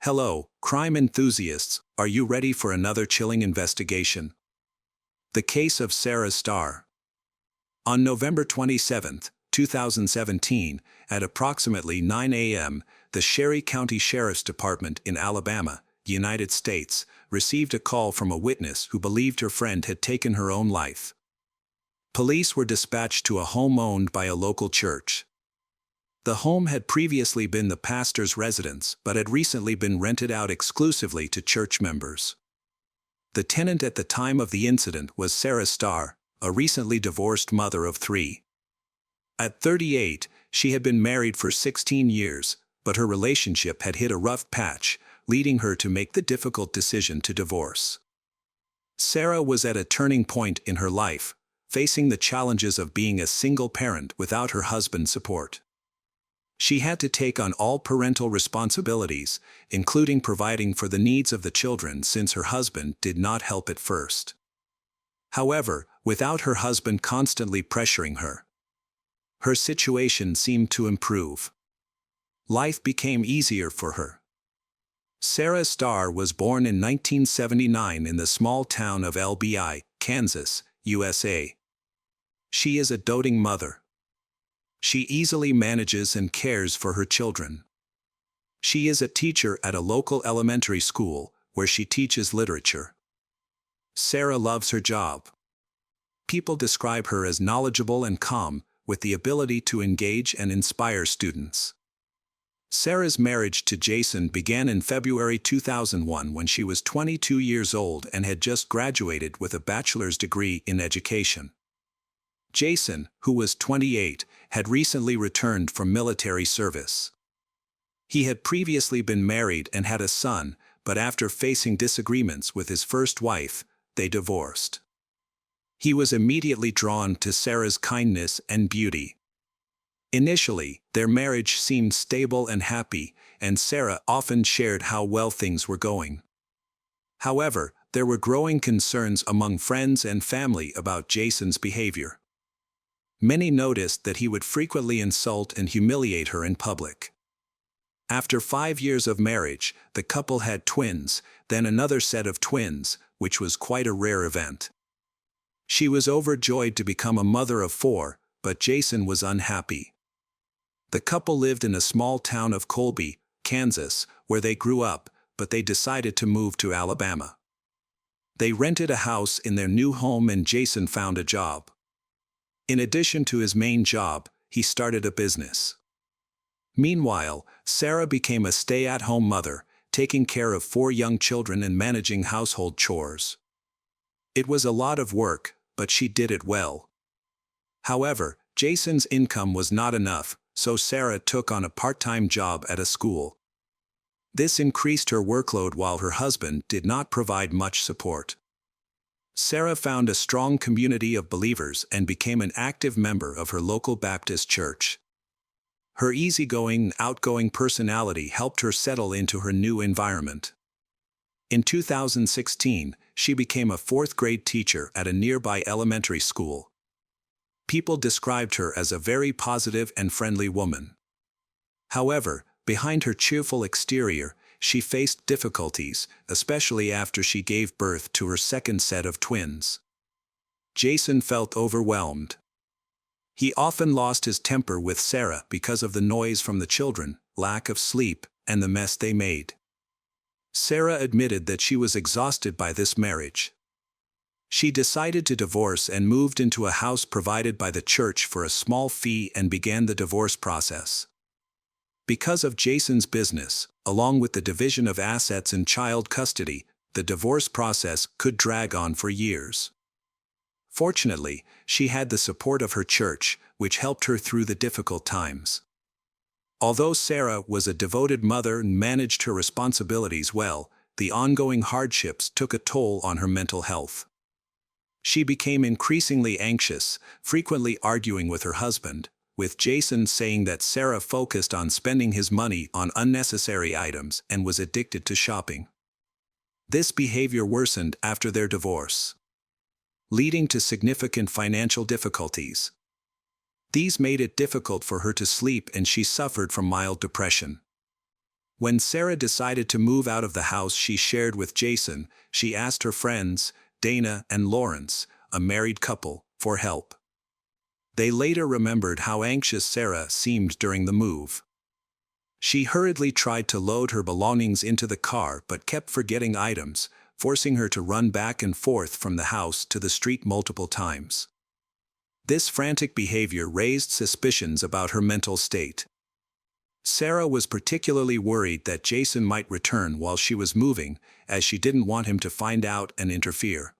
Hello, crime enthusiasts, are you ready for another chilling investigation? The case of Sarah Starr. On November 27, 2017, at approximately 9 a.m., the Sherry County Sheriff's Department in Alabama, United States, received a call from a witness who believed her friend had taken her own life. Police were dispatched to a home owned by a local church. The home had previously been the pastor's residence but had recently been rented out exclusively to church members. The tenant at the time of the incident was Sarah Starr, a recently divorced mother of 3. At 38, she had been married for 16 years, but her relationship had hit a rough patch, leading her to make the difficult decision to divorce. Sarah was at a turning point in her life, facing the challenges of being a single parent without her husband's support. She had to take on all parental responsibilities, including providing for the needs of the children since her husband did not help at first. However, without her husband constantly pressuring her, her situation seemed to improve. Life became easier for her. Sarah Starr was born in 1979 in the small town of Lbi, Kansas, USA. She is a doting mother. She easily manages and cares for her children. She is a teacher at a local elementary school where she teaches literature. Sarah loves her job. People describe her as knowledgeable and calm, with the ability to engage and inspire students. Sarah's marriage to Jason began in February 2001 when she was 22 years old and had just graduated with a bachelor's degree in education. Jason, who was 28, had recently returned from military service. He had previously been married and had a son, but after facing disagreements with his first wife, they divorced. He was immediately drawn to Sarah's kindness and beauty. Initially, their marriage seemed stable and happy, and Sarah often shared how well things were going. However, there were growing concerns among friends and family about Jason's behavior. Many noticed that he would frequently insult and humiliate her in public. After 5 years of marriage, the couple had twins, then another set of twins, which was quite a rare event. She was overjoyed to become a mother of 4, but Jason was unhappy. The couple lived in a small town of Colby, Kansas, where they grew up, but they decided to move to Alabama. They rented a house in their new home and Jason found a job. In addition to his main job, he started a business. Meanwhile, Sarah became a stay-at-home mother, taking care of 4 young children and managing household chores. It was a lot of work, but she did it well. However, Jason's income was not enough, so Sarah took on a part-time job at a school. This increased her workload while her husband did not provide much support. Sarah found a strong community of believers and became an active member of her local Baptist church. Her easygoing, outgoing personality helped her settle into her new environment. In 2016, she became a 4th-grade teacher at a nearby elementary school. People described her as a very positive and friendly woman. However, behind her cheerful exterior, she faced difficulties, especially after she gave birth to her second set of twins. Jason felt overwhelmed. He often lost his temper with Sarah because of the noise from the children, lack of sleep, and the mess they made. Sarah admitted that she was exhausted by this marriage. She decided to divorce and moved into a house provided by the church for a small fee and began the divorce process. Because of Jason's business, along with the division of assets and child custody, the divorce process could drag on for years. Fortunately, she had the support of her church, which helped her through the difficult times. Although Sarah was a devoted mother and managed her responsibilities well, the ongoing hardships took a toll on her mental health. She became increasingly anxious, frequently arguing with her husband, with Jason saying that Sarah focused on spending his money on unnecessary items and was addicted to shopping. This behavior worsened after their divorce, leading to significant financial difficulties. These made it difficult for her to sleep and she suffered from mild depression. When Sarah decided to move out of the house she shared with Jason, she asked her friends, Dana and Lawrence, a married couple, for help. They later remembered how anxious Sarah seemed during the move. She hurriedly tried to load her belongings into the car but kept forgetting items, forcing her to run back and forth from the house to the street multiple times. This frantic behavior raised suspicions about her mental state. Sarah was particularly worried that Jason might return while she was moving, as she didn't want him to find out and interfere.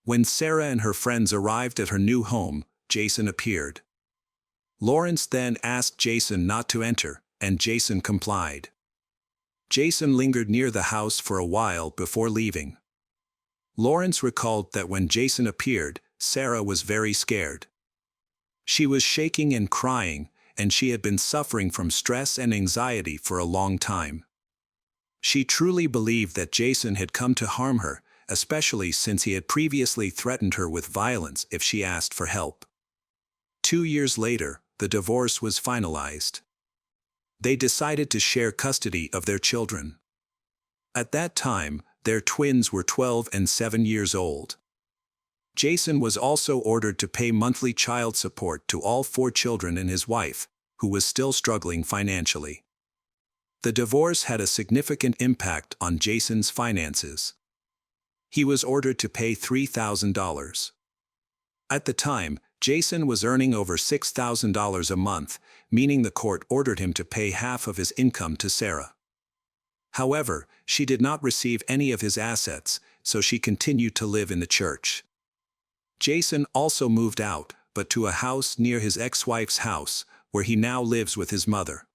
When Sarah and her friends arrived at her new home, Jason appeared. Lawrence then asked Jason not to enter, and Jason complied. Jason lingered near the house for a while before leaving. Lawrence recalled that when Jason appeared, Sarah was very scared. She was shaking and crying, and she had been suffering from stress and anxiety for a long time. She truly believed that Jason had come to harm her, especially since he had previously threatened her with violence if she asked for help. 2 years later, the divorce was finalized. They decided to share custody of their children. At that time, their twins were 12 and 7 years old. Jason was also ordered to pay monthly child support to all 4 children and his wife, who was still struggling financially. The divorce had a significant impact on Jason's finances. He was ordered to pay $3,000. At the time, Jason was earning over $6,000 a month, meaning the court ordered him to pay half of his income to Sarah. However, she did not receive any of his assets, so she continued to live in the church. Jason also moved out, but to a house near his ex-wife's house, where he now lives with his mother.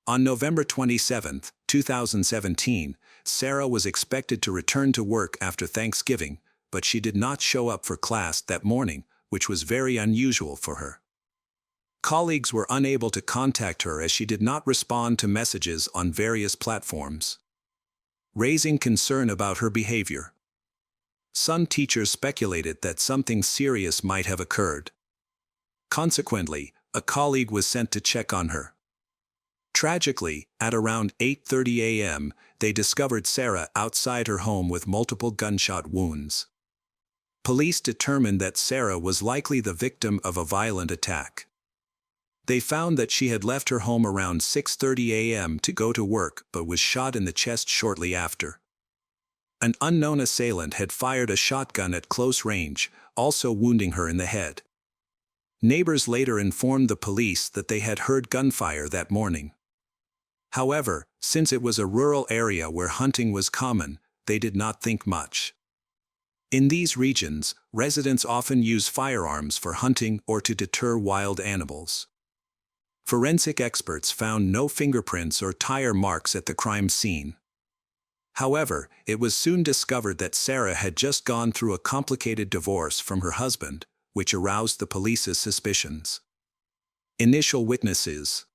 On November 27, 2017, Sarah was expected to return to work after Thanksgiving, but she did not show up for class that morning, which was very unusual for her. Colleagues were unable to contact her as she did not respond to messages on various platforms, raising concern about her behavior. Some teachers speculated that something serious might have occurred. Consequently, a colleague was sent to check on her. Tragically, at around 8:30 a.m., they discovered Sarah outside her home with multiple gunshot wounds. Police determined that Sarah was likely the victim of a violent attack. They found that she had left her home around 6:30 a.m. to go to work but was shot in the chest shortly after. An unknown assailant had fired a shotgun at close range, also wounding her in the head. Neighbors later informed the police that they had heard gunfire that morning. However, since it was a rural area where hunting was common, they did not think much. In these regions, residents often use firearms for hunting or to deter wild animals. Forensic experts found no fingerprints or tire marks at the crime scene. However, it was soon discovered that Sarah had just gone through a complicated divorce from her husband, which aroused the police's suspicions. Initial witnesses: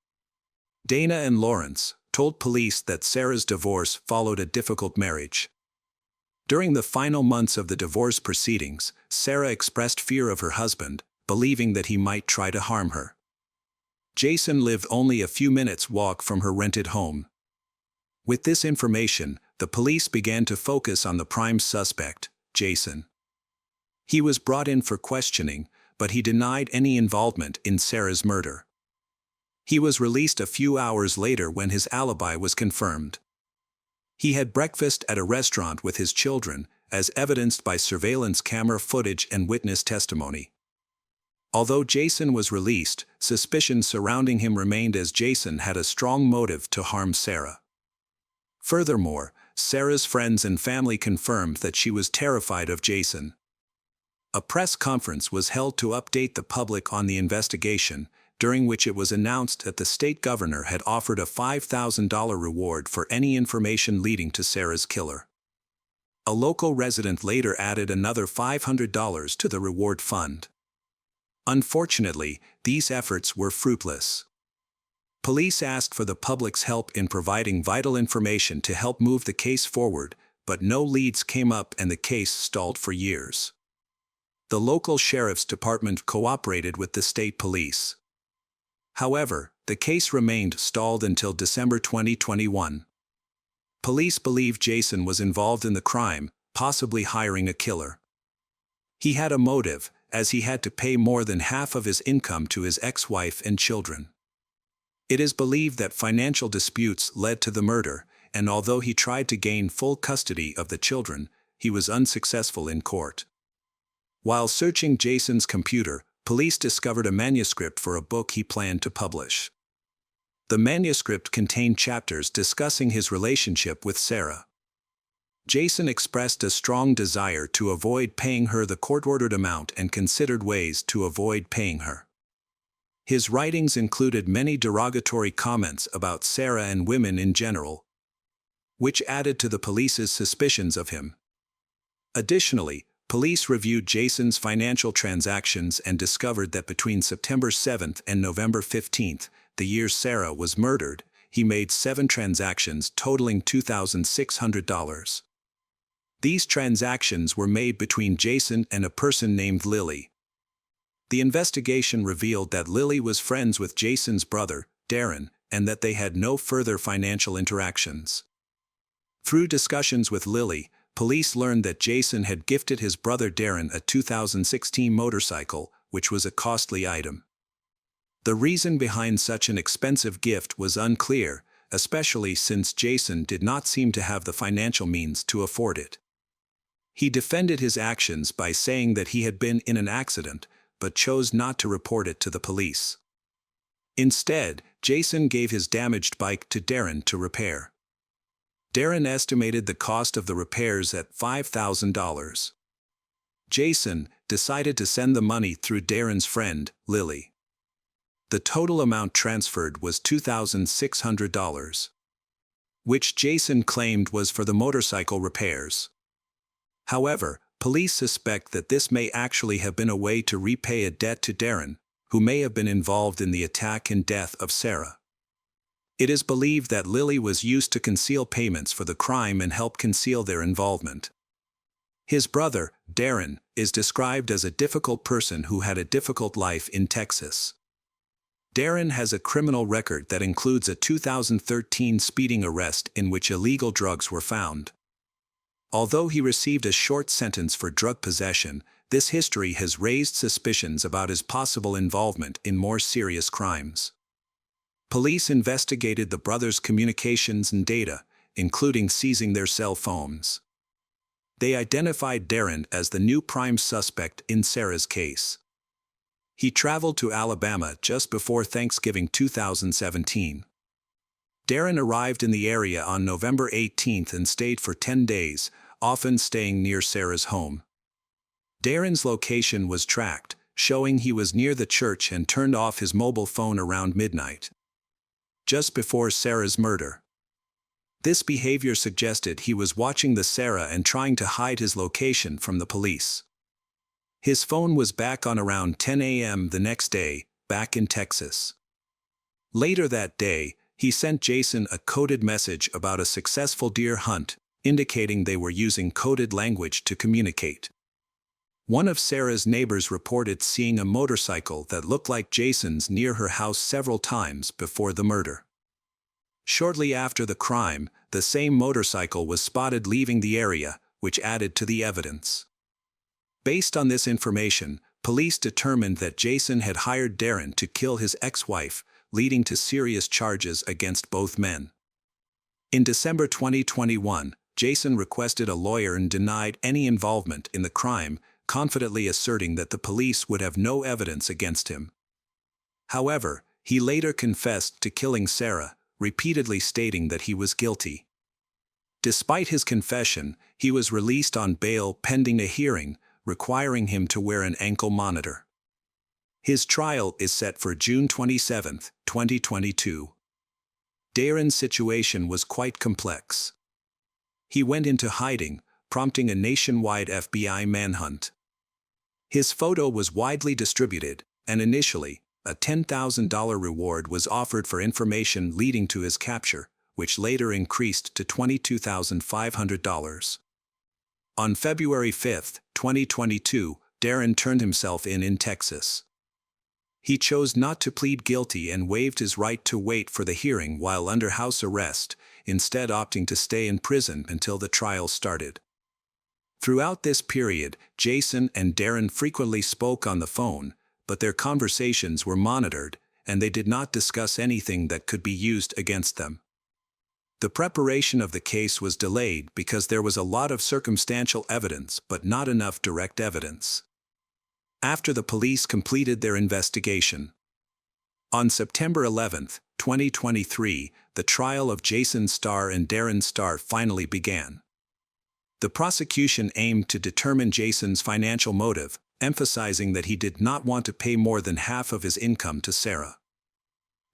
Dana and Lawrence told police that Sarah's divorce followed a difficult marriage. During the final months of the divorce proceedings, Sarah expressed fear of her husband, believing that he might try to harm her. Jason lived only a few minutes' walk from her rented home. With this information, the police began to focus on the prime suspect, Jason. He was brought in for questioning, but he denied any involvement in Sarah's murder. He was released a few hours later when his alibi was confirmed. He had breakfast at a restaurant with his children, as evidenced by surveillance camera footage and witness testimony. Although Jason was released, suspicions surrounding him remained as Jason had a strong motive to harm Sarah. Furthermore, Sarah's friends and family confirmed that she was terrified of Jason. A press conference was held to update the public on the investigation, during which it was announced that the state governor had offered a $5,000 reward for any information leading to Sarah's killer. A local resident later added another $500 to the reward fund. Unfortunately, these efforts were fruitless. Police asked for the public's help in providing vital information to help move the case forward, but no leads came up and the case stalled for years. The local sheriff's department cooperated with the state police. However, the case remained stalled until December 2021. Police believe Jason was involved in the crime, possibly hiring a killer. He had a motive, as he had to pay more than half of his income to his ex-wife and children. It is believed that financial disputes led to the murder, and although he tried to gain full custody of the children, he was unsuccessful in court. While searching Jason's computer, police discovered a manuscript for a book he planned to publish. The manuscript contained chapters discussing his relationship with Sarah. Jason expressed a strong desire to avoid paying her the court-ordered amount and considered ways to avoid paying her. His writings included many derogatory comments about Sarah and women in general, which added to the police's suspicions of him. Additionally, police reviewed Jason's financial transactions and discovered that between September 7th and November 15th, the year Sarah was murdered, he made 7 transactions totaling $2,600. These transactions were made between Jason and a person named Lily. The investigation revealed that Lily was friends with Jason's brother, Darren, and that they had no further financial interactions. Through discussions with Lily, police learned that Jason had gifted his brother Darren a 2016 motorcycle, which was a costly item. The reason behind such an expensive gift was unclear, especially since Jason did not seem to have the financial means to afford it. He defended his actions by saying that he had been in an accident, but chose not to report it to the police. Instead, Jason gave his damaged bike to Darren to repair. Darren estimated the cost of the repairs at $5,000. Jason decided to send the money through Darren's friend, Lily. The total amount transferred was $2,600, which Jason claimed was for the motorcycle repairs. However, police suspect that this may actually have been a way to repay a debt to Darren, who may have been involved in the attack and death of Sarah. It is believed that Lily was used to conceal payments for the crime and help conceal their involvement. His brother, Darren, is described as a difficult person who had a difficult life in Texas. Darren has a criminal record that includes a 2013 speeding arrest in which illegal drugs were found. Although he received a short sentence for drug possession, this history has raised suspicions about his possible involvement in more serious crimes. Police investigated the brothers' communications and data, including seizing their cell phones. They identified Darren as the new prime suspect in Sarah's case. He traveled to Alabama just before Thanksgiving 2017. Darren arrived in the area on November 18th and stayed for 10 days, often staying near Sarah's home. Darren's location was tracked, showing he was near the church and turned off his mobile phone around midnight, just before Sarah's murder. This behavior suggested he was watching the Sarah and trying to hide his location from the police. His phone was back on around 10 a.m. the next day, back in Texas. Later that day, he sent Jason a coded message about a successful deer hunt, indicating they were using coded language to communicate. One of Sarah's neighbors reported seeing a motorcycle that looked like Jason's near her house several times before the murder. Shortly after the crime, the same motorcycle was spotted leaving the area, which added to the evidence. Based on this information, police determined that Jason had hired Darren to kill his ex-wife, leading to serious charges against both men. In December 2021, Jason requested a lawyer and denied any involvement in the crime, confidently asserting that the police would have no evidence against him. However, he later confessed to killing Sarah, repeatedly stating that he was guilty. Despite his confession, he was released on bail pending a hearing, requiring him to wear an ankle monitor. His trial is set for June 27, 2022. Darren's situation was quite complex. He went into hiding, prompting a nationwide FBI manhunt. His photo was widely distributed, and initially, a $10,000 reward was offered for information leading to his capture, which later increased to $22,500. On February 5, 2022, Darren turned himself in Texas. He chose not to plead guilty and waived his right to wait for the hearing while under house arrest, instead opting to stay in prison until the trial started. Throughout this period, Jason and Darren frequently spoke on the phone, but their conversations were monitored, and they did not discuss anything that could be used against them. The preparation of the case was delayed because there was a lot of circumstantial evidence but not enough direct evidence. After the police completed their investigation, on September 11, 2023, the trial of Jason Starr and Darren Starr finally began. The prosecution aimed to determine Jason's financial motive, emphasizing that he did not want to pay more than half of his income to Sarah.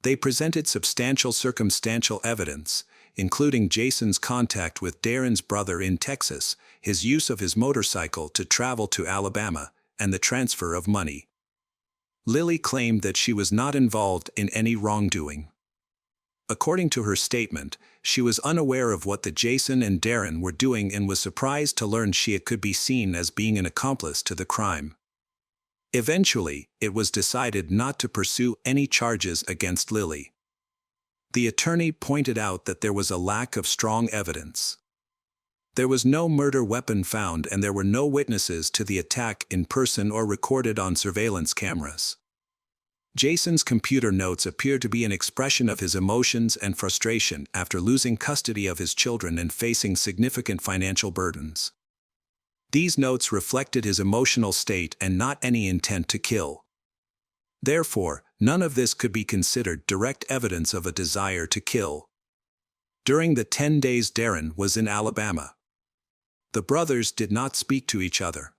They presented substantial circumstantial evidence, including Jason's contact with Darren's brother in Texas, his use of his motorcycle to travel to Alabama, and the transfer of money. Lily claimed that she was not involved in any wrongdoing. According to her statement, she was unaware of what Jason and Darren were doing and was surprised to learn she could be seen as being an accomplice to the crime. Eventually, it was decided not to pursue any charges against Lily. The attorney pointed out that there was a lack of strong evidence. There was no murder weapon found and there were no witnesses to the attack in person or recorded on surveillance cameras. Jason's computer notes appear to be an expression of his emotions and frustration after losing custody of his children and facing significant financial burdens. These notes reflected his emotional state and not any intent to kill. Therefore, none of this could be considered direct evidence of a desire to kill. During the 10 days Darren was in Alabama, the brothers did not speak to each other.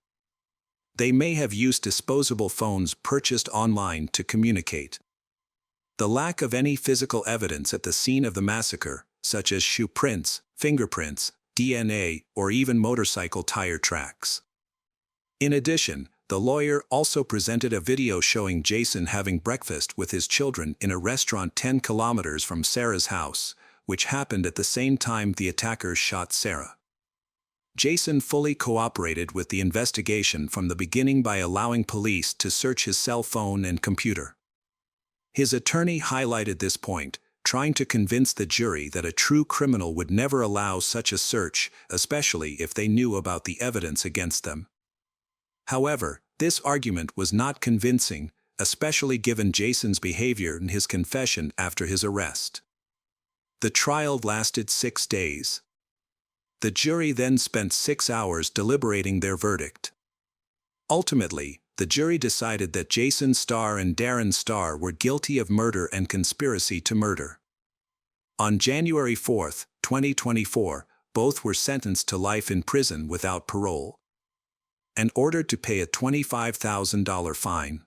They may have used disposable phones purchased online to communicate. The lack of any physical evidence at the scene of the massacre, such as shoe prints, fingerprints, DNA, or even motorcycle tire tracks. In addition, the lawyer also presented a video showing Jason having breakfast with his children in a restaurant 10 kilometers from Sarah's house, which happened at the same time the attackers shot Sarah. Jason fully cooperated with the investigation from the beginning by allowing police to search his cell phone and computer. His attorney highlighted this point, trying to convince the jury that a true criminal would never allow such a search, especially if they knew about the evidence against them. However, this argument was not convincing, especially given Jason's behavior and his confession after his arrest. The trial lasted 6 days. The jury then spent 6 hours deliberating their verdict. Ultimately, the jury decided that Jason Starr and Darren Starr were guilty of murder and conspiracy to murder. On January 4, 2024, both were sentenced to life in prison without parole and ordered to pay a $25,000 fine.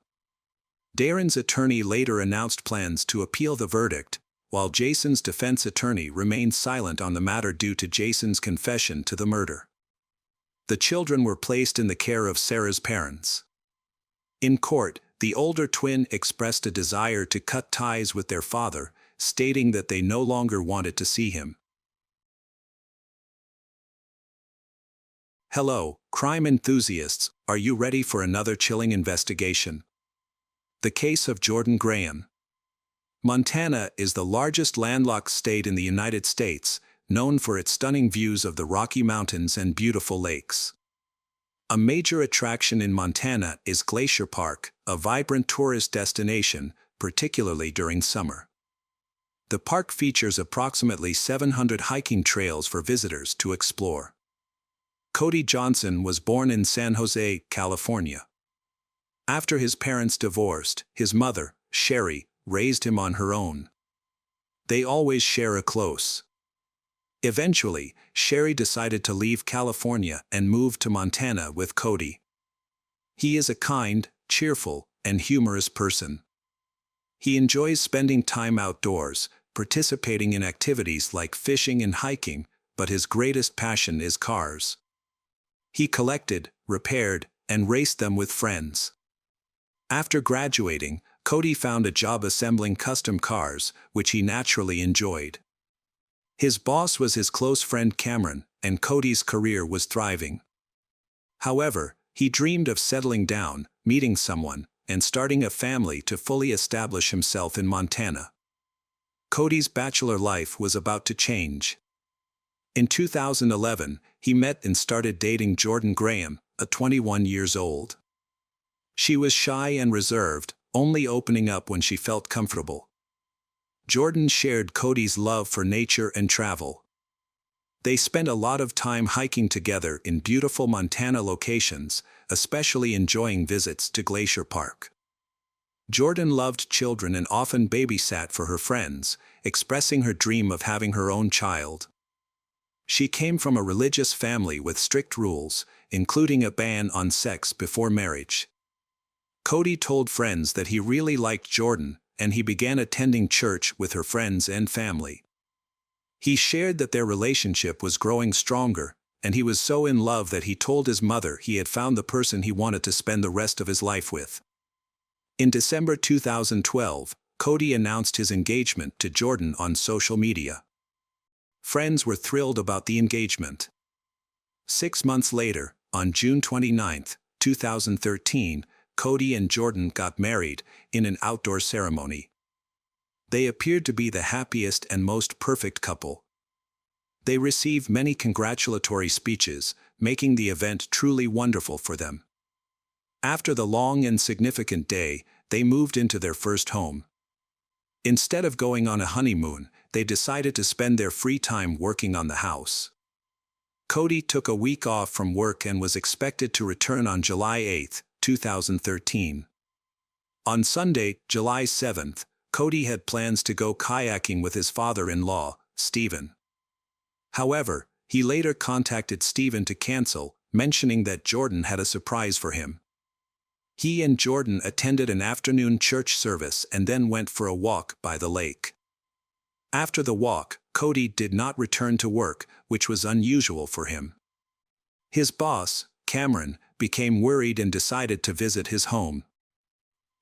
Darren's attorney later announced plans to appeal the verdict, while Jason's defense attorney remained silent on the matter due to Jason's confession to the murder. The children were placed in the care of Sarah's parents. In court, the older twin expressed a desire to cut ties with their father, stating that they no longer wanted to see him. Hello, crime enthusiasts, are you ready for another chilling investigation? The case of Jordan Graham. Montana is the largest landlocked state in the United States, known for its stunning views of the Rocky Mountains and beautiful lakes. A major attraction in Montana is Glacier Park, a vibrant tourist destination, particularly during summer. The park features approximately 700 hiking trails for visitors to explore. Cody Johnson was born in San Jose, California. After his parents divorced, his mother, Sherry, raised him on her own. They always share a close. Eventually, Sherry decided to leave California and move to Montana with Cody. He is a kind, cheerful, and humorous person. He enjoys spending time outdoors, participating in activities like fishing and hiking, but his greatest passion is cars. He collected, repaired, and raced them with friends. After graduating, Cody found a job assembling custom cars, which he naturally enjoyed. His boss was his close friend Cameron, and Cody's career was thriving. However, he dreamed of settling down, meeting someone, and starting a family to fully establish himself in Montana. Cody's bachelor life was about to change. In 2011, he met and started dating Jordan Graham, a 21 years old. She was shy and reserved, only opening up when she felt comfortable. Jordan shared Cody's love for nature and travel. They spent a lot of time hiking together in beautiful Montana locations, especially enjoying visits to Glacier Park. Jordan loved children and often babysat for her friends, expressing her dream of having her own child. She came from a religious family with strict rules, including a ban on sex before marriage. Cody told friends that he really liked Jordan, and he began attending church with her friends and family. He shared that their relationship was growing stronger, and he was so in love that he told his mother he had found the person he wanted to spend the rest of his life with. In December 2012, Cody announced his engagement to Jordan on social media. Friends were thrilled about the engagement. 6 months later, on June 29, 2013, Cody and Jordan got married in an outdoor ceremony. They appeared to be the happiest and most perfect couple. They received many congratulatory speeches, making the event truly wonderful for them. After the long and significant day, they moved into their first home. Instead of going on a honeymoon, they decided to spend their free time working on the house. Cody took a week off from work and was expected to return on July 8, 2013. On Sunday, July 7th, Cody had plans to go kayaking with his father-in-law, Stephen. However, he later contacted Stephen to cancel, mentioning that Jordan had a surprise for him. He and Jordan attended an afternoon church service and then went for a walk by the lake. After the walk, Cody did not return to work, which was unusual for him. His boss, Cameron, became worried and decided to visit his home.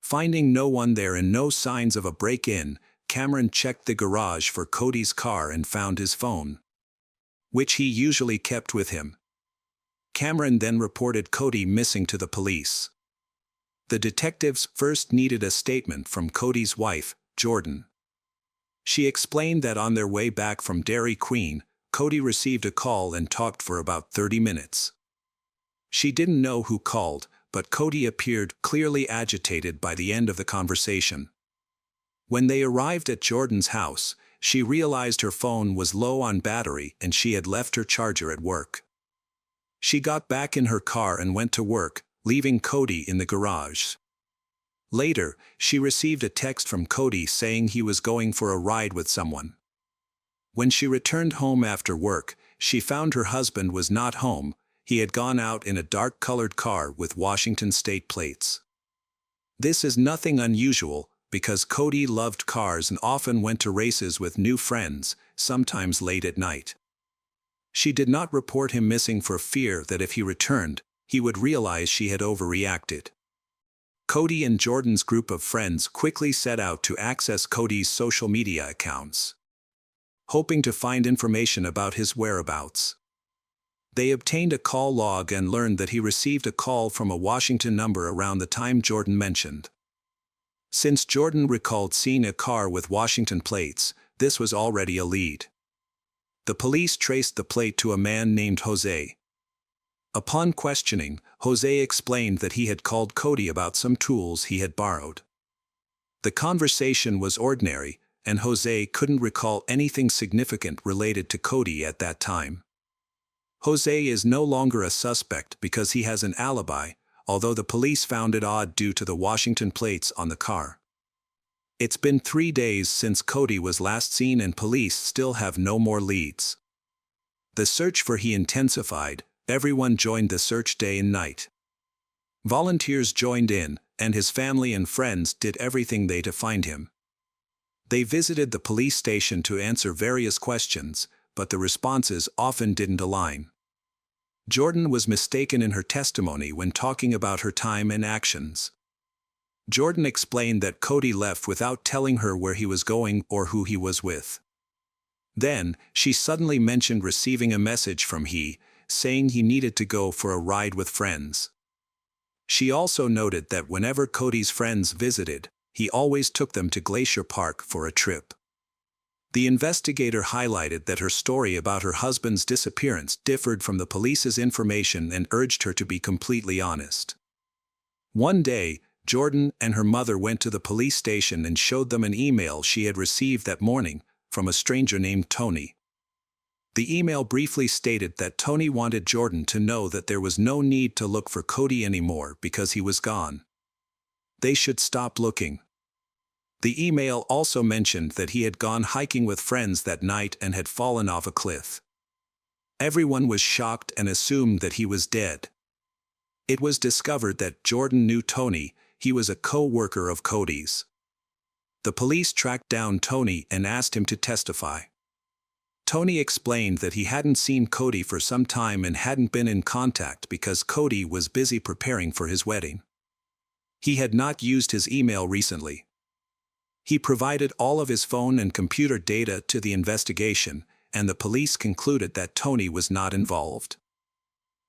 Finding no one there and no signs of a break-in, Cameron checked the garage for Cody's car and found his phone, which he usually kept with him. Cameron then reported Cody missing to the police. The detectives first needed a statement from Cody's wife, Jordan. She explained that on their way back from Dairy Queen, Cody received a call and talked for about 30 minutes. She didn't know who called, but Cody appeared clearly agitated by the end of the conversation. When they arrived at Jordan's house, she realized her phone was low on battery and she had left her charger at work. She got back in her car and went to work, leaving Cody in the garage. Later, she received a text from Cody saying he was going for a ride with someone. When she returned home after work, she found her husband was not home. He had gone out in a dark-colored car with Washington state plates. This is nothing unusual, because Cody loved cars and often went to races with new friends, sometimes late at night. She did not report him missing for fear that if he returned, he would realize she had overreacted. Cody and Jordan's group of friends quickly set out to access Cody's social media accounts, hoping to find information about his whereabouts. They obtained a call log and learned that he received a call from a Washington number around the time Jordan mentioned. Since Jordan recalled seeing a car with Washington plates, this was already a lead. The police traced the plate to a man named Jose. Upon questioning, Jose explained that he had called Cody about some tools he had borrowed. The conversation was ordinary, and Jose couldn't recall anything significant related to Cody at that time. Jose is no longer a suspect because he has an alibi, although the police found it odd due to the Washington plates on the car. It's been 3 days since Cody was last seen and police still have no more leads. The search for he intensified. Everyone joined the search day and night. Volunteers joined in, and his family and friends did everything they to find him. They visited the police station to answer various questions, but the responses often didn't align. Jordan was mistaken in her testimony when talking about her time and actions. Jordan explained that Cody left without telling her where he was going or who he was with. Then, she suddenly mentioned receiving a message from he, saying he needed to go for a ride with friends. She also noted that whenever Cody's friends visited, he always took them to Glacier Park for a trip. The investigator highlighted that her story about her husband's disappearance differed from the police's information and urged her to be completely honest. One day, Jordan and her mother went to the police station and showed them an email she had received that morning from a stranger named Tony. The email briefly stated that Tony wanted Jordan to know that there was no need to look for Cody anymore because he was gone. They should stop looking. The email also mentioned that he had gone hiking with friends that night and had fallen off a cliff. Everyone was shocked and assumed that he was dead. It was discovered that Jordan knew Tony. He was a co-worker of Cody's. The police tracked down Tony and asked him to testify. Tony explained that he hadn't seen Cody for some time and hadn't been in contact because Cody was busy preparing for his wedding. He had not used his email recently. He provided all of his phone and computer data to the investigation, and the police concluded that Tony was not involved.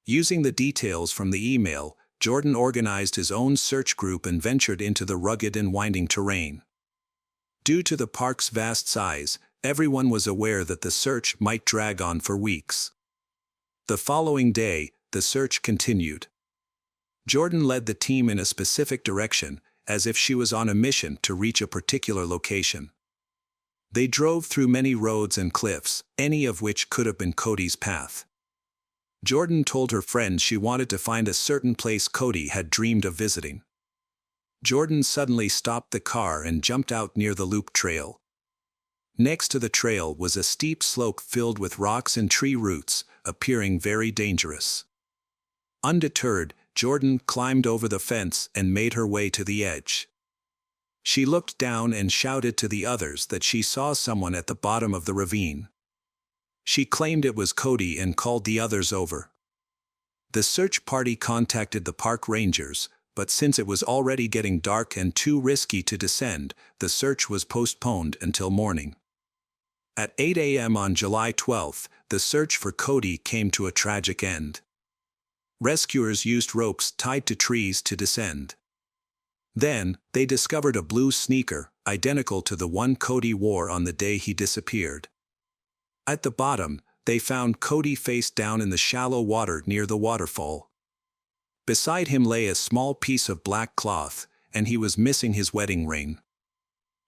Using the details from the email, Jordan organized his own search group and ventured into the rugged and winding terrain. Due to the park's vast size, everyone was aware that the search might drag on for weeks. The following day, the search continued. Jordan led the team in a specific direction, as if she was on a mission to reach a particular location. They drove through many roads and cliffs, any of which could have been Cody's path. Jordan told her friends she wanted to find a certain place Cody had dreamed of visiting. Jordan suddenly stopped the car and jumped out near the loop trail. Next to the trail was a steep slope filled with rocks and tree roots, appearing very dangerous. Undeterred, Jordan climbed over the fence and made her way to the edge. She looked down and shouted to the others that she saw someone at the bottom of the ravine. She claimed it was Cody and called the others over. The search party contacted the park rangers, but since it was already getting dark and too risky to descend, the search was postponed until morning. At 8 a.m. on July 12th, the search for Cody came to a tragic end. Rescuers used ropes tied to trees to descend. Then, they discovered a blue sneaker, identical to the one Cody wore on the day he disappeared. At the bottom, they found Cody face down in the shallow water near the waterfall. Beside him lay a small piece of black cloth, and he was missing his wedding ring.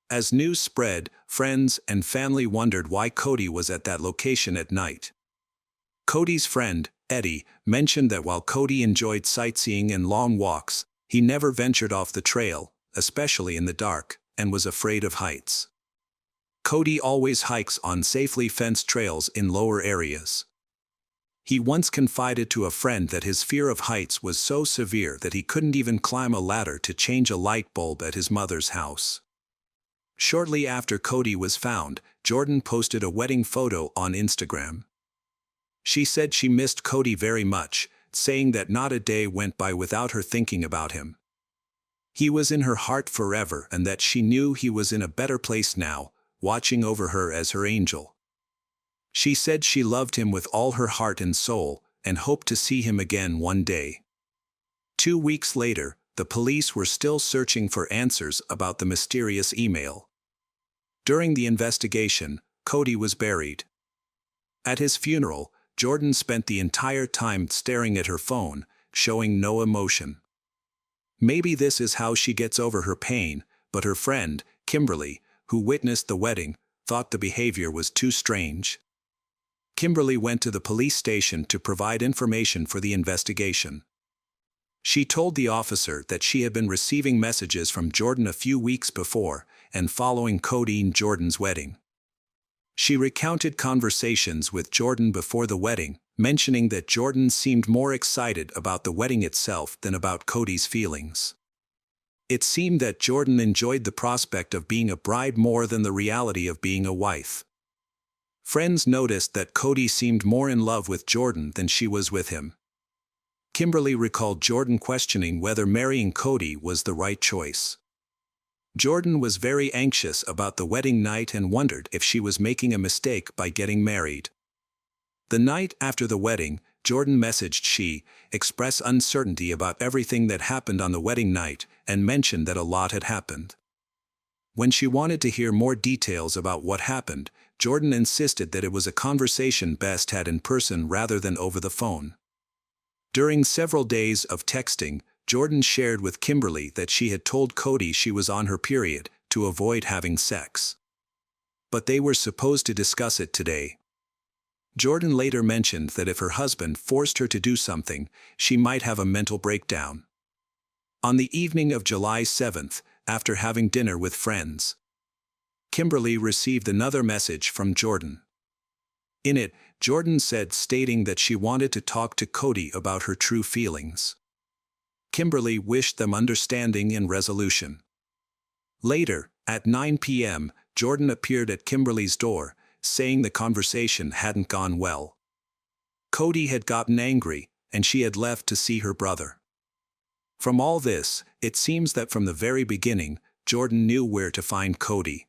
As news spread, friends and family wondered why Cody was at that location at night. Cody's friend, Eddie, mentioned that while Cody enjoyed sightseeing and long walks, he never ventured off the trail, especially in the dark, and was afraid of heights. Cody always hikes on safely fenced trails in lower areas. He once confided to a friend that his fear of heights was so severe that he couldn't even climb a ladder to change a light bulb at his mother's house. Shortly after Cody was found, Jordan posted a wedding photo on Instagram. She said she missed Cody very much, saying that not a day went by without her thinking about him. He was in her heart forever and that she knew he was in a better place now, watching over her as her angel. She said she loved him with all her heart and soul, and hoped to see him again one day. 2 weeks later, the police were still searching for answers about the mysterious email. During the investigation, Cody was buried. At his funeral, Jordan spent the entire time staring at her phone, showing no emotion. Maybe this is how she gets over her pain, but her friend, Kimberly, who witnessed the wedding, thought the behavior was too strange. Kimberly went to the police station to provide information for the investigation. She told the officer that she had been receiving messages from Jordan a few weeks before and following Cody and Jordan's wedding. She recounted conversations with Jordan before the wedding, mentioning that Jordan seemed more excited about the wedding itself than about Cody's feelings. It seemed that Jordan enjoyed the prospect of being a bride more than the reality of being a wife. Friends noticed that Cody seemed more in love with Jordan than she was with him. Kimberly recalled Jordan questioning whether marrying Cody was the right choice. Jordan was very anxious about the wedding night and wondered if she was making a mistake by getting married. The night after the wedding, Jordan messaged she, expressed uncertainty about everything that happened on the wedding night, and mentioned that a lot had happened. When she wanted to hear more details about what happened, Jordan insisted that it was a conversation best had in person rather than over the phone. During several days of texting, Jordan shared with Kimberly that she had told Cody she was on her period to avoid having sex. But they were supposed to discuss it today. Jordan later mentioned that if her husband forced her to do something, she might have a mental breakdown. On the evening of July 7th, after having dinner with friends, Kimberly received another message from Jordan. In it, Jordan said stating that she wanted to talk to Cody about her true feelings. Kimberly wished them understanding and resolution. Later, at 9 p.m., Jordan appeared at Kimberly's door, saying the conversation hadn't gone well. Cody had gotten angry, and she had left to see her brother. From all this, it seems that from the very beginning, Jordan knew where to find Cody.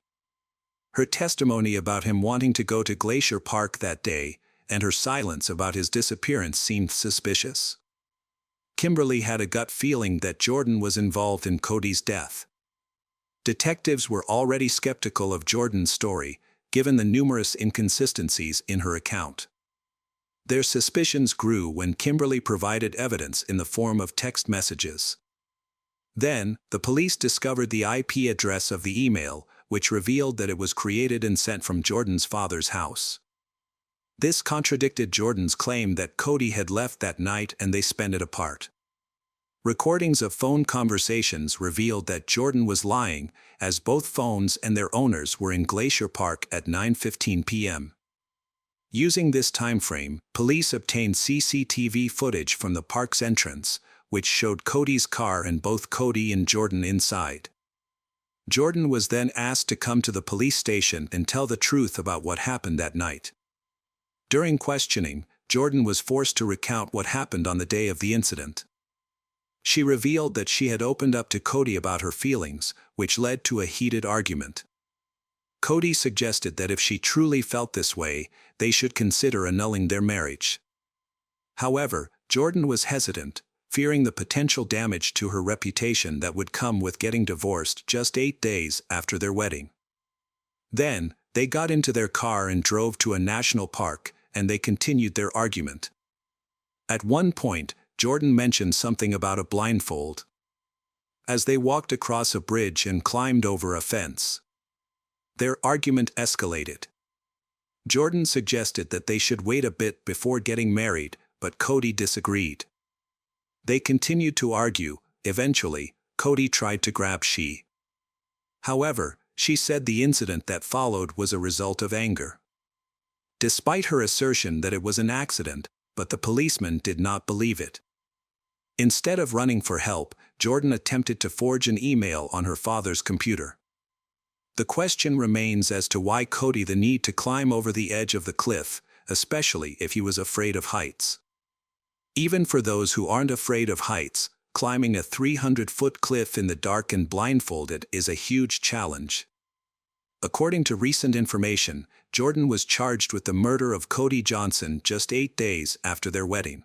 Her testimony about him wanting to go to Glacier Park that day, and her silence about his disappearance seemed suspicious. Kimberly had a gut feeling that Jordan was involved in Cody's death. Detectives were already skeptical of Jordan's story, given the numerous inconsistencies in her account. Their suspicions grew when Kimberly provided evidence in the form of text messages. Then, the police discovered the IP address of the email, which revealed that it was created and sent from Jordan's father's house. This contradicted Jordan's claim that Cody had left that night and they spent it apart. Recordings of phone conversations revealed that Jordan was lying, as both phones and their owners were in Glacier Park at 9:15 p.m. Using this time frame, police obtained CCTV footage from the park's entrance, which showed Cody's car and both Cody and Jordan inside. Jordan was then asked to come to the police station and tell the truth about what happened that night. During questioning, Jordan was forced to recount what happened on the day of the incident. She revealed that she had opened up to Cody about her feelings, which led to a heated argument. Cody suggested that if she truly felt this way, they should consider annulling their marriage. However, Jordan was hesitant, fearing the potential damage to her reputation that would come with getting divorced just 8 days after their wedding. Then, they got into their car and drove to a national park, and they continued their argument. At one point, Jordan mentioned something about a blindfold. As they walked across a bridge and climbed over a fence, their argument escalated. Jordan suggested that they should wait a bit before getting married, but Cody disagreed. They continued to argue. Eventually, Cody tried to grab she. However, she said the incident that followed was a result of anger. Despite her assertion that it was an accident, but the policeman did not believe it. Instead of running for help, Jordan attempted to forge an email on her father's computer. The question remains as to why Cody the need to climb over the edge of the cliff, especially if he was afraid of heights. Even for those who aren't afraid of heights, climbing a 300-foot cliff in the dark and blindfolded is a huge challenge. According to recent information, Jordan was charged with the murder of Cody Johnson just 8 days after their wedding.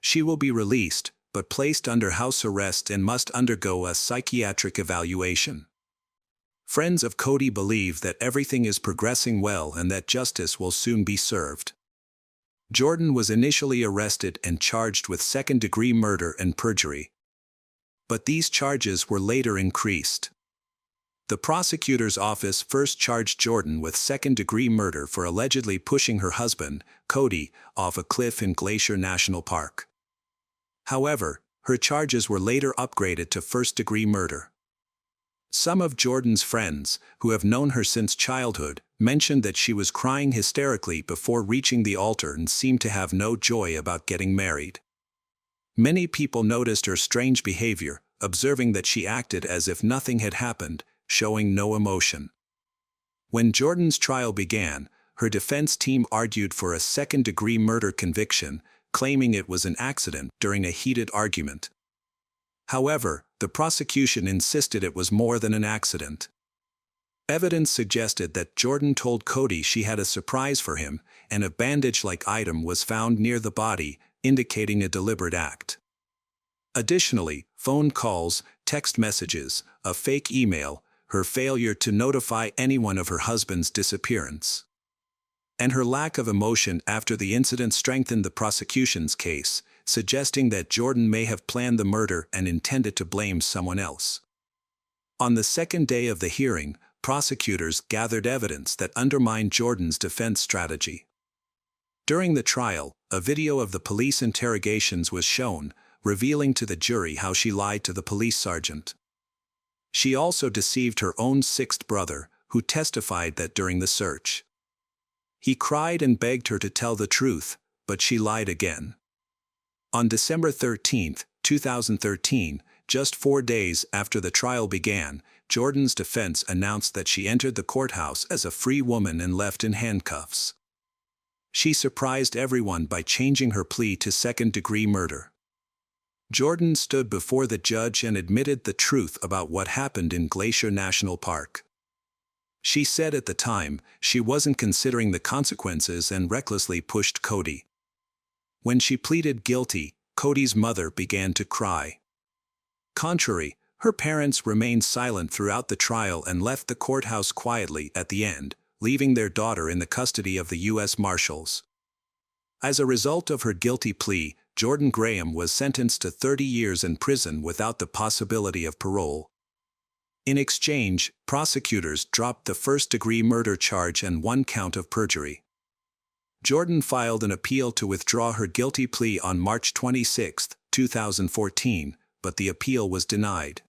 She will be released, but placed under house arrest and must undergo a psychiatric evaluation. Friends of Cody believe that everything is progressing well and that justice will soon be served. Jordan was initially arrested and charged with second-degree murder and perjury. But these charges were later increased. The prosecutor's office first charged Jordan with second-degree murder for allegedly pushing her husband, Cody, off a cliff in Glacier National Park. However, her charges were later upgraded to first-degree murder. Some of Jordan's friends, who have known her since childhood, mentioned that she was crying hysterically before reaching the altar and seemed to have no joy about getting married. Many people noticed her strange behavior, observing that she acted as if nothing had happened, showing no emotion. When Jordan's trial began, her defense team argued for a second-degree murder conviction, claiming it was an accident during a heated argument. However, the prosecution insisted it was more than an accident. Evidence suggested that Jordan told Cody she had a surprise for him, and a bandage-like item was found near the body, indicating a deliberate act. Additionally, phone calls, text messages, a fake email, her failure to notify anyone of her husband's disappearance, and her lack of emotion after the incident strengthened the prosecution's case, suggesting that Jordan may have planned the murder and intended to blame someone else. On the second day of the hearing, prosecutors gathered evidence that undermined Jordan's defense strategy. During the trial, a video of the police interrogations was shown, revealing to the jury how she lied to the police sergeant. She also deceived her own sixth brother, who testified that during the search, he cried and begged her to tell the truth, but she lied again. On December 13, 2013, just 4 days after the trial began, Jordan's defense announced that she entered the courthouse as a free woman and left in handcuffs. She surprised everyone by changing her plea to second-degree murder. Jordan stood before the judge and admitted the truth about what happened in Glacier National Park. She said at the time she wasn't considering the consequences and recklessly pushed Cody. When she pleaded guilty, Cody's mother began to cry. Contrary, her parents remained silent throughout the trial and left the courthouse quietly at the end, leaving their daughter in the custody of the U.S. Marshals. As a result of her guilty plea, Jordan Graham was sentenced to 30 years in prison without the possibility of parole. In exchange, prosecutors dropped the first-degree murder charge and 1 count of perjury. Jordan filed an appeal to withdraw her guilty plea on March 26, 2014, but the appeal was denied.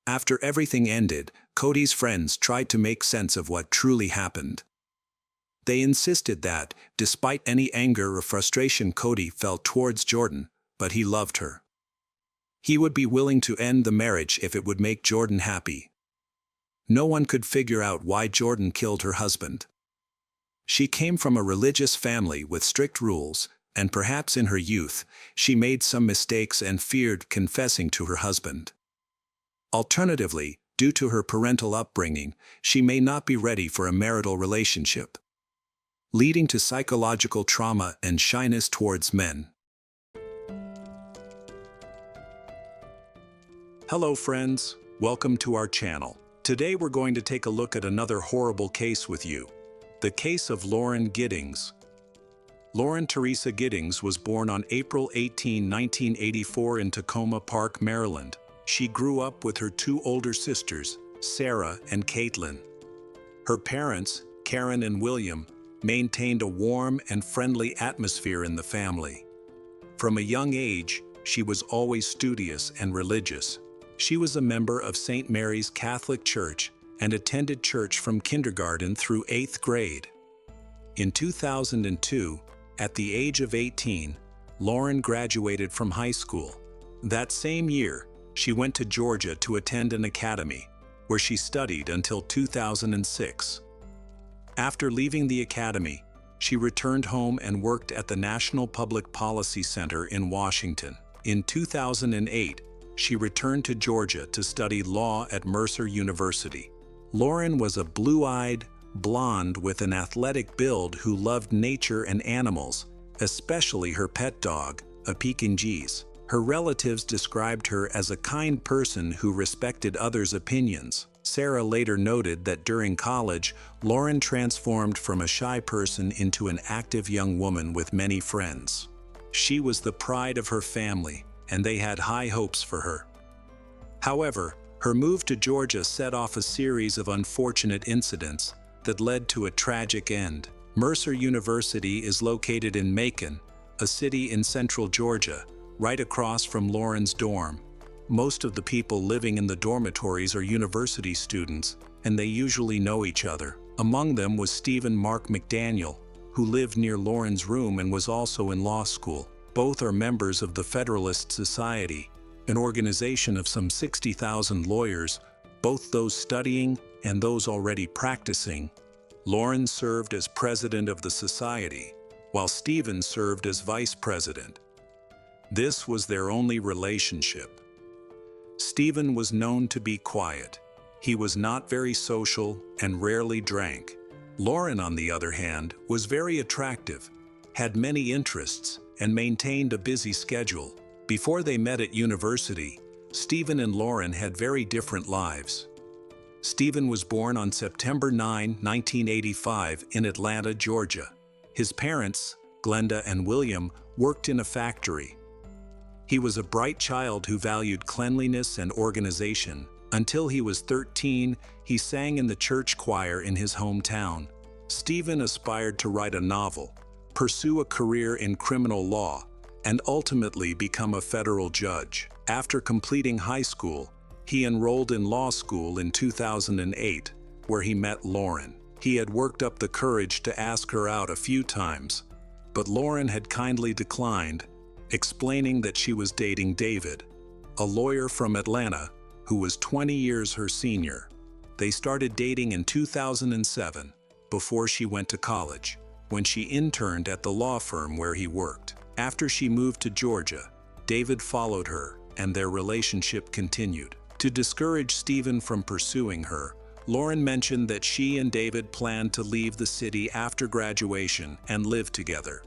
After everything ended, Cody's friends tried to make sense of what truly happened. They insisted that, despite any anger or frustration Cody felt towards Jordan, but he loved her. He would be willing to end the marriage if it would make Jordan happy. No one could figure out why Jordan killed her husband. She came from a religious family with strict rules, and perhaps in her youth, she made some mistakes and feared confessing to her husband. Alternatively, due to her parental upbringing, she may not be ready for a marital relationship, leading to psychological trauma and shyness towards men. Hello friends, welcome to our channel. Today we're going to take a look at another horrible case with you. The case of Lauren Giddings. Lauren Teresa Giddings was born on April 18, 1984 in Tacoma Park, Maryland. She grew up with her 2 older sisters, Sarah and Caitlin. Her parents, Karen and William, maintained a warm and friendly atmosphere in the family. From a young age, she was always studious and religious. She was a member of St. Mary's Catholic Church and attended church from kindergarten through 8th grade. In 2002, at the age of 18, Lauren graduated from high school. That same year, she went to Georgia to attend an academy, where she studied until 2006. After leaving the academy, she returned home and worked at the National Public Policy Center in Washington. In 2008, she returned to Georgia to study law at Mercer University. Lauren was a blue-eyed, blonde with an athletic build who loved nature and animals, especially her pet dog, a Pekingese. Her relatives described her as a kind person who respected others' opinions. Sarah later noted that during college, Lauren transformed from a shy person into an active young woman with many friends. She was the pride of her family, and they had high hopes for her. However, her move to Georgia set off a series of unfortunate incidents that led to a tragic end. Mercer University is located in Macon, a city in central Georgia, right across from Lauren's dorm. Most of the people living in the dormitories are university students, and they usually know each other. Among them was Stephen Mark McDaniel, who lived near Lauren's room and was also in law school. Both are members of the Federalist Society, an organization of some 60,000 lawyers, both those studying and those already practicing. Lauren served as president of the society, while Stephen served as vice president. This was their only relationship. Stephen was known to be quiet. He was not very social and rarely drank. Lauren, on the other hand, was very attractive, had many interests, and maintained a busy schedule. Before they met at university, Stephen and Lauren had very different lives. Stephen was born on September 9, 1985, in Atlanta, Georgia. His parents, Glenda and William, worked in a factory. He was a bright child who valued cleanliness and organization. Until he was 13, he sang in the church choir in his hometown. Stephen aspired to write a novel, pursue a career in criminal law, and ultimately become a federal judge. After completing high school, he enrolled in law school in 2008, where he met Lauren. He had worked up the courage to ask her out a few times, but Lauren had kindly declined, explaining that she was dating David, a lawyer from Atlanta who was 20 years her senior. They started dating in 2007, before she went to college, when she interned at the law firm where he worked. After she moved to Georgia, David followed her, and their relationship continued. To discourage Stephen from pursuing her, Lauren mentioned that she and David planned to leave the city after graduation and live together.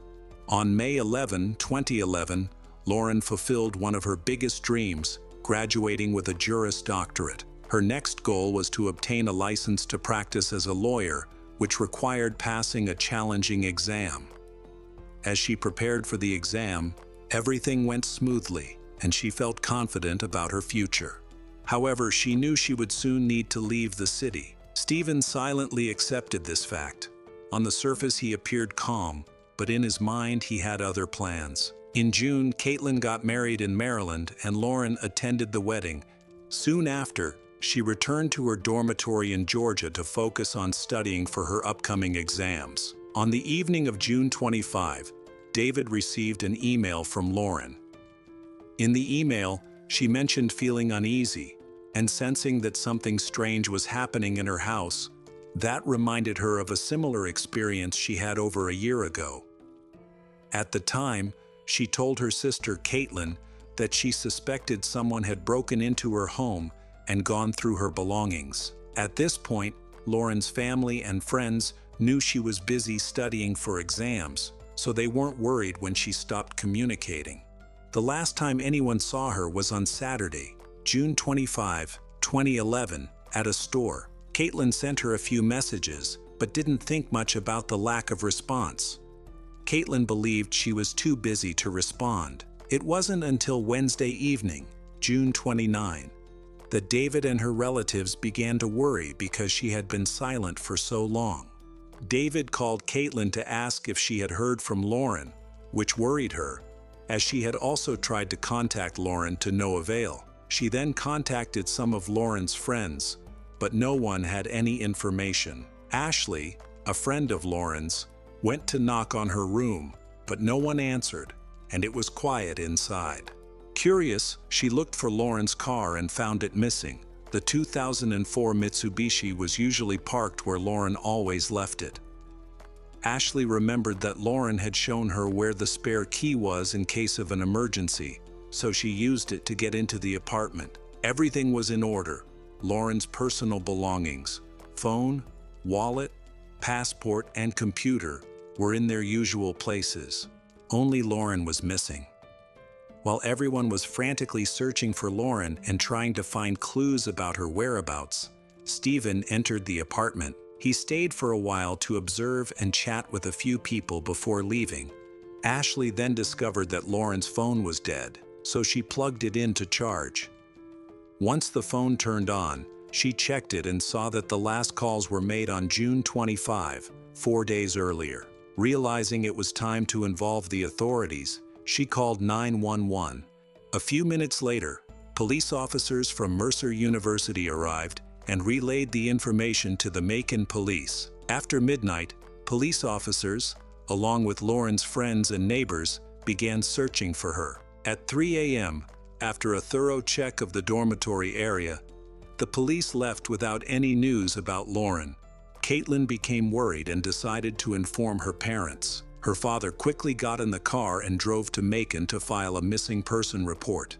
On May 11, 2011, Lauren fulfilled one of her biggest dreams, graduating with a Juris Doctorate. Her next goal was to obtain a license to practice as a lawyer, which required passing a challenging exam. As she prepared for the exam, everything went smoothly, and she felt confident about her future. However, she knew she would soon need to leave the city. Stephen silently accepted this fact. On the surface, he appeared calm, but in his mind, he had other plans. In June, Caitlin got married in Maryland, and Lauren attended the wedding. Soon after, she returned to her dormitory in Georgia to focus on studying for her upcoming exams. On the evening of June 25, David received an email from Lauren. In the email, she mentioned feeling uneasy and sensing that something strange was happening in her house. That reminded her of a similar experience she had over a year ago. At the time, she told her sister Caitlin that she suspected someone had broken into her home and gone through her belongings. At this point, Lauren's family and friends knew she was busy studying for exams, so they weren't worried when she stopped communicating. The last time anyone saw her was on Saturday, June 25, 2011, at a store. Caitlin sent her a few messages, but didn't think much about the lack of response. Caitlin believed she was too busy to respond. It wasn't until Wednesday evening, June 29, that David and her relatives began to worry because she had been silent for so long. David called Caitlin to ask if she had heard from Lauren, which worried her, as she had also tried to contact Lauren to no avail. She then contacted some of Lauren's friends, but no one had any information. Ashley, a friend of Lauren's, went to knock on her room, but no one answered, and it was quiet inside. Curious, she looked for Lauren's car and found it missing. The 2004 Mitsubishi was usually parked where Lauren always left it. Ashley remembered that Lauren had shown her where the spare key was in case of an emergency, so she used it to get into the apartment. Everything was in order. Lauren's personal belongings, phone, wallet, passport, and computer were in their usual places. Only Lauren was missing. While everyone was frantically searching for Lauren and trying to find clues about her whereabouts, Stephen entered the apartment. He stayed for a while to observe and chat with a few people before leaving. Ashley then discovered that Lauren's phone was dead, so she plugged it in to charge. Once the phone turned on, she checked it and saw that the last calls were made on June 25, 4 days earlier. Realizing it was time to involve the authorities, she called 911. A few minutes later, police officers from Mercer University arrived and relayed the information to the Macon police. After midnight, police officers, along with Lauren's friends and neighbors, began searching for her. At 3 a.m., after a thorough check of the dormitory area, the police left without any news about Lauren. Caitlin became worried and decided to inform her parents. Her father quickly got in the car and drove to Macon to file a missing person report.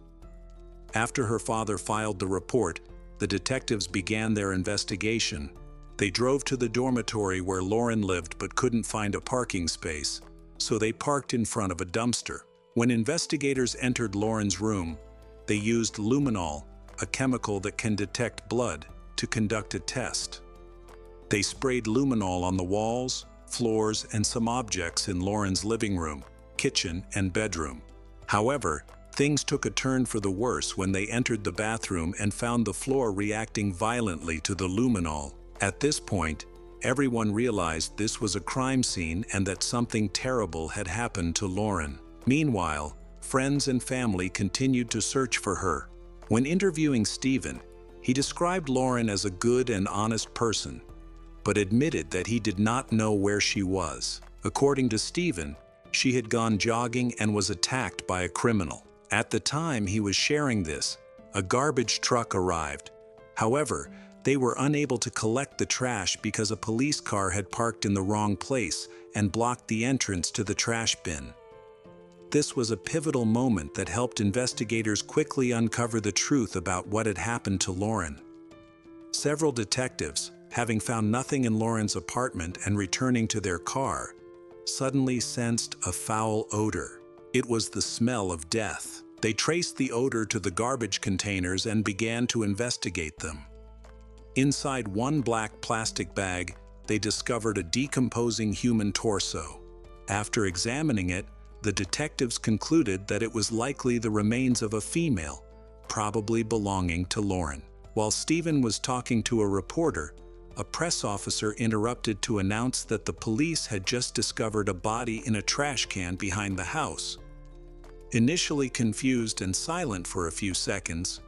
After her father filed the report, the detectives began their investigation. They drove to the dormitory where Lauren lived but couldn't find a parking space, so they parked in front of a dumpster. When investigators entered Lauren's room, they used luminol, a chemical that can detect blood, to conduct a test. They sprayed luminol on the walls, floors, and some objects in Lauren's living room, kitchen, and bedroom. However, things took a turn for the worse when they entered the bathroom and found the floor reacting violently to the luminol. At this point, everyone realized this was a crime scene and that something terrible had happened to Lauren. Meanwhile, friends and family continued to search for her. When interviewing Stephen, he described Lauren as a good and honest person, but admitted that he did not know where she was. According to Stephen, she had gone jogging and was attacked by a criminal. At the time he was sharing this, a garbage truck arrived. However, they were unable to collect the trash because a police car had parked in the wrong place and blocked the entrance to the trash bin. This was a pivotal moment that helped investigators quickly uncover the truth about what had happened to Lauren. Several detectives, having found nothing in Lauren's apartment and returning to their car, suddenly sensed a foul odor. It was the smell of death. They traced the odor to the garbage containers and began to investigate them. Inside one black plastic bag, they discovered a decomposing human torso. After examining it, the detectives concluded that it was likely the remains of a female, probably belonging to Lauren. While Stephen was talking to a reporter, a press officer interrupted to announce that the police had just discovered a body in a trash can behind the house. Initially confused and silent for a few seconds,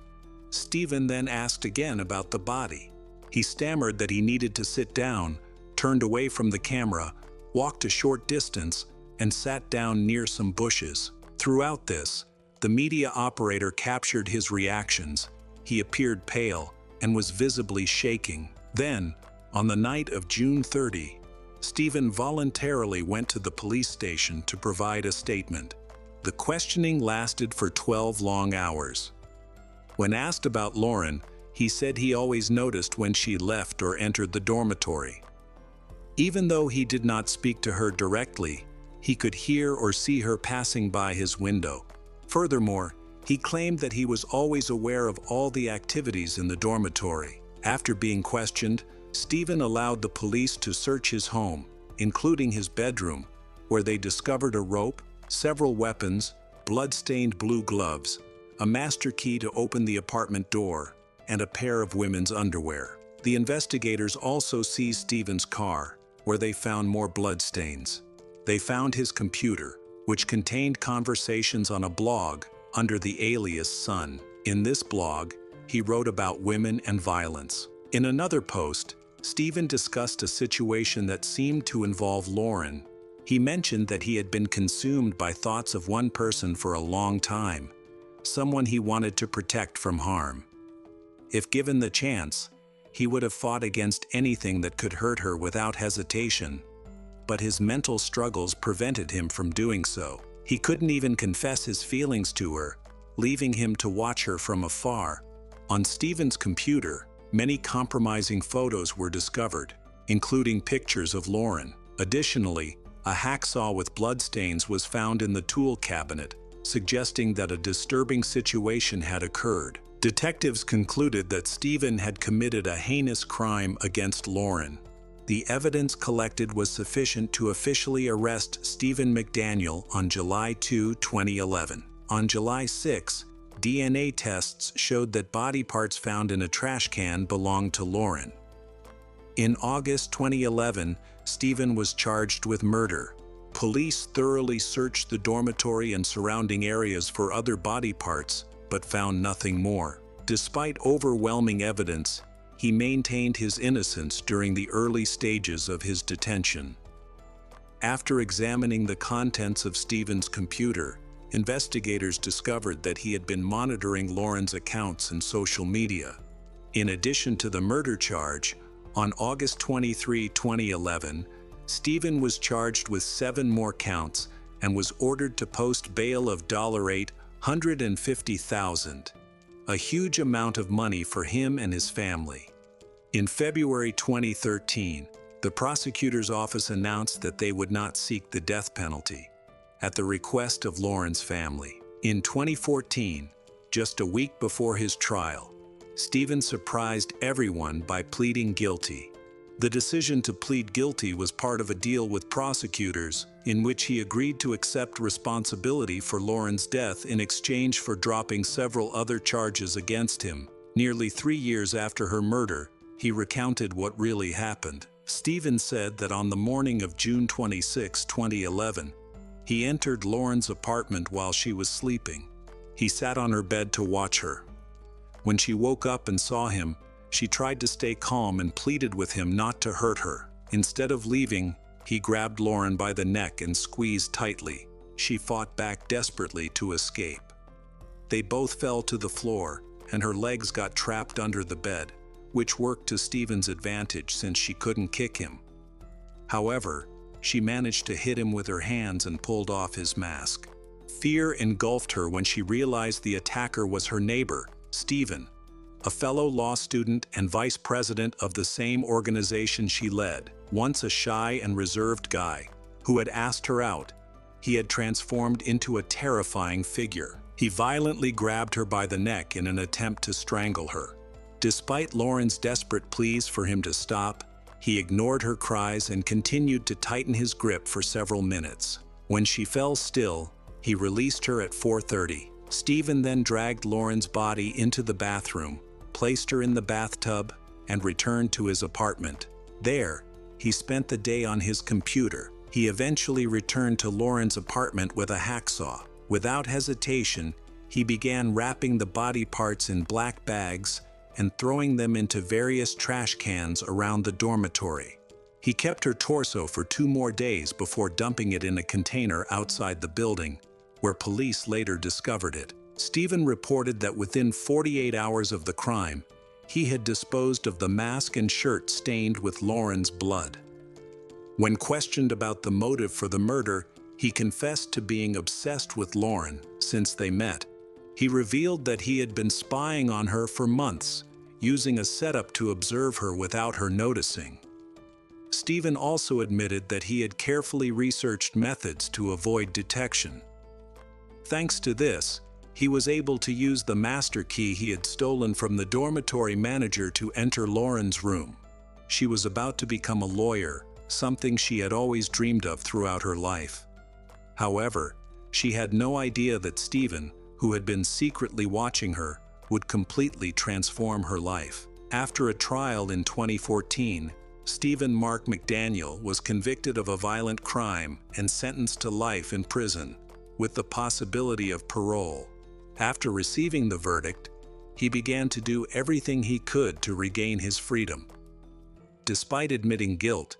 Stephen then asked again about the body. He stammered that he needed to sit down, turned away from the camera, walked a short distance, and sat down near some bushes. Throughout this, the media operator captured his reactions. He appeared pale and was visibly shaking. Then, on the night of June 30, Stephen voluntarily went to the police station to provide a statement. The questioning lasted for 12 long hours. When asked about Lauren, he said he always noticed when she left or entered the dormitory. Even though he did not speak to her directly, he could hear or see her passing by his window. Furthermore, he claimed that he was always aware of all the activities in the dormitory. After being questioned, Stephen allowed the police to search his home, including his bedroom, where they discovered a rope, several weapons, blood-stained blue gloves, a master key to open the apartment door, and a pair of women's underwear. The investigators also seized Stephen's car, where they found more bloodstains. They found his computer, which contained conversations on a blog under the alias Sun. In this blog, he wrote about women and violence. In another post, Stephen discussed a situation that seemed to involve Lauren. He mentioned that he had been consumed by thoughts of one person for a long time, someone he wanted to protect from harm. If given the chance, he would have fought against anything that could hurt her without hesitation. But his mental struggles prevented him from doing so. He couldn't even confess his feelings to her, leaving him to watch her from afar. On Stephen's computer, many compromising photos were discovered, including pictures of Lauren. Additionally, a hacksaw with bloodstains was found in the tool cabinet, suggesting that a disturbing situation had occurred. Detectives concluded that Stephen had committed a heinous crime against Lauren. The evidence collected was sufficient to officially arrest Stephen McDaniel on July 2, 2011. On July 6, DNA tests showed that body parts found in a trash can belonged to Lauren. In August 2011, Stephen was charged with murder. Police thoroughly searched the dormitory and surrounding areas for other body parts, but found nothing more. Despite overwhelming evidence, he maintained his innocence during the early stages of his detention. After examining the contents of Stephen's computer, investigators discovered that he had been monitoring Lauren's accounts and social media. In addition to the murder charge, on August 23, 2011, Stephen was charged with 7 more counts and was ordered to post bail of $850,000. a huge amount of money for him and his family. In February 2013, the prosecutor's office announced that they would not seek the death penalty, at the request of Lauren's family. In 2014, just a week before his trial, Stephen surprised everyone by pleading guilty. The decision to plead guilty was part of a deal with prosecutors in which he agreed to accept responsibility for Lauren's death in exchange for dropping several other charges against him. Nearly 3 years after her murder, he recounted what really happened. Stephen said that on the morning of June 26, 2011, he entered Lauren's apartment while she was sleeping. He sat on her bed to watch her. When she woke up and saw him, she tried to stay calm and pleaded with him not to hurt her. Instead of leaving, he grabbed Lauren by the neck and squeezed tightly. She fought back desperately to escape. They both fell to the floor, and her legs got trapped under the bed, which worked to Stephen's advantage since she couldn't kick him. However, she managed to hit him with her hands and pulled off his mask. Fear engulfed her when she realized the attacker was her neighbor, Stephen, a fellow law student and vice president of the same organization she led. Once a shy and reserved guy who had asked her out, he had transformed into a terrifying figure. He violently grabbed her by the neck in an attempt to strangle her. Despite Lauren's desperate pleas for him to stop, he ignored her cries and continued to tighten his grip for several minutes. When she fell still, he released her at 4:30. Stephen then dragged Lauren's body into the bathroom, placed her in the bathtub, and returned to his apartment. There, he spent the day on his computer. He eventually returned to Lauren's apartment with a hacksaw. Without hesitation, he began wrapping the body parts in black bags and throwing them into various trash cans around the dormitory. He kept her torso for 2 more days before dumping it in a container outside the building, where police later discovered it. Stephen reported that within 48 hours of the crime, he had disposed of the mask and shirt stained with Lauren's blood. When questioned about the motive for the murder, he confessed to being obsessed with Lauren since they met. He revealed that he had been spying on her for months, using a setup to observe her without her noticing. Stephen also admitted that he had carefully researched methods to avoid detection. Thanks to this, he was able to use the master key he had stolen from the dormitory manager to enter Lauren's room. She was about to become a lawyer, something she had always dreamed of throughout her life. However, she had no idea that Stephen, who had been secretly watching her, would completely transform her life. After a trial in 2014, Stephen Mark McDaniel was convicted of a violent crime and sentenced to life in prison, with the possibility of parole. After receiving the verdict, he began to do everything he could to regain his freedom. Despite admitting guilt,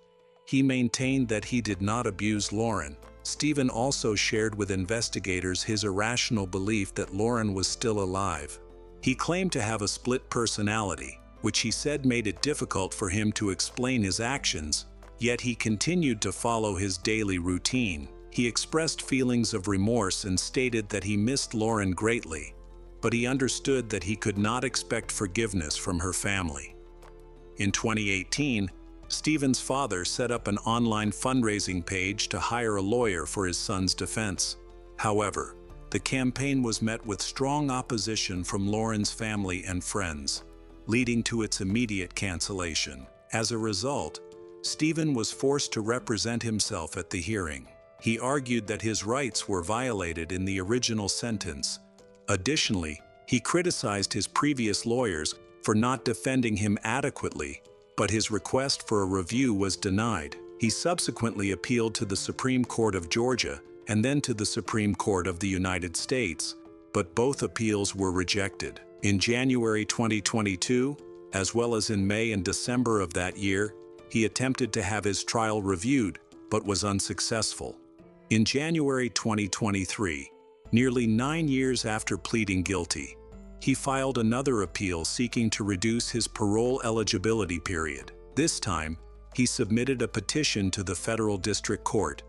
he maintained that he did not abuse Lauren. Stephen also shared with investigators his irrational belief that Lauren was still alive. He claimed to have a split personality, which he said made it difficult for him to explain his actions, yet he continued to follow his daily routine. He expressed feelings of remorse and stated that he missed Lauren greatly, but he understood that he could not expect forgiveness from her family. In 2018, Stephen's father set up an online fundraising page to hire a lawyer for his son's defense. However, the campaign was met with strong opposition from Lauren's family and friends, leading to its immediate cancellation. As a result, Stephen was forced to represent himself at the hearing. He argued that his rights were violated in the original sentence. Additionally, he criticized his previous lawyers for not defending him adequately, but his request for a review was denied. He subsequently appealed to the Supreme Court of Georgia and then to the Supreme Court of the United States, but both appeals were rejected. In January 2022, as well as in May and December of that year, he attempted to have his trial reviewed, but was unsuccessful. In January 2023, nearly 9 years after pleading guilty, he filed another appeal seeking to reduce his parole eligibility period. This time, he submitted a petition to the federal district court.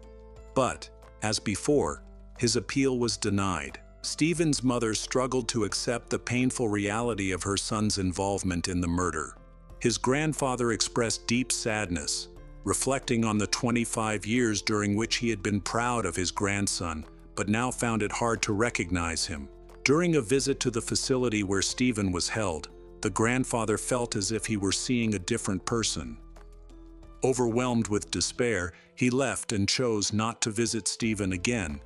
But, as before, his appeal was denied. Stephen's mother struggled to accept the painful reality of her son's involvement in the murder. His grandfather expressed deep sadness, reflecting on the 25 years during which he had been proud of his grandson, but now found it hard to recognize him. During a visit to the facility where Stephen was held, the grandfather felt as if he were seeing a different person. Overwhelmed with despair, he left and chose not to visit Stephen again.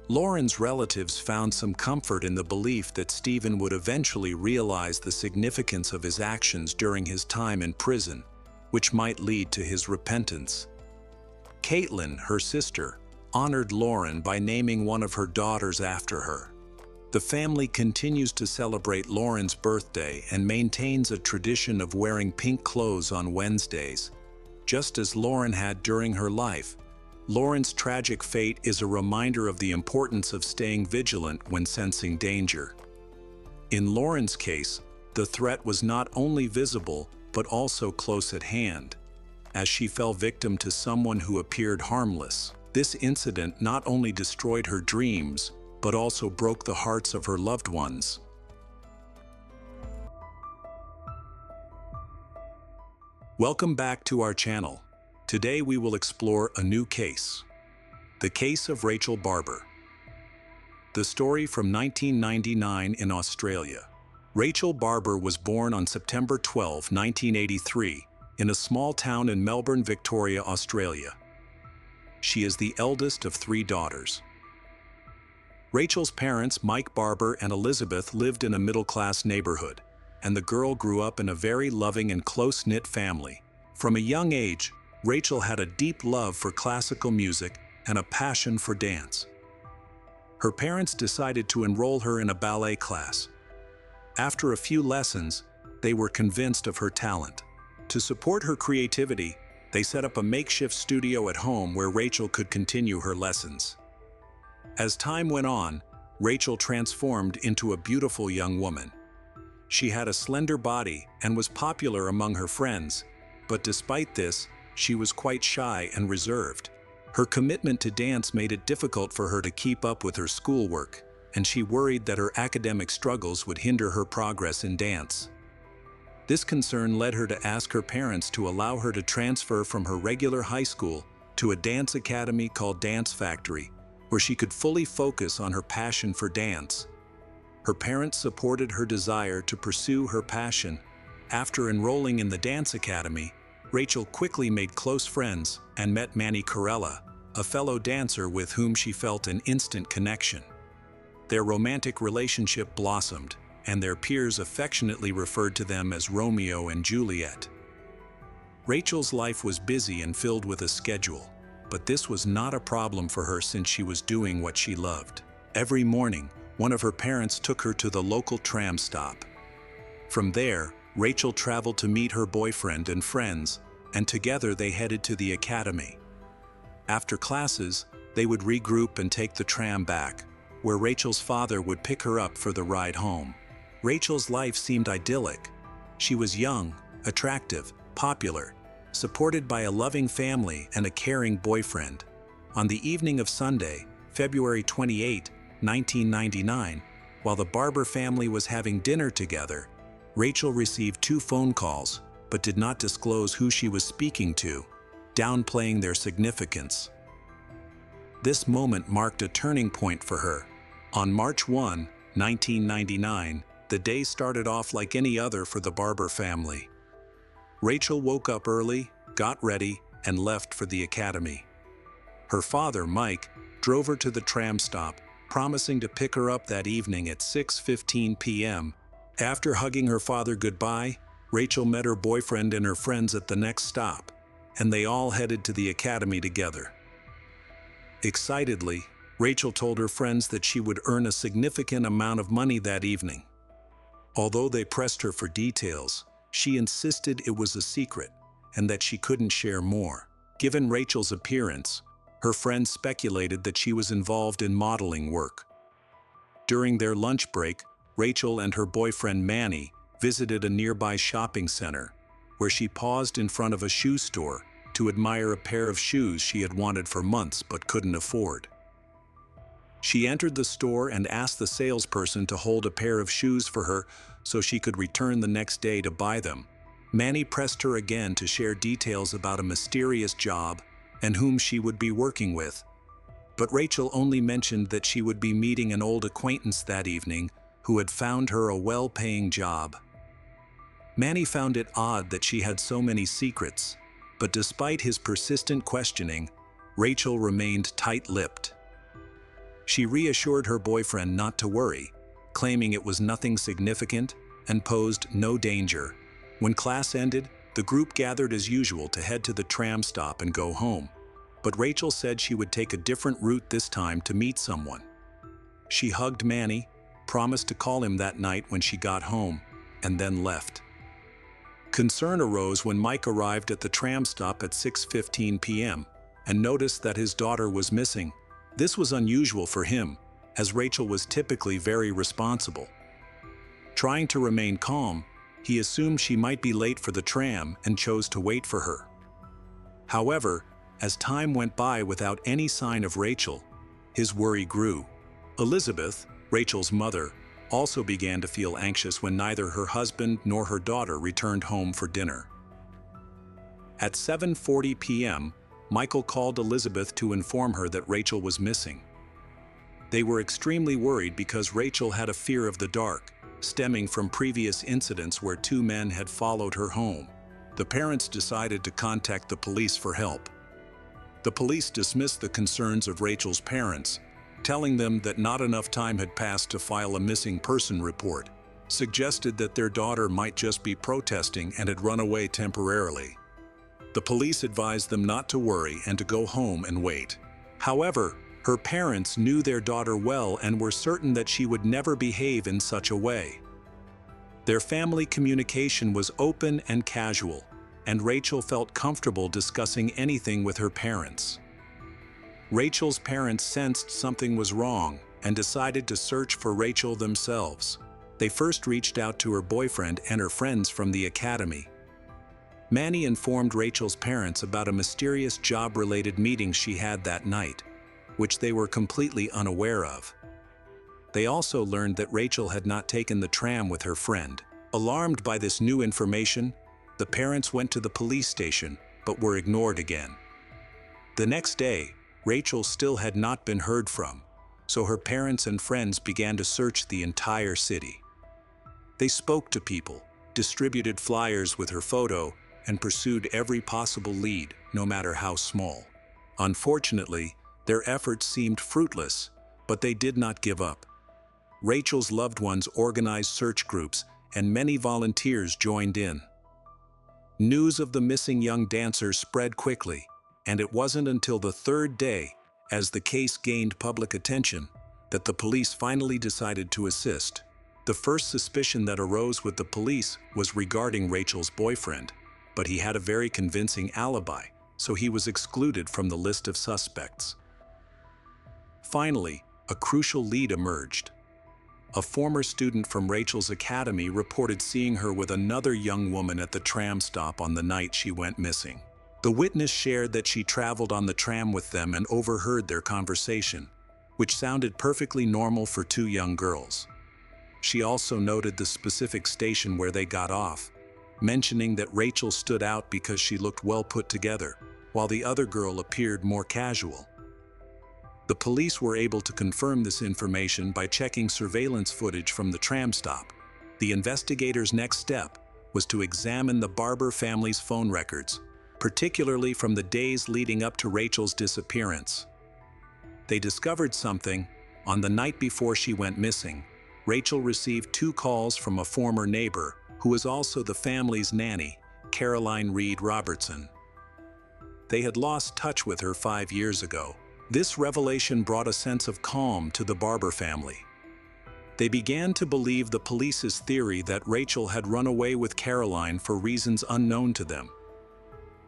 Lauren's relatives found some comfort in the belief that Stephen would eventually realize the significance of his actions during his time in prison, which might lead to his repentance. Caitlin, her sister, honored Lauren by naming one of her daughters after her. The family continues to celebrate Lauren's birthday and maintains a tradition of wearing pink clothes on Wednesdays, just as Lauren had during her life. Lauren's tragic fate is a reminder of the importance of staying vigilant when sensing danger. In Lauren's case, the threat was not only visible but also close at hand, as she fell victim to someone who appeared harmless. This incident not only destroyed her dreams, but also broke the hearts of her loved ones. Welcome back to our channel. Today we will explore a new case. The case of Rachel Barber. The story from 1999 in Australia. Rachel Barber was born on September 12, 1983, in a small town in Melbourne, Victoria, Australia. She is the eldest of 3 daughters. Rachel's parents, Mike Barber and Elizabeth, lived in a middle-class neighborhood, and the girl grew up in a very loving and close-knit family. From a young age, Rachel had a deep love for classical music and a passion for dance. Her parents decided to enroll her in a ballet class. After a few lessons, they were convinced of her talent. To support her creativity, they set up a makeshift studio at home where Rachel could continue her lessons. As time went on, Rachel transformed into a beautiful young woman. She had a slender body and was popular among her friends, but despite this, she was quite shy and reserved. Her commitment to dance made it difficult for her to keep up with her schoolwork, and she worried that her academic struggles would hinder her progress in dance. This concern led her to ask her parents to allow her to transfer from her regular high school to a dance academy called Dance Factory, where she could fully focus on her passion for dance. Her parents supported her desire to pursue her passion. After enrolling in the dance academy, Rachel quickly made close friends and met Manny Corella, a fellow dancer with whom she felt an instant connection. Their romantic relationship blossomed, and their peers affectionately referred to them as Romeo and Juliet. Rachel's life was busy and filled with a schedule, but this was not a problem for her since she was doing what she loved. Every morning, one of her parents took her to the local tram stop. From there, Rachel traveled to meet her boyfriend and friends, and together they headed to the academy. After classes, they would regroup and take the tram back, where Rachel's father would pick her up for the ride home. Rachel's life seemed idyllic. She was young, attractive, popular, supported by a loving family and a caring boyfriend. On the evening of Sunday, February 28, 1999, while the Barber family was having dinner together, Rachel received 2 phone calls, but did not disclose who she was speaking to, downplaying their significance. This moment marked a turning point for her. On March 1, 1999, the day started off like any other for the Barber family. Rachel woke up early, got ready, and left for the academy. Her father, Mike, drove her to the tram stop, promising to pick her up that evening at 6:15 p.m. After hugging her father goodbye, Rachel met her boyfriend and her friends at the next stop, and they all headed to the academy together. Excitedly, Rachel told her friends that she would earn a significant amount of money that evening. Although they pressed her for details, she insisted it was a secret and that she couldn't share more. Given Rachel's appearance, her friends speculated that she was involved in modeling work. During their lunch break, Rachel and her boyfriend Manny visited a nearby shopping center, where she paused in front of a shoe store to admire a pair of shoes she had wanted for months but couldn't afford. She entered the store and asked the salesperson to hold a pair of shoes for her so she could return the next day to buy them. Manny pressed her again to share details about a mysterious job and whom she would be working with. But Rachel only mentioned that she would be meeting an old acquaintance that evening who had found her a well-paying job. Manny found it odd that she had so many secrets, but despite his persistent questioning, Rachel remained tight-lipped. She reassured her boyfriend not to worry, claiming it was nothing significant and posed no danger. When class ended, the group gathered as usual to head to the tram stop and go home, but Rachel said she would take a different route this time to meet someone. She hugged Manny, promised to call him that night when she got home, and then left. Concern arose when Mike arrived at the tram stop at 6:15 p.m. and noticed that his daughter was missing. This was unusual for him, as Rachel was typically very responsible. Trying to remain calm, he assumed she might be late for the tram and chose to wait for her. However, as time went by without any sign of Rachel, his worry grew. Elizabeth, Rachel's mother, also began to feel anxious when neither her husband nor her daughter returned home for dinner. At 7:40 p.m., Michael called Elizabeth to inform her that Rachel was missing. They were extremely worried because Rachel had a fear of the dark, stemming from previous incidents where two men had followed her home. The parents decided to contact the police for help. The police dismissed the concerns of Rachel's parents, telling them that not enough time had passed to file a missing person report, suggested that their daughter might just be protesting and had run away temporarily. The police advised them not to worry and to go home and wait. However, her parents knew their daughter well and were certain that she would never behave in such a way. Their family communication was open and casual, and Rachel felt comfortable discussing anything with her parents. Rachel's parents sensed something was wrong and decided to search for Rachel themselves. They first reached out to her boyfriend and her friends from the academy. Manny informed Rachel's parents about a mysterious job-related meeting she had that night, which they were completely unaware of. They also learned that Rachel had not taken the tram with her friend. Alarmed by this new information, the parents went to the police station but were ignored again. The next day, Rachel still had not been heard from, so her parents and friends began to search the entire city. They spoke to people, distributed flyers with her photo, and pursued every possible lead, no matter how small. Unfortunately, their efforts seemed fruitless, but they did not give up. Rachel's loved ones organized search groups, and many volunteers joined in. News of the missing young dancer spread quickly, and it wasn't until the third day, as the case gained public attention, that the police finally decided to assist. The first suspicion that arose with the police was regarding Rachel's boyfriend, but he had a very convincing alibi, so he was excluded from the list of suspects. Finally, a crucial lead emerged. A former student from Rachel's academy reported seeing her with another young woman at the tram stop on the night she went missing. The witness shared that she traveled on the tram with them and overheard their conversation, which sounded perfectly normal for two young girls. She also noted the specific station where they got off, mentioning that Rachel stood out because she looked well put together, while the other girl appeared more casual. The police were able to confirm this information by checking surveillance footage from the tram stop. The investigators' next step was to examine the Barber family's phone records, particularly from the days leading up to Rachel's disappearance. They discovered something. On the night before she went missing, Rachel received 2 calls from a former neighbor, who was also the family's nanny, Caroline Reed Robertson. They had lost touch with her 5 years ago. This revelation brought a sense of calm to the Barber family. They began to believe the police's theory that Rachel had run away with Caroline for reasons unknown to them.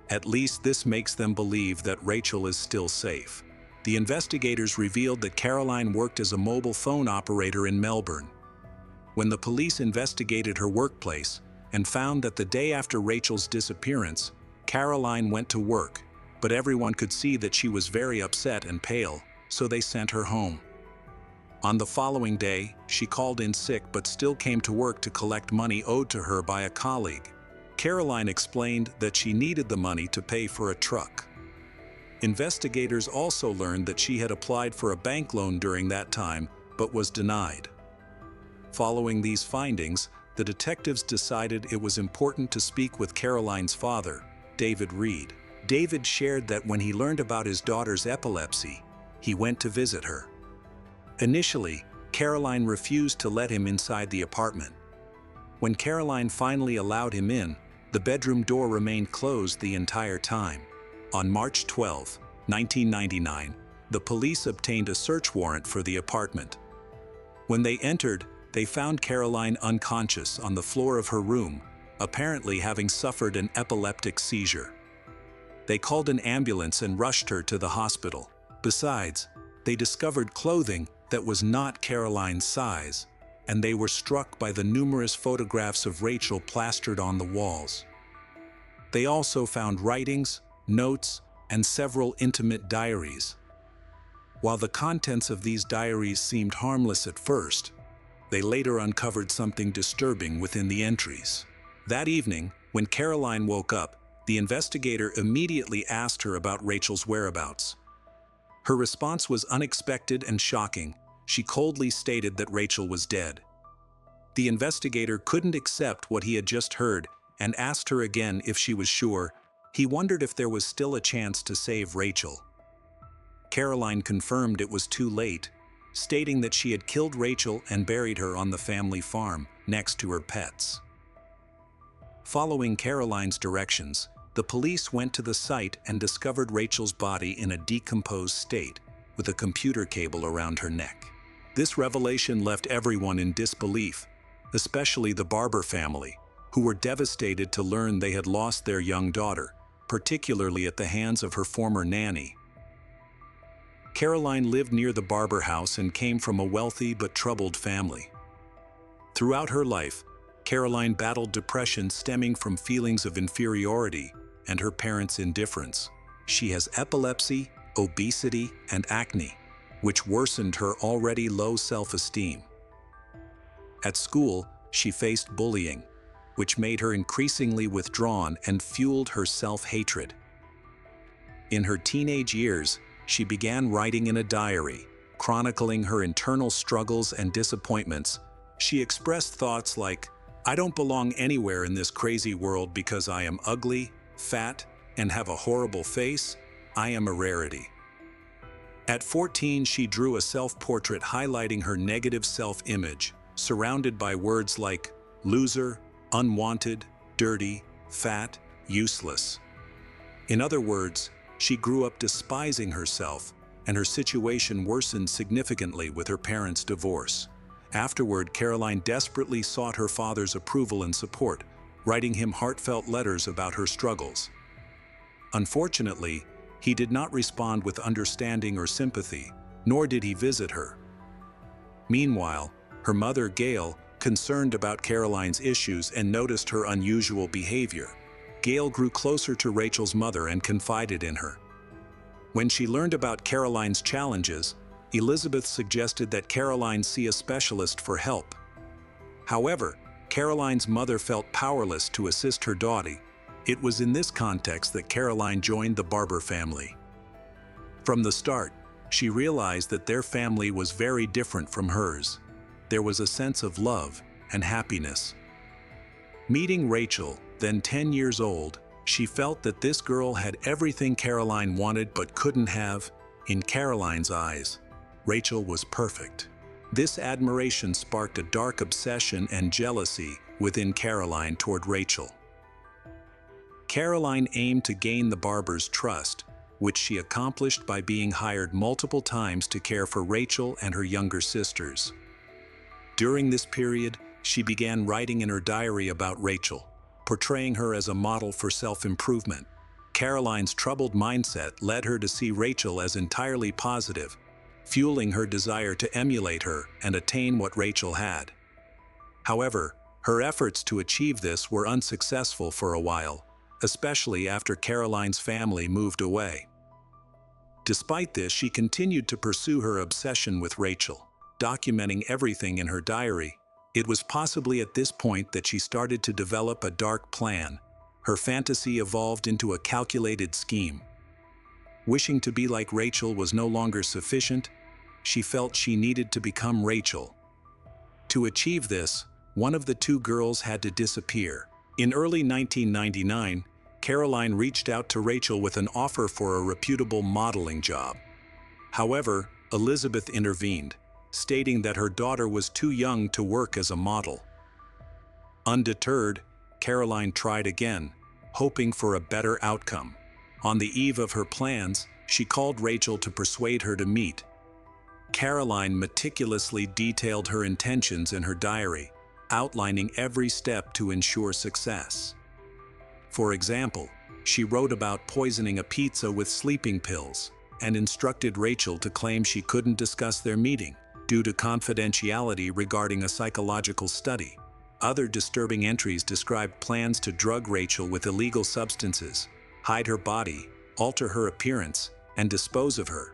At least this makes them believe that Rachel is still safe. The investigators revealed that Caroline worked as a mobile phone operator in Melbourne. When the police investigated her workplace and found that the day after Rachel's disappearance, Caroline went to work, but everyone could see that she was very upset and pale, so they sent her home. On the following day, she called in sick but still came to work to collect money owed to her by a colleague. Caroline explained that she needed the money to pay for a truck. Investigators also learned that she had applied for a bank loan during that time, but was denied. Following these findings, the detectives decided it was important to speak with Caroline's father, David Reed. David shared that when he learned about his daughter's epilepsy, he went to visit her. Initially, Caroline refused to let him inside the apartment. When Caroline finally allowed him in, the bedroom door remained closed the entire time. On March 12, 1999, the police obtained a search warrant for the apartment. When they entered, they found Caroline unconscious on the floor of her room, apparently having suffered an epileptic seizure. They called an ambulance and rushed her to the hospital. Besides, they discovered clothing that was not Caroline's size, and they were struck by the numerous photographs of Rachel plastered on the walls. They also found writings, notes, and several intimate diaries. While the contents of these diaries seemed harmless at first, they later uncovered something disturbing within the entries. That evening, when Caroline woke up, the investigator immediately asked her about Rachel's whereabouts. Her response was unexpected and shocking. She coldly stated that Rachel was dead. The investigator couldn't accept what he had just heard and asked her again if she was sure. He wondered if there was still a chance to save Rachel. Caroline confirmed it was too late, stating that she had killed Rachel and buried her on the family farm next to her pets. Following Caroline's directions, the police went to the site and discovered Rachel's body in a decomposed state, with a computer cable around her neck. This revelation left everyone in disbelief, especially the Barber family, who were devastated to learn they had lost their young daughter, particularly at the hands of her former nanny. Caroline lived near the Barber house and came from a wealthy but troubled family. Throughout her life, Caroline battled depression stemming from feelings of inferiority and her parents' indifference. She has epilepsy, obesity, and acne, which worsened her already low self-esteem. At school, she faced bullying, which made her increasingly withdrawn and fueled her self-hatred. In her teenage years, she began writing in a diary, chronicling her internal struggles and disappointments. She expressed thoughts like, "I don't belong anywhere in this crazy world because I am ugly, fat, and have a horrible face. I am a rarity." At 14, she drew a self-portrait highlighting her negative self-image, surrounded by words like loser, unwanted, dirty, fat, useless. In other words, she grew up despising herself, and her situation worsened significantly with her parents' divorce. Afterward, Caroline desperately sought her father's approval and support, writing him heartfelt letters about her struggles. Unfortunately, he did not respond with understanding or sympathy, nor did he visit her. Meanwhile, her mother, Gail, concerned about Caroline's issues and noticed her unusual behavior. Gail grew closer to Rachel's mother and confided in her. When she learned about Caroline's challenges, Elizabeth suggested that Caroline see a specialist for help. However, Caroline's mother felt powerless to assist her daughter. It was in this context that Caroline joined the Barber family. From the start, she realized that their family was very different from hers. There was a sense of love and happiness. Meeting Rachel, then 10 years old, she felt that this girl had everything Caroline wanted but couldn't have. In Caroline's eyes, Rachel was perfect. This admiration sparked a dark obsession and jealousy within Caroline toward Rachel. Caroline aimed to gain the Barber's trust, which she accomplished by being hired multiple times to care for Rachel and her younger sisters. During this period, she began writing in her diary about Rachel, portraying her as a model for self-improvement. Caroline's troubled mindset led her to see Rachel as entirely positive, fueling her desire to emulate her and attain what Rachel had. However, her efforts to achieve this were unsuccessful for a while, especially after Caroline's family moved away. Despite this, she continued to pursue her obsession with Rachel. documenting everything in her diary. It was possibly at this point that she started to develop a dark plan. Her fantasy evolved into a calculated scheme. Wishing to be like Rachel was no longer sufficient. She felt she needed to become Rachel. To achieve this, one of the two girls had to disappear. In early 1999, Caroline reached out to Rachel with an offer for a reputable modeling job. However, Elizabeth intervened, stating that her daughter was too young to work as a model. Undeterred, Caroline tried again, hoping for a better outcome. On the eve of her plans, she called Rachel to persuade her to meet. Caroline meticulously detailed her intentions in her diary, outlining every step to ensure success. For example, she wrote about poisoning a pizza with sleeping pills and instructed Rachel to claim she couldn't discuss their meeting due to confidentiality regarding a psychological study. Other disturbing entries described plans to drug Rachel with illegal substances, hide her body, alter her appearance, and dispose of her.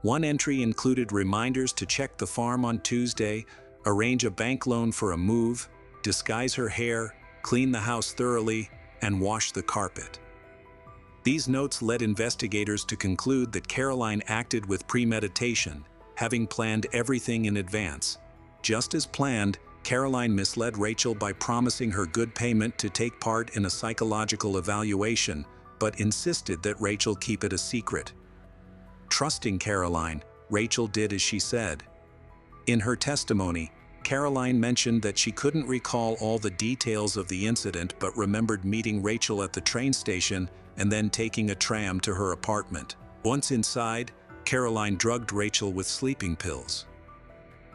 One entry included reminders to check the farm on Tuesday, arrange a bank loan for a move, disguise her hair, clean the house thoroughly, and wash the carpet. These notes led investigators to conclude that Caroline acted with premeditation, having planned everything in advance. Just as planned, Caroline misled Rachel by promising her good payment to take part in a psychological evaluation, but insisted that Rachel keep it a secret. Trusting Caroline, Rachel did as she said. In her testimony, Caroline mentioned that she couldn't recall all the details of the incident but remembered meeting Rachel at the train station and then taking a tram to her apartment. Once inside, Caroline drugged Rachel with sleeping pills.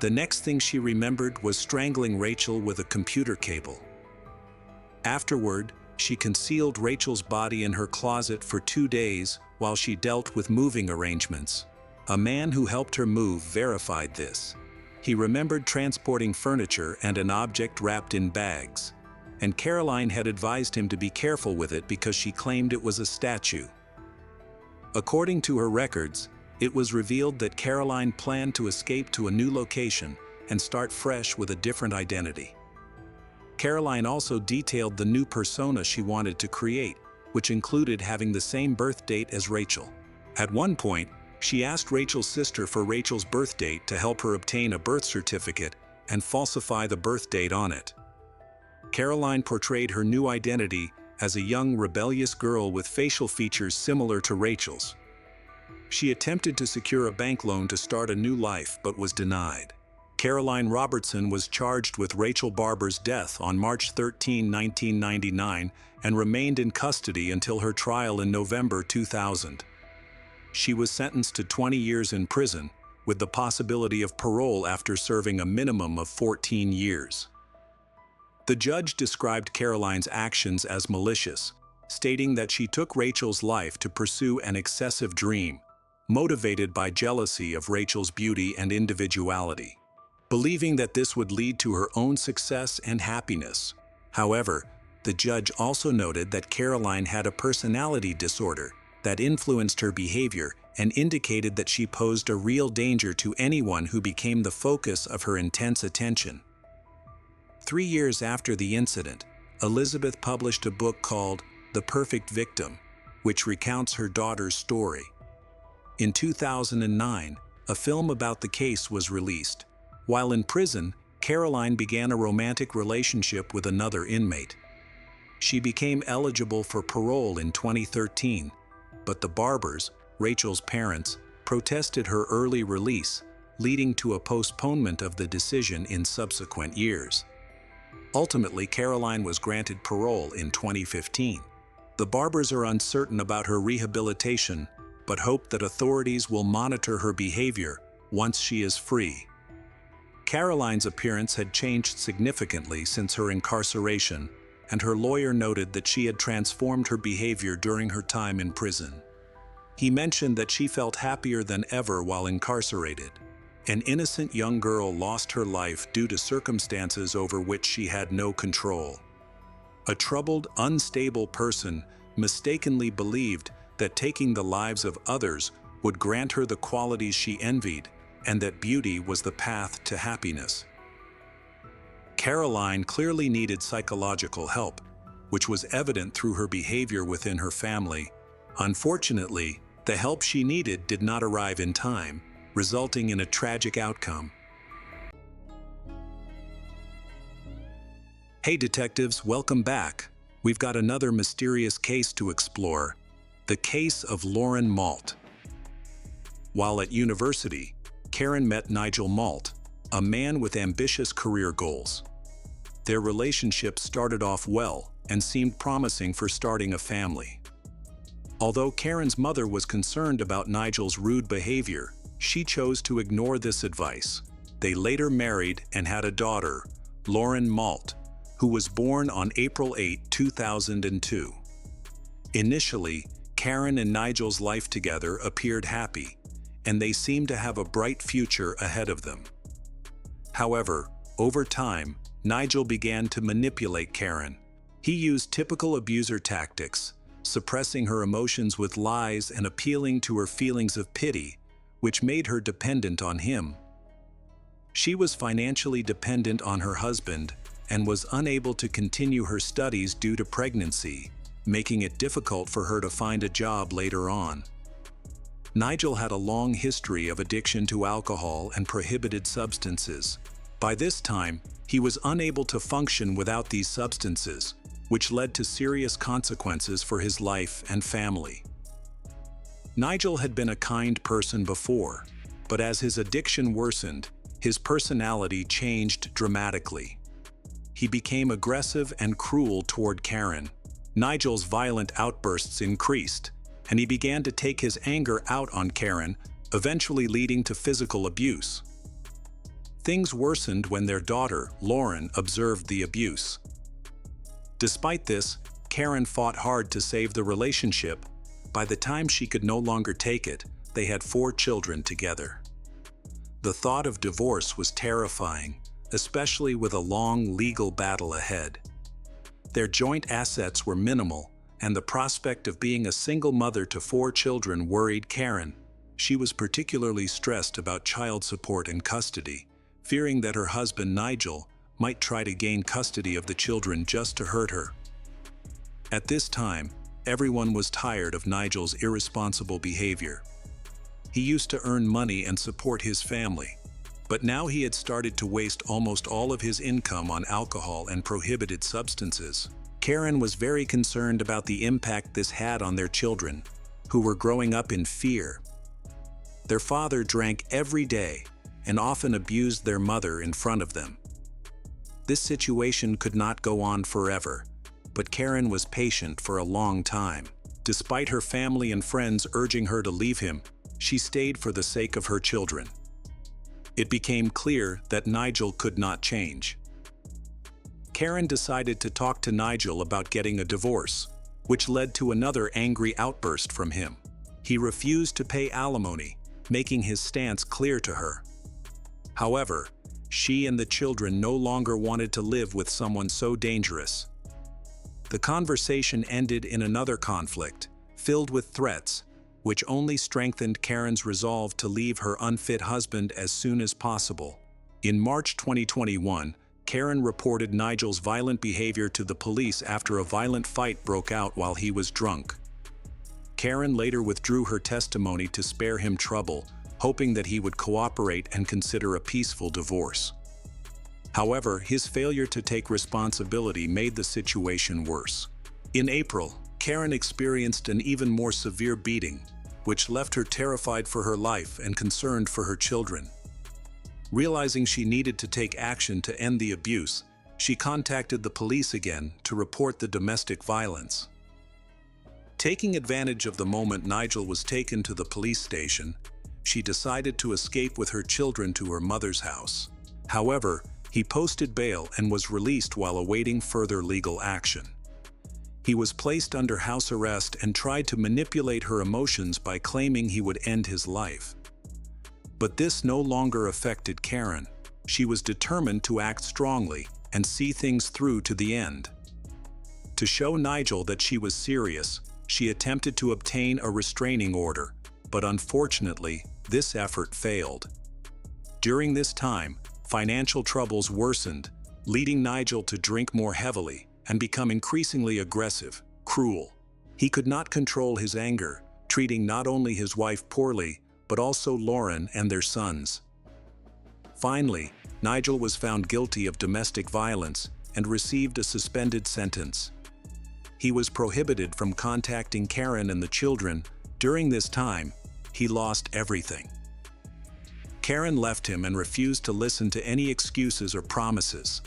The next thing she remembered was strangling Rachel with a computer cable. Afterward, she concealed Rachel's body in her closet for 2 days while she dealt with moving arrangements. A man who helped her move verified this. He remembered transporting furniture and an object wrapped in bags, and Caroline had advised him to be careful with it because she claimed it was a statue. According to her records, it was revealed that Caroline planned to escape to a new location and start fresh with a different identity. Caroline also detailed the new persona she wanted to create, which included having the same birth date as Rachel. At one point, she asked Rachel's sister for Rachel's birth date to help her obtain a birth certificate and falsify the birth date on it. Caroline portrayed her new identity as a young, rebellious girl with facial features similar to Rachel's. She attempted to secure a bank loan to start a new life but was denied. Caroline Robertson was charged with Rachel Barber's death on March 13, 1999, and remained in custody until her trial in November 2000. She was sentenced to 20 years in prison, with the possibility of parole after serving a minimum of 14 years. The judge described Caroline's actions as malicious, stating that she took Rachel's life to pursue an excessive dream, motivated by jealousy of Rachel's beauty and individuality, believing that this would lead to her own success and happiness. However, the judge also noted that Caroline had a personality disorder that influenced her behavior and indicated that she posed a real danger to anyone who became the focus of her intense attention. 3 years after the incident, Elizabeth published a book called The Perfect Victim, which recounts her daughter's story. In 2009, a film about the case was released. While in prison, Caroline began a romantic relationship with another inmate. She became eligible for parole in 2013, but the Barbers, Rachel's parents, protested her early release, leading to a postponement of the decision in subsequent years. Ultimately, Caroline was granted parole in 2015. The Barbers are uncertain about her rehabilitation, but hope that authorities will monitor her behavior once she is free. Caroline's appearance had changed significantly since her incarceration, and her lawyer noted that she had transformed her behavior during her time in prison. He mentioned that she felt happier than ever while incarcerated. An innocent young girl lost her life due to circumstances over which she had no control. A troubled, unstable person mistakenly believed that taking the lives of others would grant her the qualities she envied, and that beauty was the path to happiness. Caroline clearly needed psychological help, which was evident through her behavior within her family. Unfortunately, the help she needed did not arrive in time, resulting in a tragic outcome. Hey detectives, welcome back. We've got another mysterious case to explore, the case of Lauren Malt. While at university, Karen met Nigel Malt, a man with ambitious career goals. Their relationship started off well and seemed promising for starting a family. Although Karen's mother was concerned about Nigel's rude behavior, she chose to ignore this advice. They later married and had a daughter, Lauren Malt, who was born on April 8, 2002. Initially, Karen and Nigel's life together appeared happy, and they seemed to have a bright future ahead of them. However, over time, Nigel began to manipulate Karen. He used typical abuser tactics, suppressing her emotions with lies and appealing to her feelings of pity, which made her dependent on him. She was financially dependent on her husband and was unable to continue her studies due to pregnancy, making it difficult for her to find a job later on. Nigel had a long history of addiction to alcohol and prohibited substances. By this time, he was unable to function without these substances, which led to serious consequences for his life and family. Nigel had been a kind person before, but as his addiction worsened, his personality changed dramatically. He became aggressive and cruel toward Karen. Nigel's violent outbursts increased, and he began to take his anger out on Karen, eventually leading to physical abuse. Things worsened when their daughter, Lauren, observed the abuse. Despite this, Karen fought hard to save the relationship. By the time she could no longer take it, they had 4 children together. The thought of divorce was terrifying, especially with a long legal battle ahead. Their joint assets were minimal, and the prospect of being a single mother to 4 children worried Karen. She was particularly stressed about child support and custody, fearing that her husband Nigel might try to gain custody of the children just to hurt her. At this time, everyone was tired of Nigel's irresponsible behavior. He used to earn money and support his family, but now he had started to waste almost all of his income on alcohol and prohibited substances. Karen was very concerned about the impact this had on their children, who were growing up in fear. Their father drank every day and often abused their mother in front of them. This situation could not go on forever, but Karen was patient for a long time. Despite her family and friends urging her to leave him, she stayed for the sake of her children. It became clear that Nigel could not change. Karen decided to talk to Nigel about getting a divorce, which led to another angry outburst from him. He refused to pay alimony, making his stance clear to her. However, she and the children no longer wanted to live with someone so dangerous. The conversation ended in another conflict, filled with threats, which only strengthened Karen's resolve to leave her unfit husband as soon as possible. In March 2021, Karen reported Nigel's violent behavior to the police after a violent fight broke out while he was drunk. Karen later withdrew her testimony to spare him trouble, hoping that he would cooperate and consider a peaceful divorce. However, his failure to take responsibility made the situation worse. In April, Karen experienced an even more severe beating, which left her terrified for her life and concerned for her children. Realizing she needed to take action to end the abuse, she contacted the police again to report the domestic violence. Taking advantage of the moment Nigel was taken to the police station, she decided to escape with her children to her mother's house. However, he posted bail and was released while awaiting further legal action. He was placed under house arrest and tried to manipulate her emotions by claiming he would end his life. But this no longer affected Karen. She was determined to act strongly and see things through to the end. To show Nigel that she was serious, she attempted to obtain a restraining order, but unfortunately, this effort failed. During this time, financial troubles worsened, leading Nigel to drink more heavily and become increasingly aggressive, cruel. He could not control his anger, treating not only his wife poorly, but also Lauren and their sons. Finally, Nigel was found guilty of domestic violence and received a suspended sentence. He was prohibited from contacting Karen and the children. During this time, he lost everything. Karen left him and refused to listen to any excuses or promises.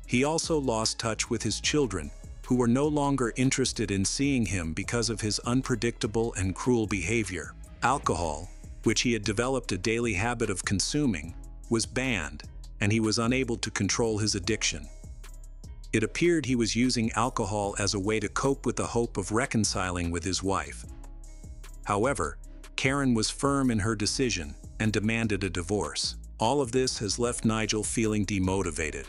He also lost touch with his children, who were no longer interested in seeing him because of his unpredictable and cruel behavior. Alcohol, which he had developed a daily habit of consuming, was banned, and he was unable to control his addiction. It appeared he was using alcohol as a way to cope with the hope of reconciling with his wife. However, Karen was firm in her decision and demanded a divorce. All of this has left Nigel feeling demotivated.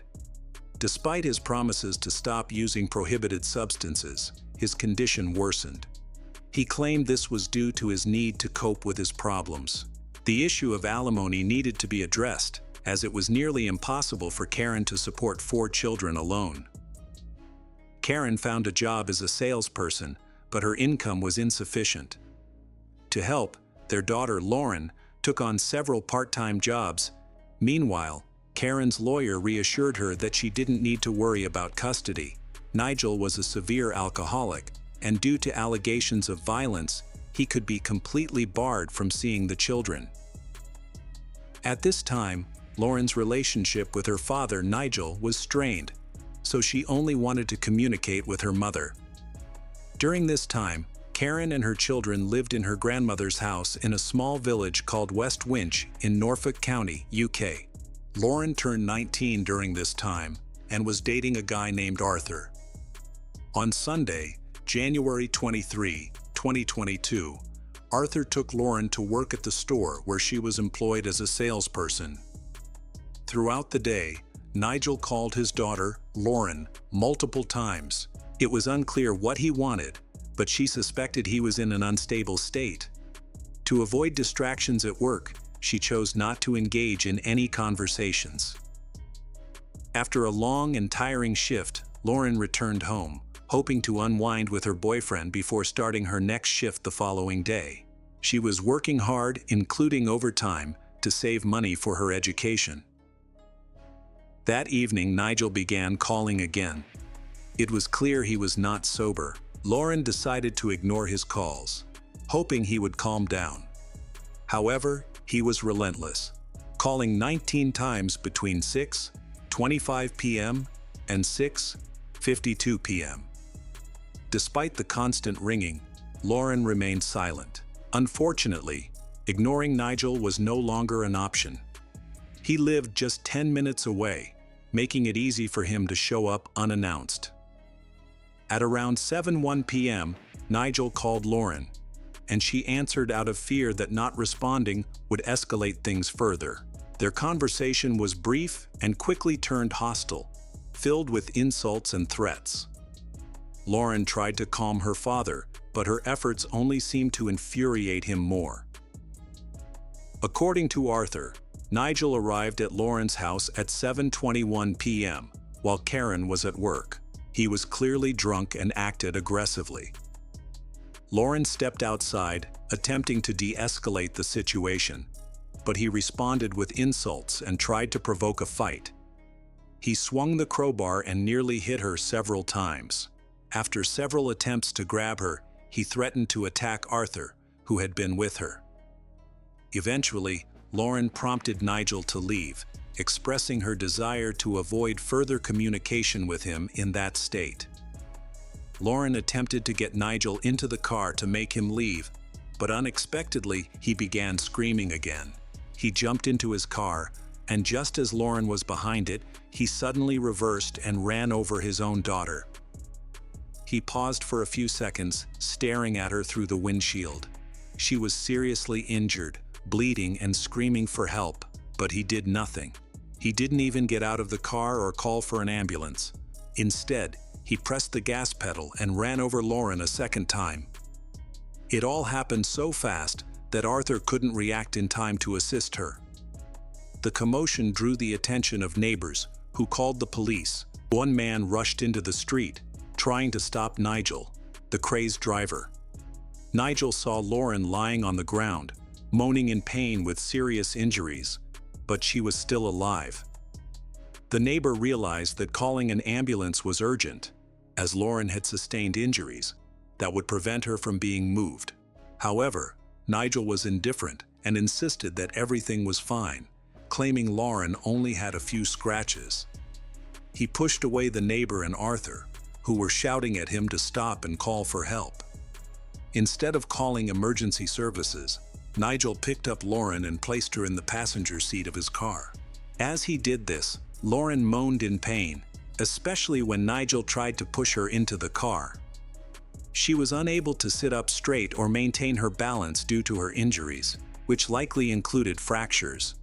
Despite his promises to stop using prohibited substances, his condition worsened. He claimed this was due to his need to cope with his problems. The issue of alimony needed to be addressed, as it was nearly impossible for Karen to support 4 children alone. Karen found a job as a salesperson, but her income was insufficient. To help, their daughter Lauren took on several part-time jobs. Meanwhile, Karen's lawyer reassured her that she didn't need to worry about custody. Nigel was a severe alcoholic, and due to allegations of violence, he could be completely barred from seeing the children. At this time, Lauren's relationship with her father, Nigel, was strained, so she only wanted to communicate with her mother. During this time, Karen and her children lived in her grandmother's house in a small village called West Winch in Norfolk County, UK. Lauren turned 19 during this time and was dating a guy named Arthur. On Sunday, January 23, 2022, Arthur took Lauren to work at the store where she was employed as a salesperson. Throughout the day, Nigel called his daughter, Lauren, multiple times. It was unclear what he wanted, but she suspected he was in an unstable state. To avoid distractions at work, she chose not to engage in any conversations. After a long and tiring shift, Lauren returned home, hoping to unwind with her boyfriend before starting her next shift the following day. She was working hard, including overtime, to save money for her education. That evening, Nigel began calling again. It was clear he was not sober. Lauren decided to ignore his calls, hoping he would calm down. However, he was relentless, calling 19 times between 6:25 p.m. and 6:52 p.m. Despite the constant ringing, Lauren remained silent. Unfortunately, ignoring Nigel was no longer an option. He lived just 10 minutes away, making it easy for him to show up unannounced. At around 7:01 p.m., Nigel called Lauren, and she answered out of fear that not responding would escalate things further. Their conversation was brief and quickly turned hostile, filled with insults and threats. Lauren tried to calm her father, but her efforts only seemed to infuriate him more. According to Arthur, Nigel arrived at Lauren's house at 7:21 p.m., while Karen was at work. He was clearly drunk and acted aggressively. Lauren stepped outside, attempting to de-escalate the situation, but he responded with insults and tried to provoke a fight. He swung the crowbar and nearly hit her several times. After several attempts to grab her, he threatened to attack Arthur, who had been with her. Eventually, Lauren prompted Nigel to leave, expressing her desire to avoid further communication with him in that state. Lauren attempted to get Nigel into the car to make him leave, but unexpectedly, he began screaming again. He jumped into his car, and just as Lauren was behind it, he suddenly reversed and ran over his own daughter. He paused for a few seconds, staring at her through the windshield. She was seriously injured, bleeding and screaming for help, but he did nothing. He didn't even get out of the car or call for an ambulance. Instead, he pressed the gas pedal and ran over Lauren a second time. It all happened so fast that Arthur couldn't react in time to assist her. The commotion drew the attention of neighbors, who called the police. One man rushed into the street, trying to stop Nigel, the crazed driver. Nigel saw Lauren lying on the ground, moaning in pain with serious injuries, but she was still alive. The neighbor realized that calling an ambulance was urgent, as Lauren had sustained injuries that would prevent her from being moved. However, Nigel was indifferent and insisted that everything was fine, claiming Lauren only had a few scratches. He pushed away the neighbor and Arthur, who were shouting at him to stop and call for help. Instead of calling emergency services, Nigel picked up Lauren and placed her in the passenger seat of his car. As he did this, Lauren moaned in pain, especially when Nigel tried to push her into the car. She was unable to sit up straight or maintain her balance due to her injuries, which likely included fractures.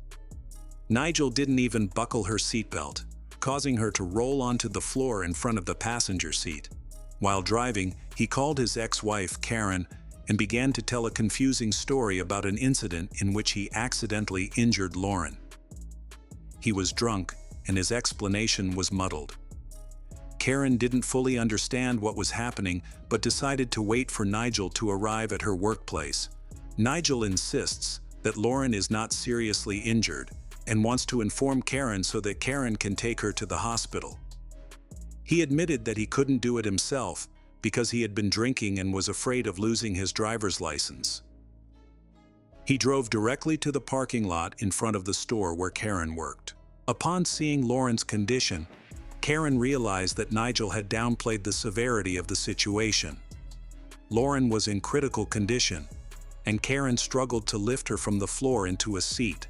Nigel didn't even buckle her seatbelt, causing her to roll onto the floor in front of the passenger seat. While driving, he called his ex-wife, Karen, and began to tell a confusing story about an incident in which he accidentally injured Lauren. He was drunk, and his explanation was muddled. Karen didn't fully understand what was happening, but decided to wait for Nigel to arrive at her workplace. Nigel insists that Lauren is not seriously injured and wants to inform Karen so that Karen can take her to the hospital. He admitted that he couldn't do it himself because he had been drinking and was afraid of losing his driver's license. He drove directly to the parking lot in front of the store where Karen worked. Upon seeing Lauren's condition, Karen realized that Nigel had downplayed the severity of the situation. Lauren was in critical condition, and Karen struggled to lift her from the floor into a seat.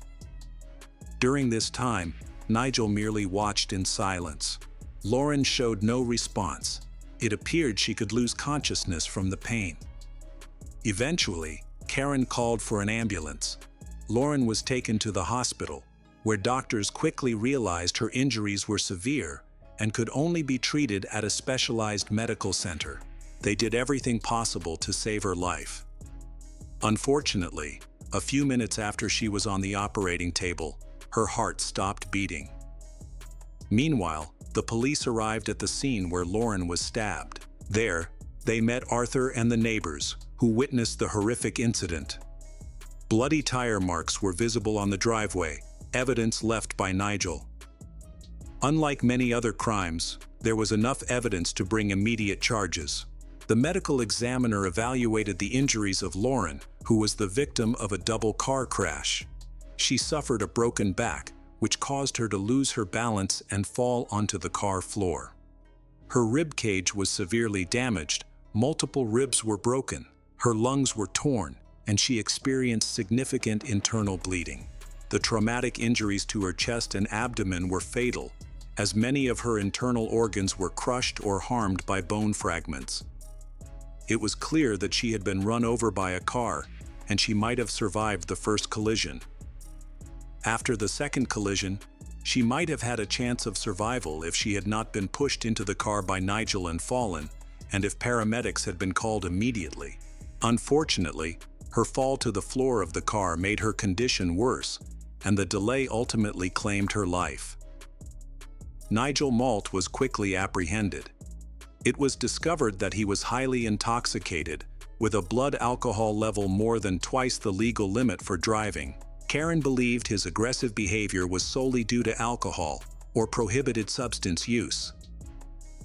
During this time, Nigel merely watched in silence. Lauren showed no response. It appeared she could lose consciousness from the pain. Eventually, Karen called for an ambulance. Lauren was taken to the hospital, where doctors quickly realized her injuries were severe and could only be treated at a specialized medical center. They did everything possible to save her life. Unfortunately, a few minutes after she was on the operating table, her heart stopped beating. Meanwhile, the police arrived at the scene where Lauren was stabbed. There, they met Arthur and the neighbors, who witnessed the horrific incident. Bloody tire marks were visible on the driveway, evidence left by Nigel. Unlike many other crimes, there was enough evidence to bring immediate charges. The medical examiner evaluated the injuries of Lauren, who was the victim of a double car crash. She suffered a broken back, which caused her to lose her balance and fall onto the car floor. Her rib cage was severely damaged, multiple ribs were broken, her lungs were torn, and she experienced significant internal bleeding. The traumatic injuries to her chest and abdomen were fatal, as many of her internal organs were crushed or harmed by bone fragments. It was clear that she had been run over by a car, and she might have survived the first collision. After the second collision, she might have had a chance of survival if she had not been pushed into the car by Nigel and fallen, and if paramedics had been called immediately. Unfortunately, her fall to the floor of the car made her condition worse, and the delay ultimately claimed her life. Nigel Malt was quickly apprehended. It was discovered that he was highly intoxicated, with a blood alcohol level more than twice the legal limit for driving. Karen believed his aggressive behavior was solely due to alcohol or prohibited substance use.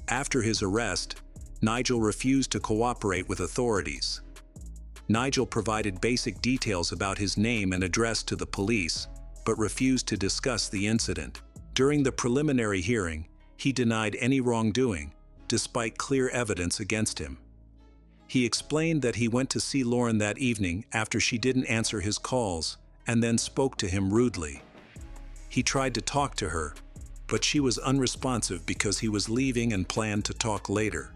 After his arrest, Nigel refused to cooperate with authorities. Nigel provided basic details about his name and address to the police, but refused to discuss the incident. During the preliminary hearing, he denied any wrongdoing, despite clear evidence against him. He explained that he went to see Lauren that evening after she didn't answer his calls, and then spoke to him rudely. He tried to talk to her, but she was unresponsive because he was leaving and planned to talk later.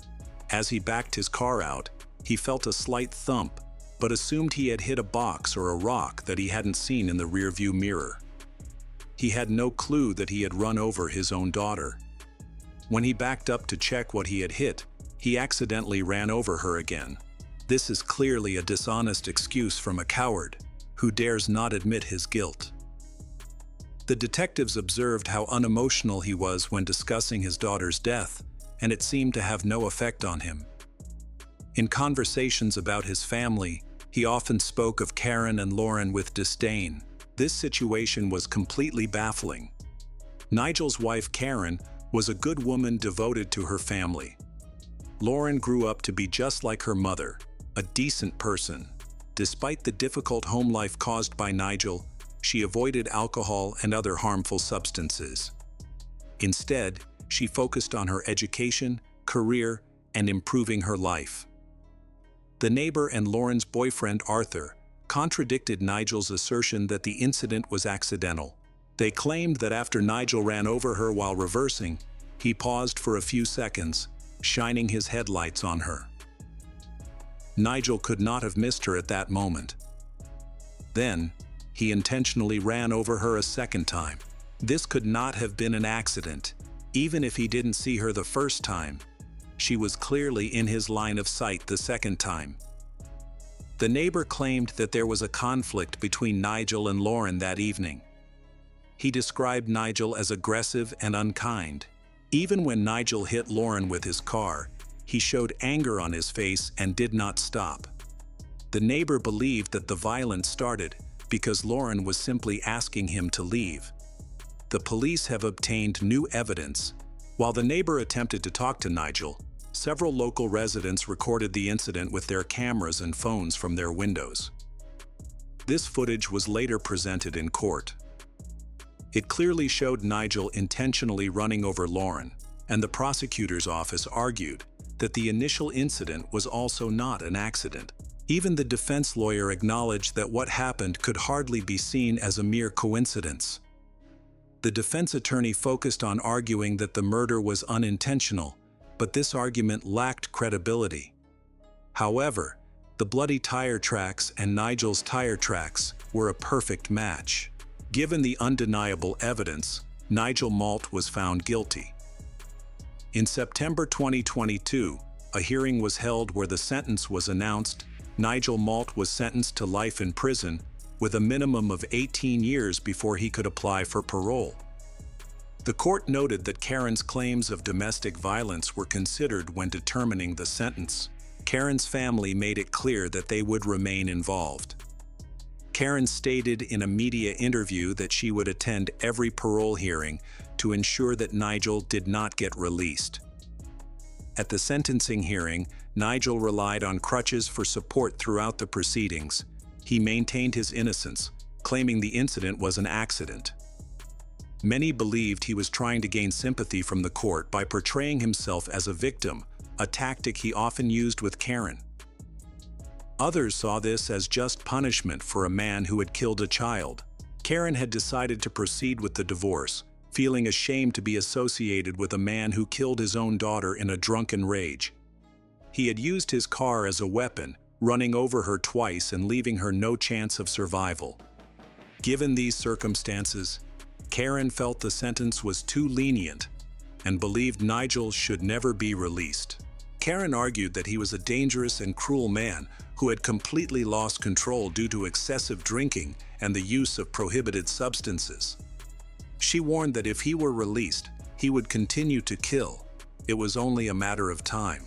As he backed his car out, he felt a slight thump, but assumed he had hit a box or a rock that he hadn't seen in the rearview mirror. He had no clue that he had run over his own daughter. When he backed up to check what he had hit, he accidentally ran over her again. This is clearly a dishonest excuse from a coward who dares not admit his guilt. The detectives observed how unemotional he was when discussing his daughter's death, and it seemed to have no effect on him. In conversations about his family, he often spoke of Karen and Lauren with disdain. This situation was completely baffling. Nigel's wife, Karen, was a good woman devoted to her family. Lauren grew up to be just like her mother, a decent person. Despite the difficult home life caused by Nigel, she avoided alcohol and other harmful substances. Instead, she focused on her education, career, and improving her life. The neighbor and Lauren's boyfriend, Arthur, contradicted Nigel's assertion that the incident was accidental. They claimed that after Nigel ran over her while reversing, he paused for a few seconds, shining his headlights on her. Nigel could not have missed her at that moment. Then, he intentionally ran over her a second time. This could not have been an accident, even if he didn't see her the first time. She was clearly in his line of sight the second time. The neighbor claimed that there was a conflict between Nigel and Lauren that evening. He described Nigel as aggressive and unkind. Even when Nigel hit Lauren with his car, he showed anger on his face and did not stop. The neighbor believed that the violence started because Lauren was simply asking him to leave. The police have obtained new evidence. While the neighbor attempted to talk to Nigel, several local residents recorded the incident with their cameras and phones from their windows. This footage was later presented in court. It clearly showed Nigel intentionally running over Lauren, and the prosecutor's office argued that the initial incident was also not an accident. Even the defense lawyer acknowledged that what happened could hardly be seen as a mere coincidence. The defense attorney focused on arguing that the murder was unintentional, but this argument lacked credibility. However, the bloody tire tracks and Nigel's tire tracks were a perfect match. Given the undeniable evidence, Nigel Malt was found guilty. In September 2022, a hearing was held where the sentence was announced. Nigel Malt was sentenced to life in prison with a minimum of 18 years before he could apply for parole. The court noted that Karen's claims of domestic violence were considered when determining the sentence. Karen's family made it clear that they would remain involved. Karen stated in a media interview that she would attend every parole hearing to ensure that Nigel did not get released. At the sentencing hearing, Nigel relied on crutches for support throughout the proceedings. He maintained his innocence, claiming the incident was an accident. Many believed he was trying to gain sympathy from the court by portraying himself as a victim, a tactic he often used with Karen. Others saw this as just punishment for a man who had killed a child. Karen had decided to proceed with the divorce, feeling ashamed to be associated with a man who killed his own daughter in a drunken rage. He had used his car as a weapon, running over her twice and leaving her no chance of survival. Given these circumstances, Karen felt the sentence was too lenient and believed Nigel should never be released. Karen argued that he was a dangerous and cruel man who had completely lost control due to excessive drinking and the use of prohibited substances. She warned that if he were released, he would continue to kill. It was only a matter of time.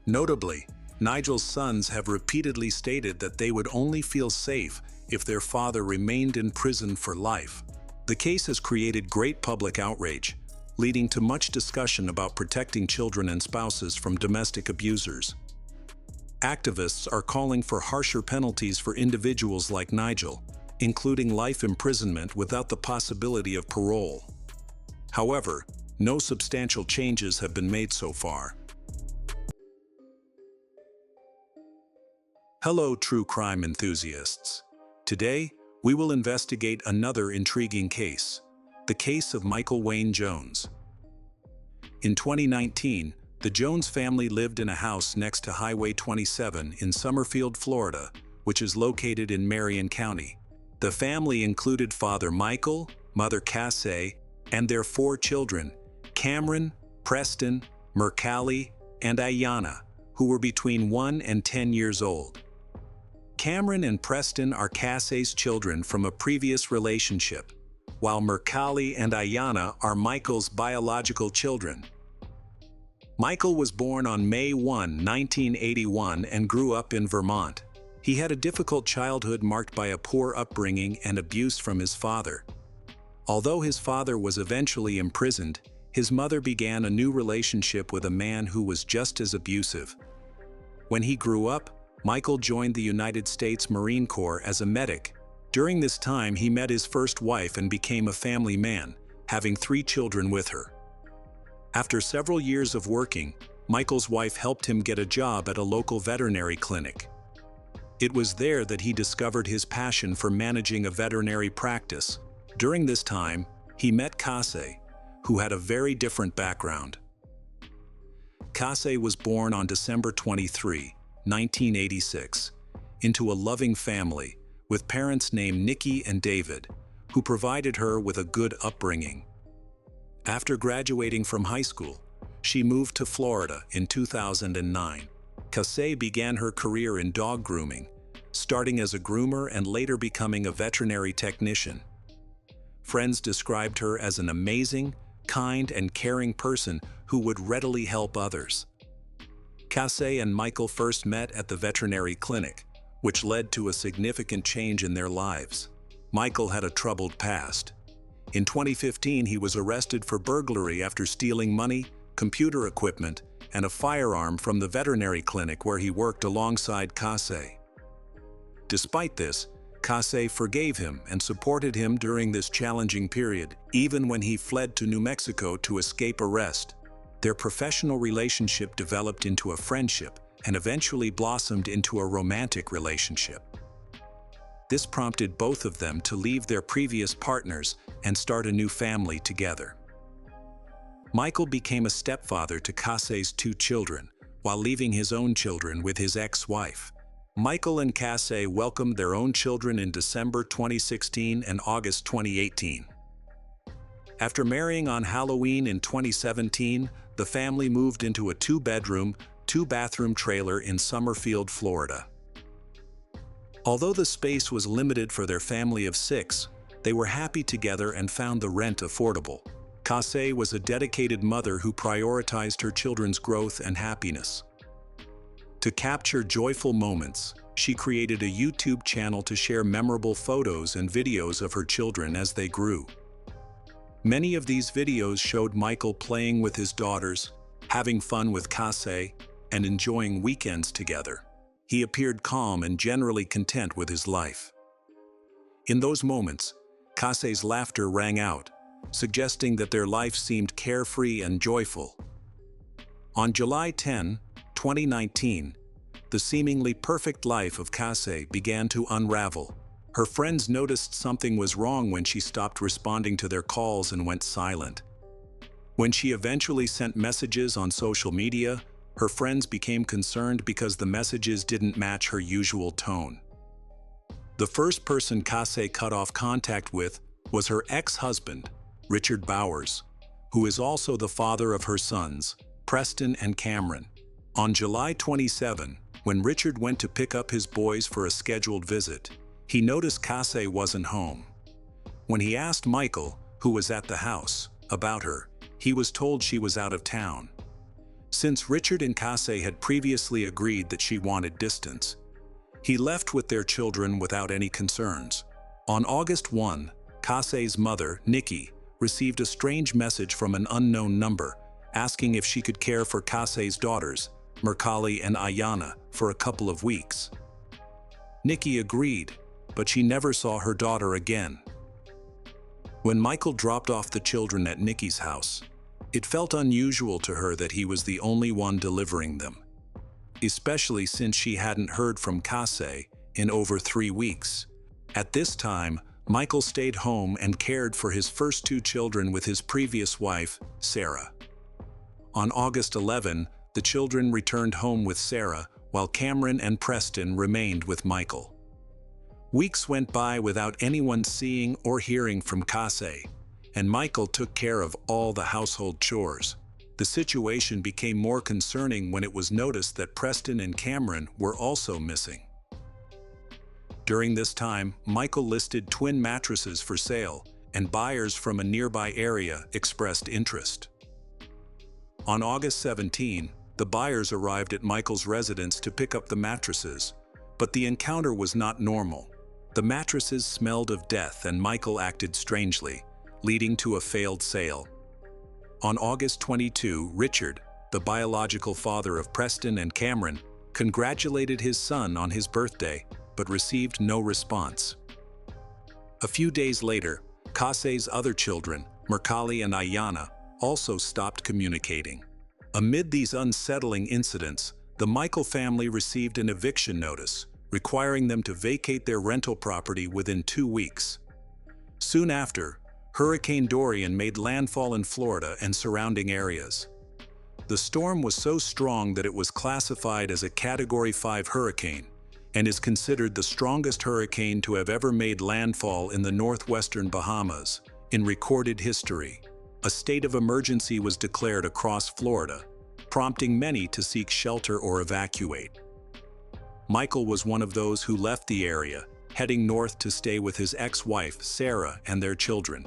Notably, Nigel's sons have repeatedly stated that they would only feel safe if their father remained in prison for life. The case has created great public outrage, leading to much discussion about protecting children and spouses from domestic abusers. Activists are calling for harsher penalties for individuals like Nigel, including life imprisonment without the possibility of parole. However, no substantial changes have been made so far. Hello, true crime enthusiasts. Today, we will investigate another intriguing case, the case of Michael Wayne Jones. In 2019, the Jones family lived in a house next to Highway 27 in Summerfield, Florida, which is located in Marion County. The family included Father Michael, Mother Cassie, and their 4 children, Cameron, Preston, Mercalli, and Ayanna, who were between 1 and 10 years old. Cameron and Preston are Cassie's children from a previous relationship. while Mercalli and Ayana are Michael's biological children. Michael was born on May 1, 1981 and grew up in Vermont. He had a difficult childhood marked by a poor upbringing and abuse from his father. Although his father was eventually imprisoned, his mother began a new relationship with a man who was just as abusive. When he grew up, Michael joined the United States Marine Corps as a medic. During this time, he met his first wife and became a family man, having 3 children with her. After several years of working, Michael's wife helped him get a job at a local veterinary clinic. It was there that he discovered his passion for managing a veterinary practice. During this time, he met Kase, who had a very different background. Kase was born on December 23, 1986, into a loving family with parents named Nikki and David, who provided her with a good upbringing. After graduating from high school, she moved to Florida in 2009. Kase began her career in dog grooming, starting as a groomer and later becoming a veterinary technician. Friends described her as an amazing, kind, and caring person who would readily help others. Kase and Michael first met at the veterinary clinic, which led to a significant change in their lives. Michael had a troubled past. In 2015, he was arrested for burglary after stealing money, computer equipment, and a firearm from the veterinary clinic where he worked alongside Kase. Despite this, Kase forgave him and supported him during this challenging period, even when he fled to New Mexico to escape arrest. Their professional relationship developed into a friendship and eventually blossomed into a romantic relationship. This prompted both of them to leave their previous partners and start a new family together. Michael became a stepfather to Kase's 2 children, while leaving his own children with his ex-wife. Michael and Kase welcomed their own children in December 2016 and August 2018. After marrying on Halloween in 2017, the family moved into a 2-bedroom, 2-bathroom trailer in Summerfield, Florida. Although the space was limited for their family of 6, they were happy together and found the rent affordable. Kase was a dedicated mother who prioritized her children's growth and happiness. To capture joyful moments, she created a YouTube channel to share memorable photos and videos of her children as they grew. Many of these videos showed Michael playing with his daughters, having fun with Kase, and enjoying weekends together. He appeared calm and generally content with his life. In those moments, Kase's laughter rang out, suggesting that their life seemed carefree and joyful. On July 10, 2019, the seemingly perfect life of Kase began to unravel. Her friends noticed something was wrong when she stopped responding to their calls and went silent. When she eventually sent messages on social media, her friends became concerned because the messages didn't match her usual tone. The first person Kase cut off contact with was her ex-husband, Richard Bowers, who is also the father of her sons, Preston and Cameron. On July 27, when Richard went to pick up his boys for a scheduled visit, he noticed Kase wasn't home. When he asked Michael, who was at the house, about her, he was told she was out of town. Since Richard and Kase had previously agreed that she wanted distance, he left with their children without any concerns. On August 1, Kase's mother, Nikki, received a strange message from an unknown number, asking if she could care for Kase's daughters, Mercalli and Ayana, for a couple of weeks. Nikki agreed, but she never saw her daughter again. When Michael dropped off the children at Nikki's house, it felt unusual to her that he was the only one delivering them, especially since she hadn't heard from Kase in over 3 weeks. At this time, Michael stayed home and cared for his first 2 children with his previous wife, Sarah. On August 11, the children returned home with Sarah, while Cameron and Preston remained with Michael. Weeks went by without anyone seeing or hearing from Kase, and Michael took care of all the household chores. The situation became more concerning when it was noticed that Preston and Cameron were also missing. During this time, Michael listed twin mattresses for sale, and buyers from a nearby area expressed interest. On August 17, the buyers arrived at Michael's residence to pick up the mattresses, but the encounter was not normal. The mattresses smelled of death and Michael acted strangely, leading to a failed sale. On August 22, Richard, the biological father of Preston and Cameron, congratulated his son on his birthday, but received no response. A few days later, Kase's other children, Mercali and Ayana, also stopped communicating. Amid these unsettling incidents, the Michael family received an eviction notice, requiring them to vacate their rental property within 2 weeks. Soon after, Hurricane Dorian made landfall in Florida and surrounding areas. The storm was so strong that it was classified as a Category 5 hurricane and is considered the strongest hurricane to have ever made landfall in the northwestern Bahamas in recorded history. A state of emergency was declared across Florida, prompting many to seek shelter or evacuate. Michael was one of those who left the area, heading north to stay with his ex-wife, Sarah, and their children.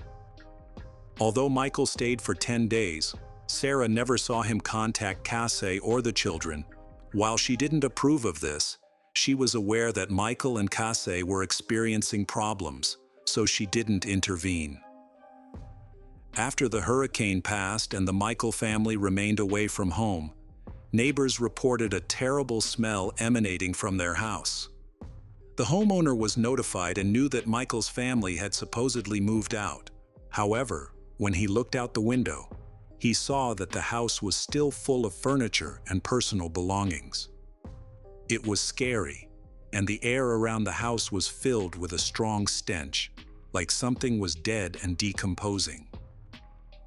Although Michael stayed for 10 days, Sarah never saw him contact Kase or the children. While she didn't approve of this, she was aware that Michael and Kase were experiencing problems, so she didn't intervene. After the hurricane passed and the Michael family remained away from home, neighbors reported a terrible smell emanating from their house. The homeowner was notified and knew that Michael's family had supposedly moved out. However, when he looked out the window, he saw that the house was still full of furniture and personal belongings. It was scary, and the air around the house was filled with a strong stench, like something was dead and decomposing.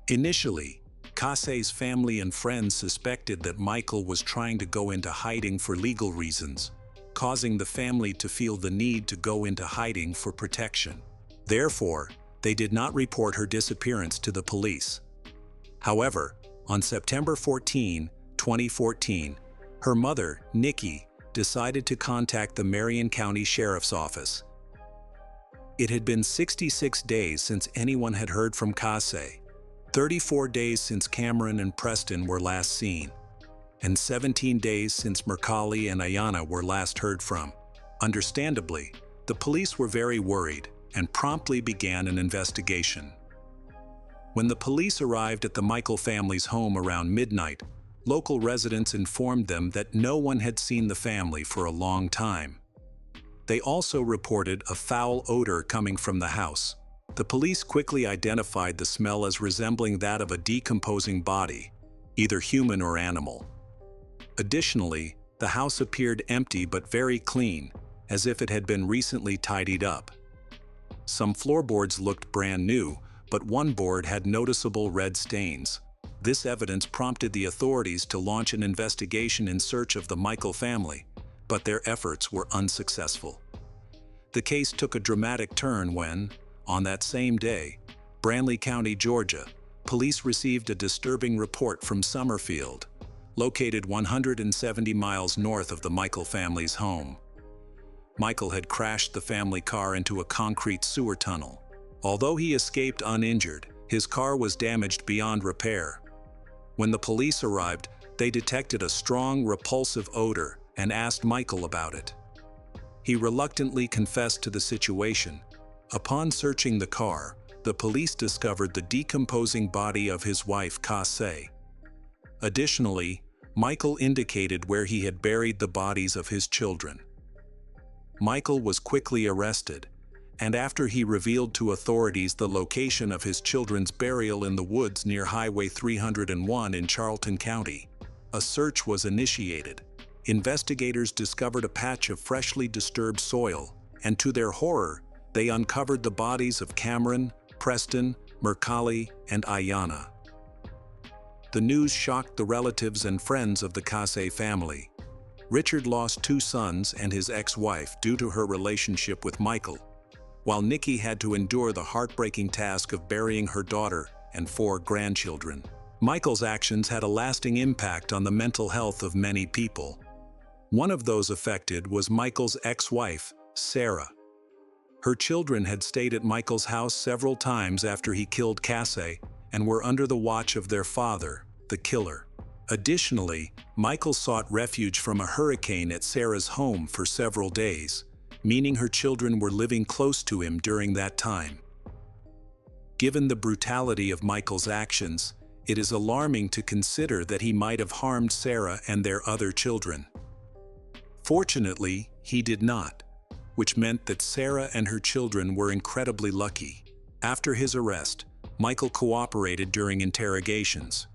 Initially, Kase's family and friends suspected that Michael was trying to go into hiding for legal reasons, causing the family to feel the need to go into hiding for protection. Therefore, they did not report her disappearance to the police. However, on September 14, 2014, her mother, Nikki, decided to contact the Marion County Sheriff's Office. It had been 66 days since anyone had heard from Kase, 34 days since Cameron and Preston were last seen, and 17 days since Mercali and Ayana were last heard from. Understandably, the police were very worried and promptly began an investigation. When the police arrived at the Michael family's home around midnight, local residents informed them that no one had seen the family for a long time. They also reported a foul odor coming from the house. The police quickly identified the smell as resembling that of a decomposing body, either human or animal. Additionally, the house appeared empty but very clean, as if it had been recently tidied up. Some floorboards looked brand new, but one board had noticeable red stains. This evidence prompted the authorities to launch an investigation in search of the Michael family, but their efforts were unsuccessful. The case took a dramatic turn when, on that same day, Brandley County, Georgia, police received a disturbing report from Summerfield, located 170 miles north of the Michael family's home. Michael had crashed the family car into a concrete sewer tunnel. Although he escaped uninjured, his car was damaged beyond repair. When the police arrived, they detected a strong, repulsive odor and asked Michael about it. He reluctantly confessed to the situation. Upon searching the car, the police discovered the decomposing body of his wife, Kase. Additionally, Michael indicated where he had buried the bodies of his children. Michael was quickly arrested, and after he revealed to authorities the location of his children's burial in the woods near Highway 301 in Charlton County, a search was initiated. Investigators discovered a patch of freshly disturbed soil, and to their horror, they uncovered the bodies of Cameron, Preston, Mercali, and Ayana. The news shocked the relatives and friends of the Kase family. Richard lost 2 sons and his ex-wife due to her relationship with Michael, while Nikki had to endure the heartbreaking task of burying her daughter and 4 grandchildren. Michael's actions had a lasting impact on the mental health of many people. One of those affected was Michael's ex-wife, Sarah. Her children had stayed at Michael's house several times after he killed Cassie and were under the watch of their father, the killer. Additionally, Michael sought refuge from a hurricane at Sarah's home for several days, meaning her children were living close to him during that time. Given the brutality of Michael's actions, it is alarming to consider that he might have harmed Sarah and their other children. Fortunately, he did not, which meant that Sarah and her children were incredibly lucky. After his arrest, Michael cooperated during interrogations.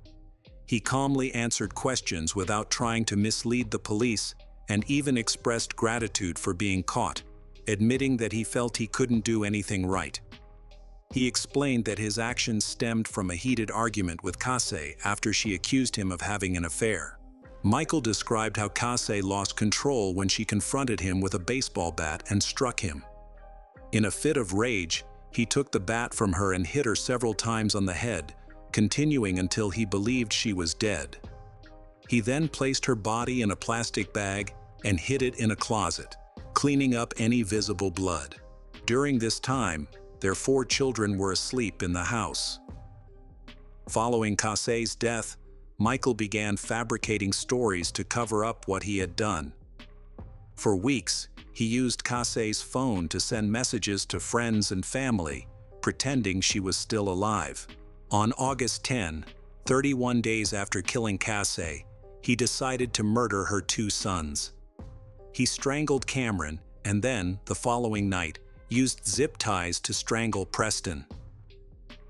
He calmly answered questions without trying to mislead the police and even expressed gratitude for being caught, admitting that he felt he couldn't do anything right. He explained that his actions stemmed from a heated argument with Cassie after she accused him of having an affair. Michael described how Cassie lost control when she confronted him with a baseball bat and struck him. In a fit of rage, he took the bat from her and hit her several times on the head, continuing until he believed she was dead. He then placed her body in a plastic bag and hid it in a closet, cleaning up any visible blood. During this time, their 4 children were asleep in the house. Following Cassie's death, Michael began fabricating stories to cover up what he had done. For weeks, he used Cassie's phone to send messages to friends and family, pretending she was still alive. On August 10, 31 days after killing Cassie, he decided to murder her 2 sons. He strangled Cameron and then, the following night, used zip ties to strangle Preston.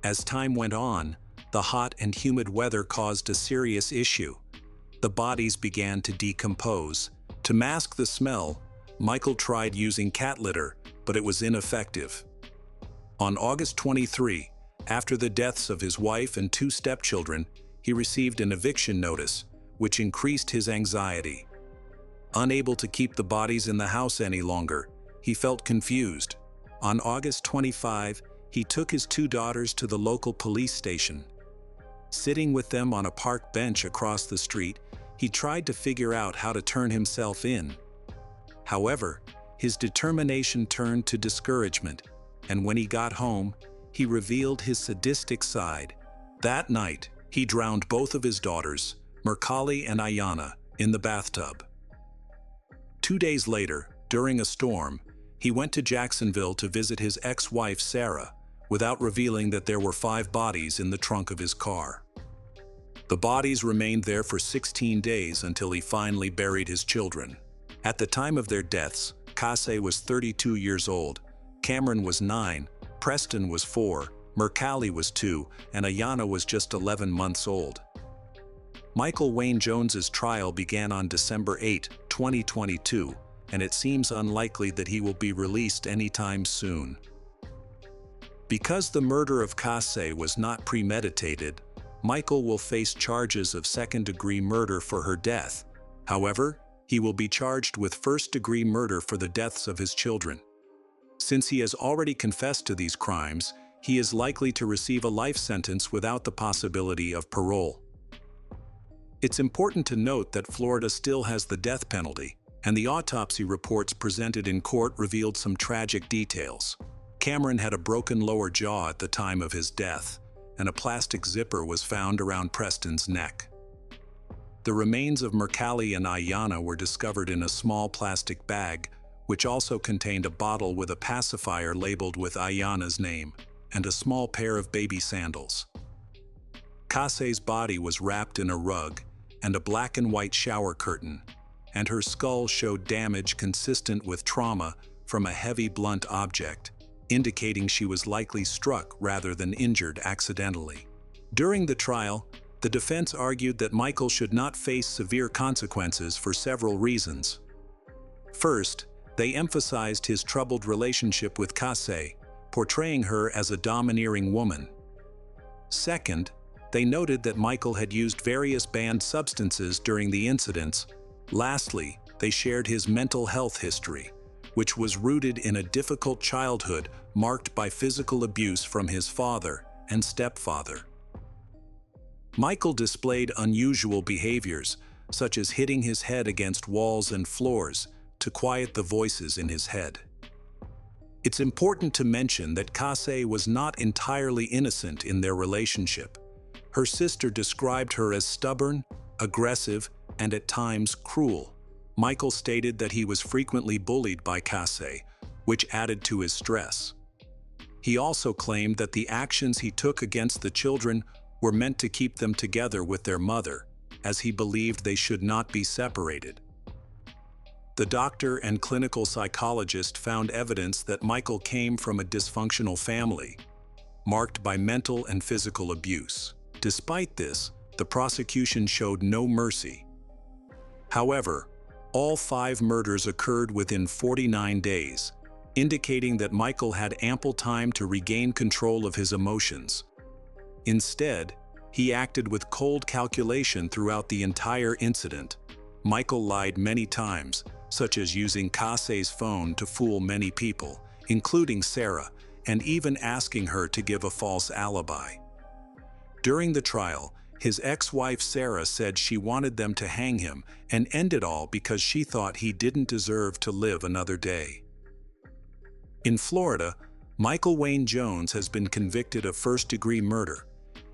As time went on, the hot and humid weather caused a serious issue. The bodies began to decompose. To mask the smell, Michael tried using cat litter, but it was ineffective. On August 23, after the deaths of his wife and 2 stepchildren, he received an eviction notice, which increased his anxiety. Unable to keep the bodies in the house any longer, he felt confused. On August 25, he took his 2 daughters to the local police station. Sitting with them on a park bench across the street, he tried to figure out how to turn himself in. However, his determination turned to discouragement, and when he got home, he revealed his sadistic side. That night, he drowned both of his daughters, Mercalli and Ayanna, in the bathtub. 2 days later, during a storm, he went to Jacksonville to visit his ex-wife Sarah, without revealing that there were 5 bodies in the trunk of his car. The bodies remained there for 16 days until he finally buried his children. At the time of their deaths, Cassie was 32 years old, Cameron was 9, Preston was 4, Mercalli was 2, and Ayanna was just 11 months old. Michael Wayne Jones's trial began on December 8, 2022, and it seems unlikely that he will be released anytime soon. Because the murder of Cassie was not premeditated, Michael will face charges of second-degree murder for her death. However, he will be charged with first-degree murder for the deaths of his children. Since he has already confessed to these crimes, he is likely to receive a life sentence without the possibility of parole. It's important to note that Florida still has the death penalty, and the autopsy reports presented in court revealed some tragic details. Cameron had a broken lower jaw at the time of his death, and a plastic zipper was found around Preston's neck. The remains of Mercalli and Ayanna were discovered in a small plastic bag, which also contained a bottle with a pacifier labeled with Ayanna's name, and a small pair of baby sandals. Cassie's body was wrapped in a rug and a black and white shower curtain, and her skull showed damage consistent with trauma from a heavy blunt object, indicating she was likely struck rather than injured accidentally. During the trial, the defense argued that Michael should not face severe consequences for several reasons. First, they emphasized his troubled relationship with Cassie, portraying her as a domineering woman. Second, they noted that Michael had used various banned substances during the incidents. Lastly, they shared his mental health history, which was rooted in a difficult childhood marked by physical abuse from his father and stepfather. Michael displayed unusual behaviors, such as hitting his head against walls and floors, to quiet the voices in his head. It's important to mention that Casey was not entirely innocent in their relationship. Her sister described her as stubborn, aggressive, and at times cruel. Michael stated that he was frequently bullied by Casey, which added to his stress. He also claimed that the actions he took against the children were meant to keep them together with their mother, as he believed they should not be separated. The doctor and clinical psychologist found evidence that Michael came from a dysfunctional family, marked by mental and physical abuse. Despite this, the prosecution showed no mercy. However, all 5 murders occurred within 49 days, indicating that Michael had ample time to regain control of his emotions. Instead, he acted with cold calculation throughout the entire incident. Michael lied many times, such as using Casey's phone to fool many people, including Sarah, and even asking her to give a false alibi. During the trial, his ex-wife Sarah said she wanted them to hang him and end it all because she thought he didn't deserve to live another day. In Florida, Michael Wayne Jones has been convicted of first-degree murder,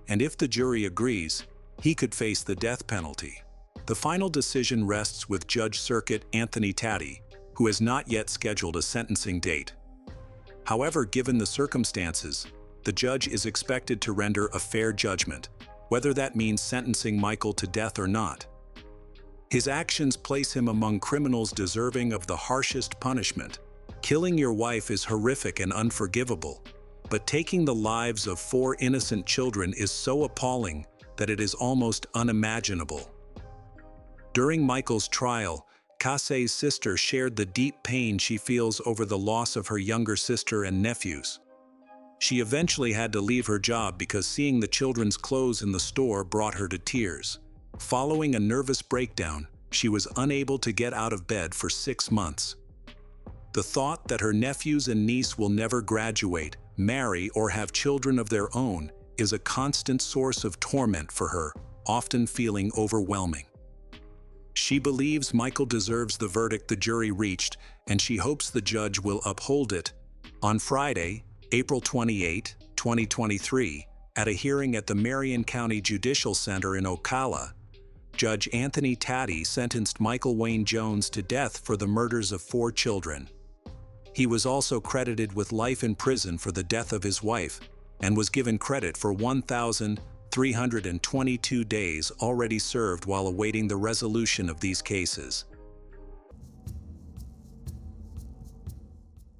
and if the jury agrees, he could face the death penalty. The final decision rests with Judge Circuit Anthony Taddy, who has not yet scheduled a sentencing date. However, given the circumstances, the judge is expected to render a fair judgment, whether that means sentencing Michael to death or not. His actions place him among criminals deserving of the harshest punishment. Killing your wife is horrific and unforgivable, but taking the lives of 4 innocent children is so appalling that it is almost unimaginable. During Michael's trial, Casey's sister shared the deep pain she feels over the loss of her younger sister and nephews. She eventually had to leave her job because seeing the children's clothes in the store brought her to tears. Following a nervous breakdown, she was unable to get out of bed for 6 months. The thought that her nephews and niece will never graduate, marry, or have children of their own is a constant source of torment for her, often feeling overwhelming. She believes Michael deserves the verdict the jury reached, and she hopes the judge will uphold it. On Friday, April 28, 2023, at a hearing at the Marion County Judicial Center in Ocala, Judge Anthony Taddy sentenced Michael Wayne Jones to death for the murders of 4 children. He was also credited with life in prison for the death of his wife, and was given credit for 1,322 days already served while awaiting the resolution of these cases.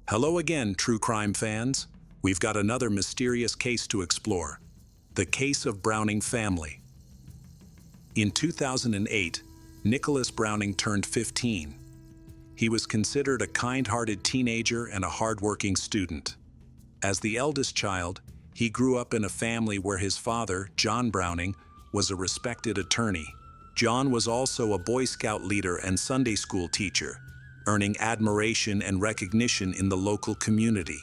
Hello again, true crime fans. We've got another mysterious case to explore. The case of Browning family. In 2008, Nicholas Browning turned 15. He was considered a kind-hearted teenager and a hard-working student. As the eldest child, he grew up in a family where his father, John Browning, was a respected attorney. John was also a Boy Scout leader and Sunday school teacher, earning admiration and recognition in the local community.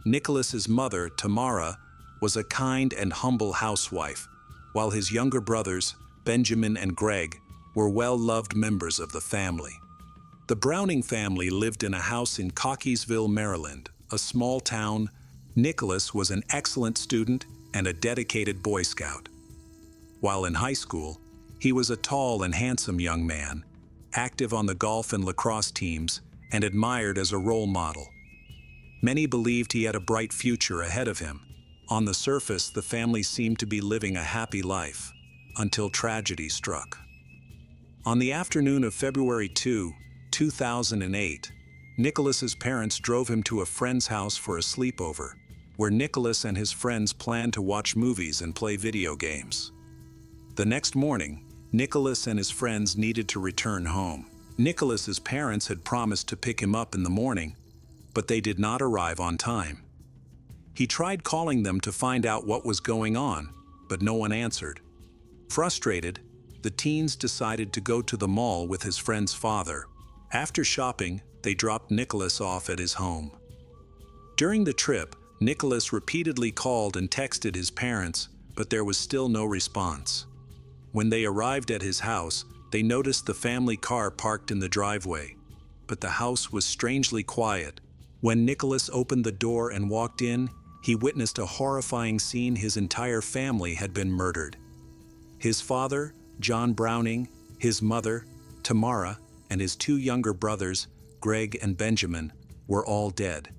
Nicholas's mother, Tamara, was a kind and humble housewife, while his younger brothers, Benjamin and Greg, were well-loved members of the family. The Browning family lived in a house in Cockeysville, Maryland, a small town. Nicholas was an excellent student and a dedicated Boy Scout. While in high school, he was a tall and handsome young man, active on the golf and lacrosse teams, and admired as a role model. Many believed he had a bright future ahead of him. On the surface, the family seemed to be living a happy life, until tragedy struck. On the afternoon of February 2, 2008, Nicholas's parents drove him to a friend's house for a sleepover, where Nicholas and his friends planned to watch movies and play video games. The next morning, Nicholas and his friends needed to return home. Nicholas's parents had promised to pick him up in the morning, but they did not arrive on time. He tried calling them to find out what was going on, but no one answered. Frustrated, the teens decided to go to the mall with his friend's father. After shopping, they dropped Nicholas off at his home. During the trip, Nicholas repeatedly called and texted his parents, but there was still no response. When they arrived at his house, they noticed the family car parked in the driveway, but the house was strangely quiet, When Nicholas opened the door and walked in, he witnessed a horrifying scene. His entire family had been murdered. His father, John Browning, his mother, Tamara, and his two younger brothers, Greg and Benjamin, were all dead.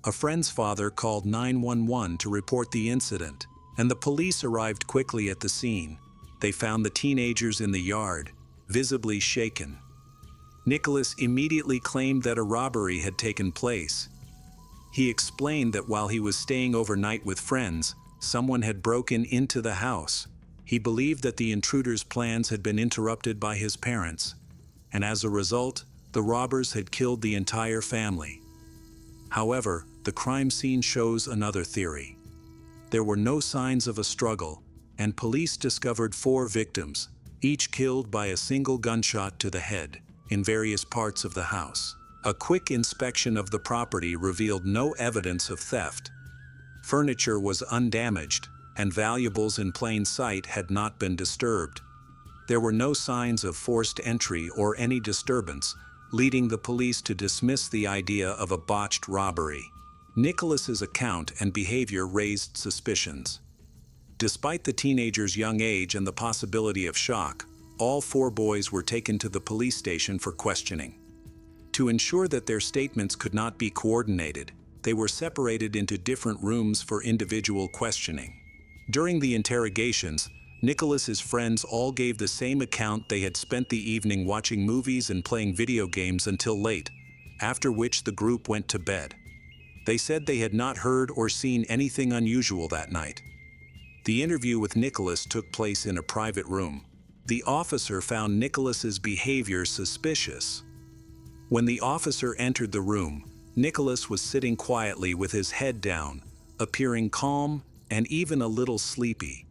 A friend's father called 911 to report the incident, and the police arrived quickly at the scene. They found the teenagers in the yard, visibly shaken. Nicholas immediately claimed that a robbery had taken place. He explained that while he was staying overnight with friends, someone had broken into the house. He believed that the intruder's plans had been interrupted by his parents, and as a result, the robbers had killed the entire family. However, the crime scene shows another theory. There were no signs of a struggle, and police discovered 4 victims, each killed by a single gunshot to the head, in various parts of the house. A quick inspection of the property revealed no evidence of theft. Furniture was undamaged, and valuables in plain sight had not been disturbed. There were no signs of forced entry or any disturbance, leading the police to dismiss the idea of a botched robbery. Nicholas's account and behavior raised suspicions. Despite the teenagers' young age and the possibility of shock, all 4 boys were taken to the police station for questioning. To ensure that their statements could not be coordinated, they were separated into different rooms for individual questioning. During the interrogations, Nicholas's friends all gave the same account. They had spent the evening watching movies and playing video games until late, after which the group went to bed. They said they had not heard or seen anything unusual that night. The interview with Nicholas took place in a private room. The officer found Nicholas's behavior suspicious. When the officer entered the room, Nicholas was sitting quietly with his head down, appearing calm and even a little sleepy.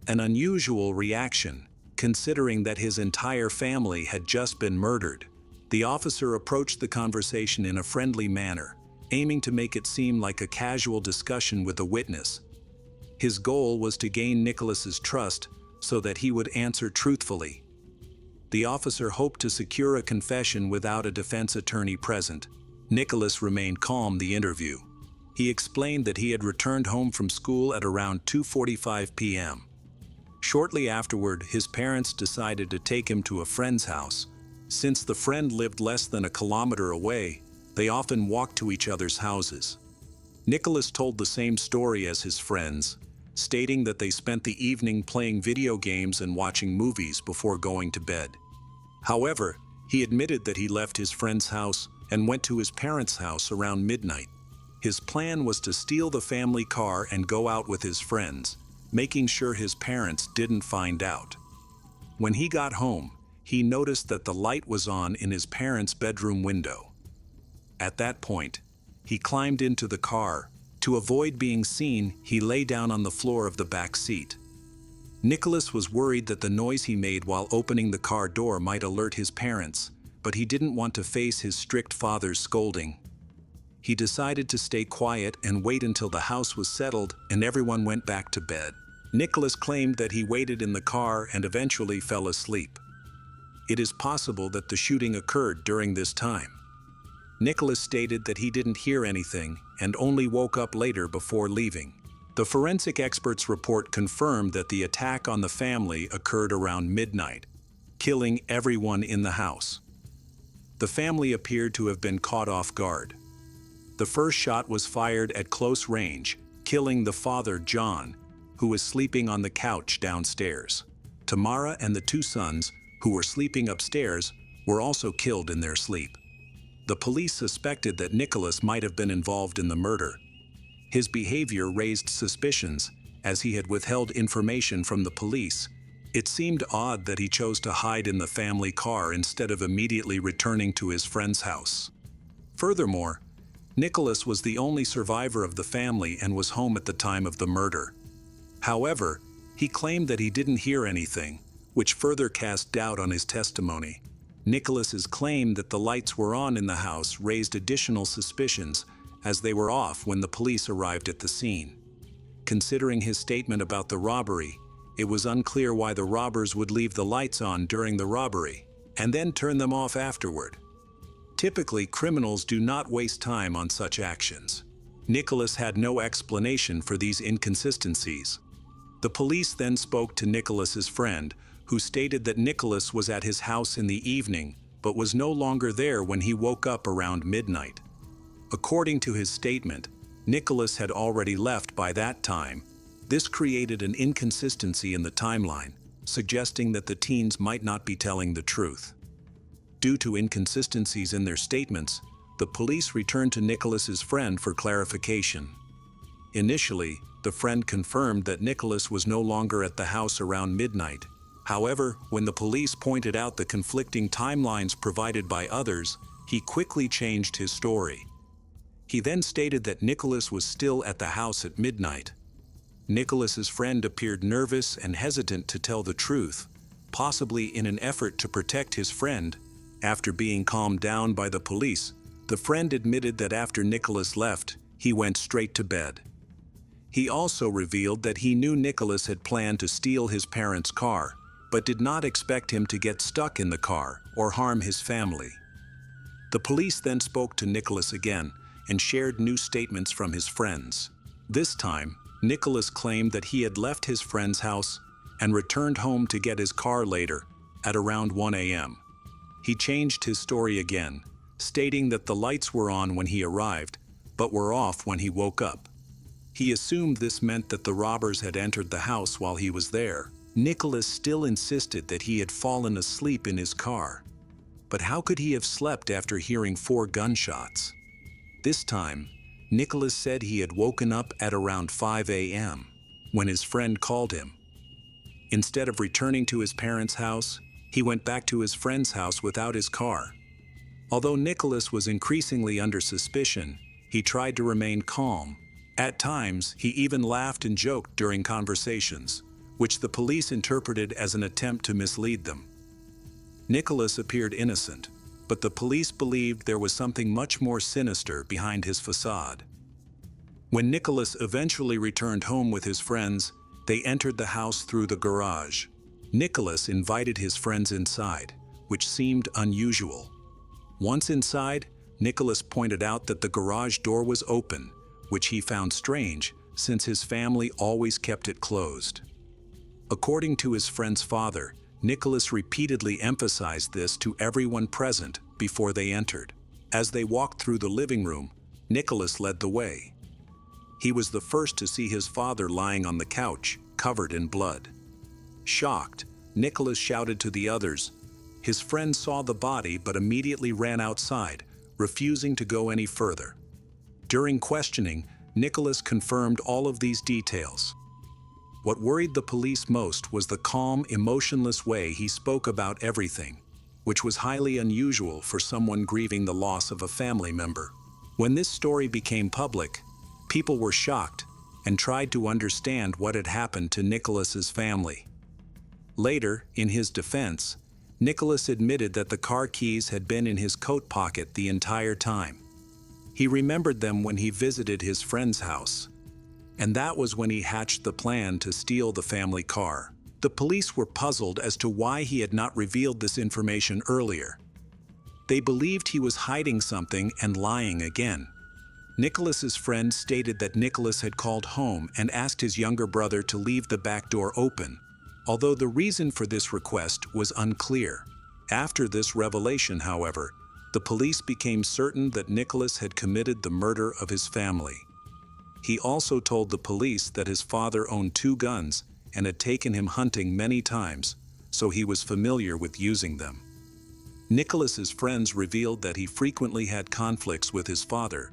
An unusual reaction, considering that his entire family had just been murdered. The officer approached the conversation in a friendly manner, aiming to make it seem like a casual discussion with a witness. His goal was to gain Nicholas's trust so that he would answer truthfully. The officer hoped to secure a confession without a defense attorney present. Nicholas remained calm the interview. He explained that he had returned home from school at around 2:45 p.m. Shortly afterward, his parents decided to take him to a friend's house. Since the friend lived less than a kilometer away, they often walked to each other's houses. Nicholas told the same story as his friends, stating that they spent the evening playing video games and watching movies before going to bed. However, he admitted that he left his friend's house and went to his parents' house around midnight. His plan was to steal the family car and go out with his friends, making sure his parents didn't find out. When he got home, he noticed that the light was on in his parents' bedroom window. At that point, he climbed into the car. To avoid being seen, he lay down on the floor of the back seat. Nicholas was worried that the noise he made while opening the car door might alert his parents, but he didn't want to face his strict father's scolding. He decided to stay quiet and wait until the house was settled and everyone went back to bed. Nicholas claimed that he waited in the car and eventually fell asleep. It is possible that the shooting occurred during this time. Nicholas stated that he didn't hear anything and only woke up later before leaving. The forensic expert's report confirmed that the attack on the family occurred around midnight, killing everyone in the house. The family appeared to have been caught off guard. The first shot was fired at close range, killing the father, John, who was sleeping on the couch downstairs. Tamara and the 2 sons, who were sleeping upstairs, were also killed in their sleep. The police suspected that Nicholas might have been involved in the murder. His behavior raised suspicions, as he had withheld information from the police. It seemed odd that he chose to hide in the family car instead of immediately returning to his friend's house. Furthermore, Nicholas was the only survivor of the family and was home at the time of the murder. However, he claimed that he didn't hear anything, which further cast doubt on his testimony. Nicholas's claim that the lights were on in the house raised additional suspicions, as they were off when the police arrived at the scene. Considering his statement about the robbery, it was unclear why the robbers would leave the lights on during the robbery, and then turn them off afterward. Typically, criminals do not waste time on such actions. Nicholas had no explanation for these inconsistencies. The police then spoke to Nicholas's friend, who stated that Nicholas was at his house in the evening, but was no longer there when he woke up around midnight. According to his statement, Nicholas had already left by that time. This created an inconsistency in the timeline, suggesting that the teens might not be telling the truth. Due to inconsistencies in their statements, the police returned to Nicholas's friend for clarification. Initially, the friend confirmed that Nicholas was no longer at the house around midnight. However, when the police pointed out the conflicting timelines provided by others, he quickly changed his story. He then stated that Nicholas was still at the house at midnight. Nicholas's friend appeared nervous and hesitant to tell the truth, possibly in an effort to protect his friend. After being calmed down by the police, the friend admitted that after Nicholas left, he went straight to bed. He also revealed that he knew Nicholas had planned to steal his parents' car, but did not expect him to get stuck in the car or harm his family. The police then spoke to Nicholas again and shared new statements from his friends. This time, Nicholas claimed that he had left his friend's house and returned home to get his car later, at around 1 a.m. He changed his story again, stating that the lights were on when he arrived, but were off when he woke up. He assumed this meant that the robbers had entered the house while he was there. Nicholas still insisted that he had fallen asleep in his car. But how could he have slept after hearing 4 gunshots? This time, Nicholas said he had woken up at around 5 a.m. when his friend called him. Instead of returning to his parents' house, he went back to his friend's house without his car. Although Nicholas was increasingly under suspicion, he tried to remain calm. At times, he even laughed and joked during conversations, which the police interpreted as an attempt to mislead them. Nicholas appeared innocent, but the police believed there was something much more sinister behind his facade. When Nicholas eventually returned home with his friends, they entered the house through the garage. Nicholas invited his friends inside, which seemed unusual. Once inside, Nicholas pointed out that the garage door was open, which he found strange since his family always kept it closed. According to his friend's father, Nicholas repeatedly emphasized this to everyone present before they entered. As they walked through the living room, Nicholas led the way. He was the first to see his father lying on the couch, covered in blood. Shocked, Nicholas shouted to the others. His friend saw the body but immediately ran outside, refusing to go any further. During questioning, Nicholas confirmed all of these details. What worried the police most was the calm, emotionless way he spoke about everything, which was highly unusual for someone grieving the loss of a family member. When this story became public, people were shocked and tried to understand what had happened to Nicholas's family. Later, in his defense, Nicholas admitted that the car keys had been in his coat pocket the entire time. He remembered them when he visited his friend's house, and that was when he hatched the plan to steal the family car. The police were puzzled as to why he had not revealed this information earlier. They believed he was hiding something and lying again. Nicholas's friend stated that Nicholas had called home and asked his younger brother to leave the back door open, although the reason for this request was unclear. After this revelation, however, the police became certain that Nicholas had committed the murder of his family. He also told the police that his father owned 2 guns and had taken him hunting many times, so he was familiar with using them. Nicholas's friends revealed that he frequently had conflicts with his father,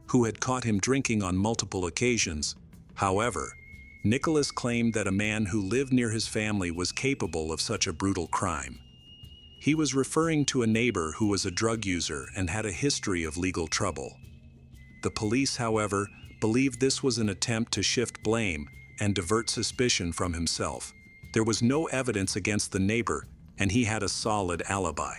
who had caught him drinking on multiple occasions. However, Nicholas claimed that a man who lived near his family was capable of such a brutal crime. He was referring to a neighbor who was a drug user and had a history of legal trouble. The police, however, believed this was an attempt to shift blame and divert suspicion from himself. There was no evidence against the neighbor, and he had a solid alibi.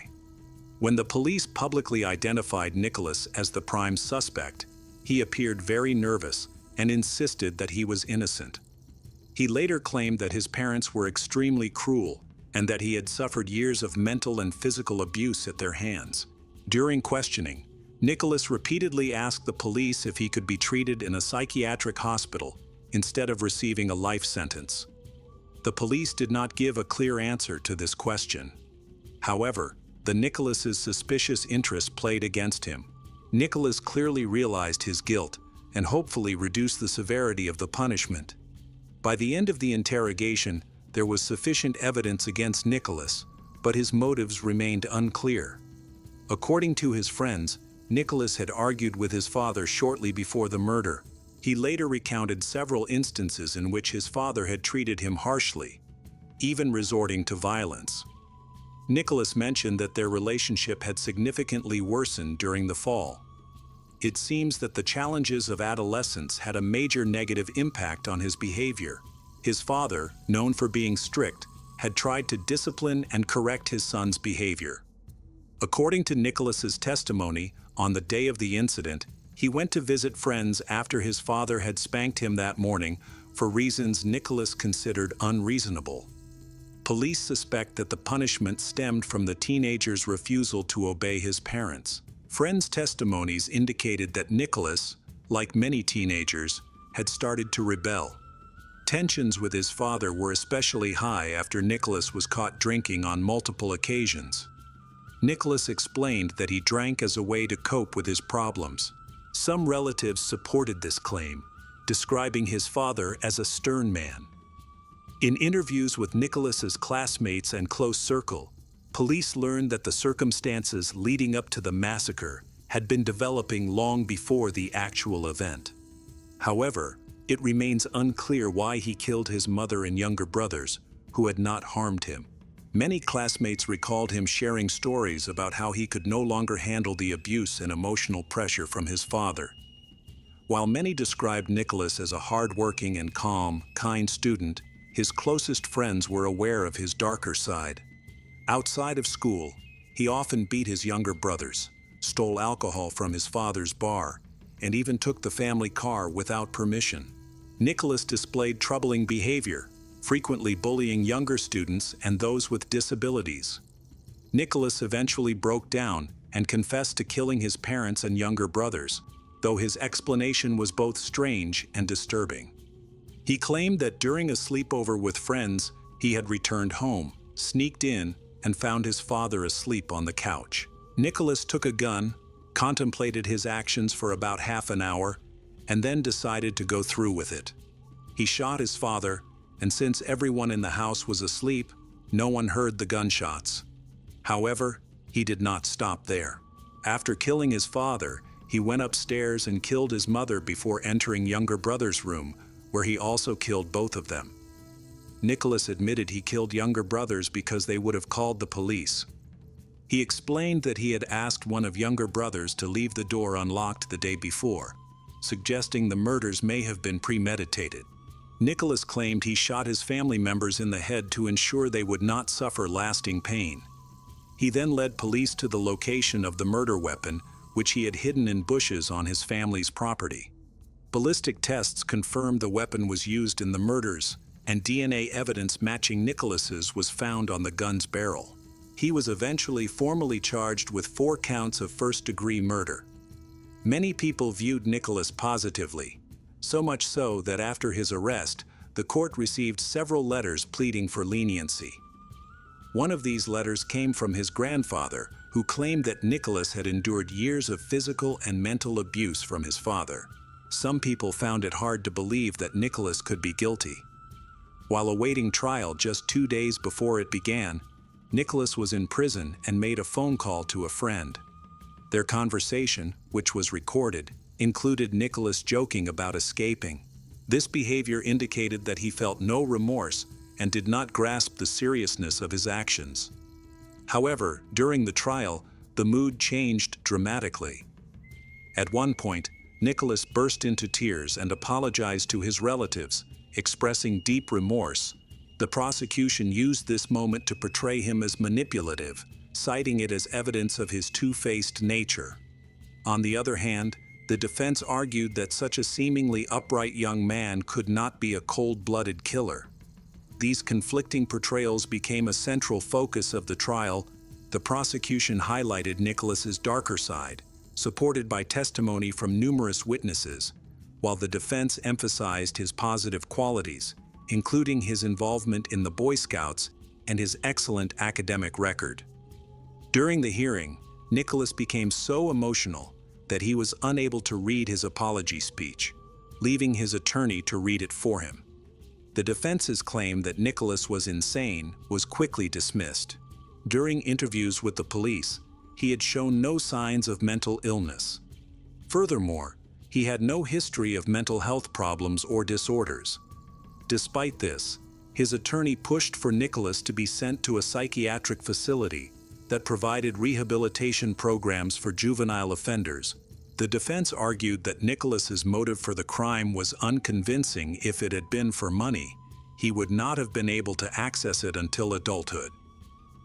When the police publicly identified Nicholas as the prime suspect, he appeared very nervous and insisted that he was innocent. He later claimed that his parents were extremely cruel and that he had suffered years of mental and physical abuse at their hands. During questioning, Nicholas repeatedly asked the police if he could be treated in a psychiatric hospital instead of receiving a life sentence. The police did not give a clear answer to this question. However, Nicholas's suspicious interest played against him. Nicholas clearly realized his guilt and hopefully reduced the severity of the punishment. By the end of the interrogation, there was sufficient evidence against Nicholas, but his motives remained unclear. According to his friends, Nicholas had argued with his father shortly before the murder. He later recounted several instances in which his father had treated him harshly, even resorting to violence. Nicholas mentioned that their relationship had significantly worsened during the fall. It seems that the challenges of adolescence had a major negative impact on his behavior. His father, known for being strict, had tried to discipline and correct his son's behavior. According to Nicholas's testimony, on the day of the incident, he went to visit friends after his father had spanked him that morning for reasons Nicholas considered unreasonable. Police suspect that the punishment stemmed from the teenager's refusal to obey his parents. Friends' testimonies indicated that Nicholas, like many teenagers, had started to rebel. Tensions with his father were especially high after Nicholas was caught drinking on multiple occasions. Nicholas explained that he drank as a way to cope with his problems. Some relatives supported this claim, describing his father as a stern man. In interviews with Nicholas's classmates and close circle, police learned that the circumstances leading up to the massacre had been developing long before the actual event. However, it remains unclear why he killed his mother and younger brothers, who had not harmed him. Many classmates recalled him sharing stories about how he could no longer handle the abuse and emotional pressure from his father. While many described Nicholas as a hard-working and calm, kind student, his closest friends were aware of his darker side. Outside of school, he often beat his younger brothers, stole alcohol from his father's bar, and even took the family car without permission. Nicholas displayed troubling behavior, frequently bullying younger students and those with disabilities. Nicholas eventually broke down and confessed to killing his parents and younger brothers, though his explanation was both strange and disturbing. He claimed that during a sleepover with friends, he had returned home, sneaked in, and found his father asleep on the couch. Nicholas took a gun, contemplated his actions for about half an hour, and then decided to go through with it. He shot his father, and since everyone in the house was asleep, no one heard the gunshots. However, he did not stop there. After killing his father, he went upstairs and killed his mother before entering younger brother's room, where he also killed both of them. Nicholas admitted he killed younger brothers because they would have called the police. He explained that he had asked one of younger brothers to leave the door unlocked the day before, suggesting the murders may have been premeditated. Nicholas claimed he shot his family members in the head to ensure they would not suffer lasting pain. He then led police to the location of the murder weapon, which he had hidden in bushes on his family's property. Ballistic tests confirmed the weapon was used in the murders, and DNA evidence matching Nicholas's was found on the gun's barrel. He was eventually formally charged with 4 counts of first-degree murder. Many people viewed Nicholas positively, so much so that after his arrest, the court received several letters pleading for leniency. One of these letters came from his grandfather, who claimed that Nicholas had endured years of physical and mental abuse from his father. Some people found it hard to believe that Nicholas could be guilty. While awaiting trial just 2 days before it began, Nicholas was in prison and made a phone call to a friend. Their conversation, which was recorded, included Nicholas joking about escaping. This behavior indicated that he felt no remorse and did not grasp the seriousness of his actions. However, during the trial, the mood changed dramatically. At one point, Nicholas burst into tears and apologized to his relatives, expressing deep remorse. The prosecution used this moment to portray him as manipulative, citing it as evidence of his two-faced nature. On the other hand, the defense argued that such a seemingly upright young man could not be a cold-blooded killer. These conflicting portrayals became a central focus of the trial, The prosecution highlighted Nicholas's darker side, supported by testimony from numerous witnesses, while the defense emphasized his positive qualities, including his involvement in the Boy Scouts and his excellent academic record. During the hearing, Nicholas became so emotional that he was unable to read his apology speech, leaving his attorney to read it for him. The defense's claim that Nicholas was insane was quickly dismissed. During interviews with the police, he had shown no signs of mental illness. Furthermore, he had no history of mental health problems or disorders. Despite this, his attorney pushed for Nicholas to be sent to a psychiatric facility that provided rehabilitation programs for juvenile offenders. The defense argued that Nicholas's motive for the crime was unconvincing. If it had been for money, he would not have been able to access it until adulthood.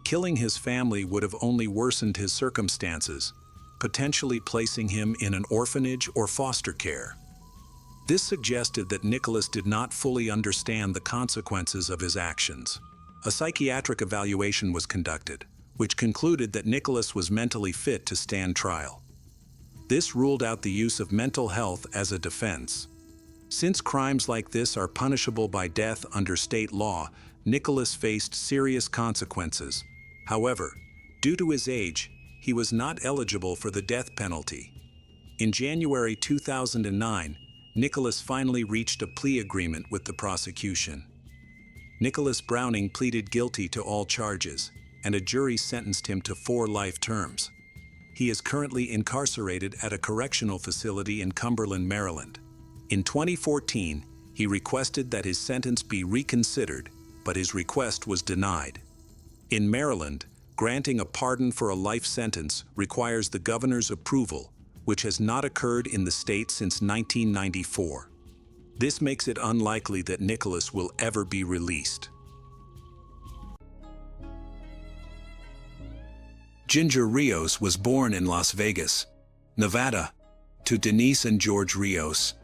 Killing his family would have only worsened his circumstances, potentially placing him in an orphanage or foster care. This suggested that Nicholas did not fully understand the consequences of his actions. A psychiatric evaluation was conducted, which concluded that Nicholas was mentally fit to stand trial. This ruled out the use of mental health as a defense. Since crimes like this are punishable by death under state law, Nicholas faced serious consequences. However, due to his age, he was not eligible for the death penalty. In January 2009, Nicholas finally reached a plea agreement with the prosecution. Nicholas Browning pleaded guilty to all charges, and a jury sentenced him to 4 life terms. He is currently incarcerated at a correctional facility in Cumberland, Maryland. In 2014, he requested that his sentence be reconsidered, but his request was denied. In Maryland, granting a pardon for a life sentence requires the governor's approval, which has not occurred in the state since 1994. This makes it unlikely that Nicholas will ever be released. Ginger Rios was born in Las Vegas, Nevada, to Denise and George Rios.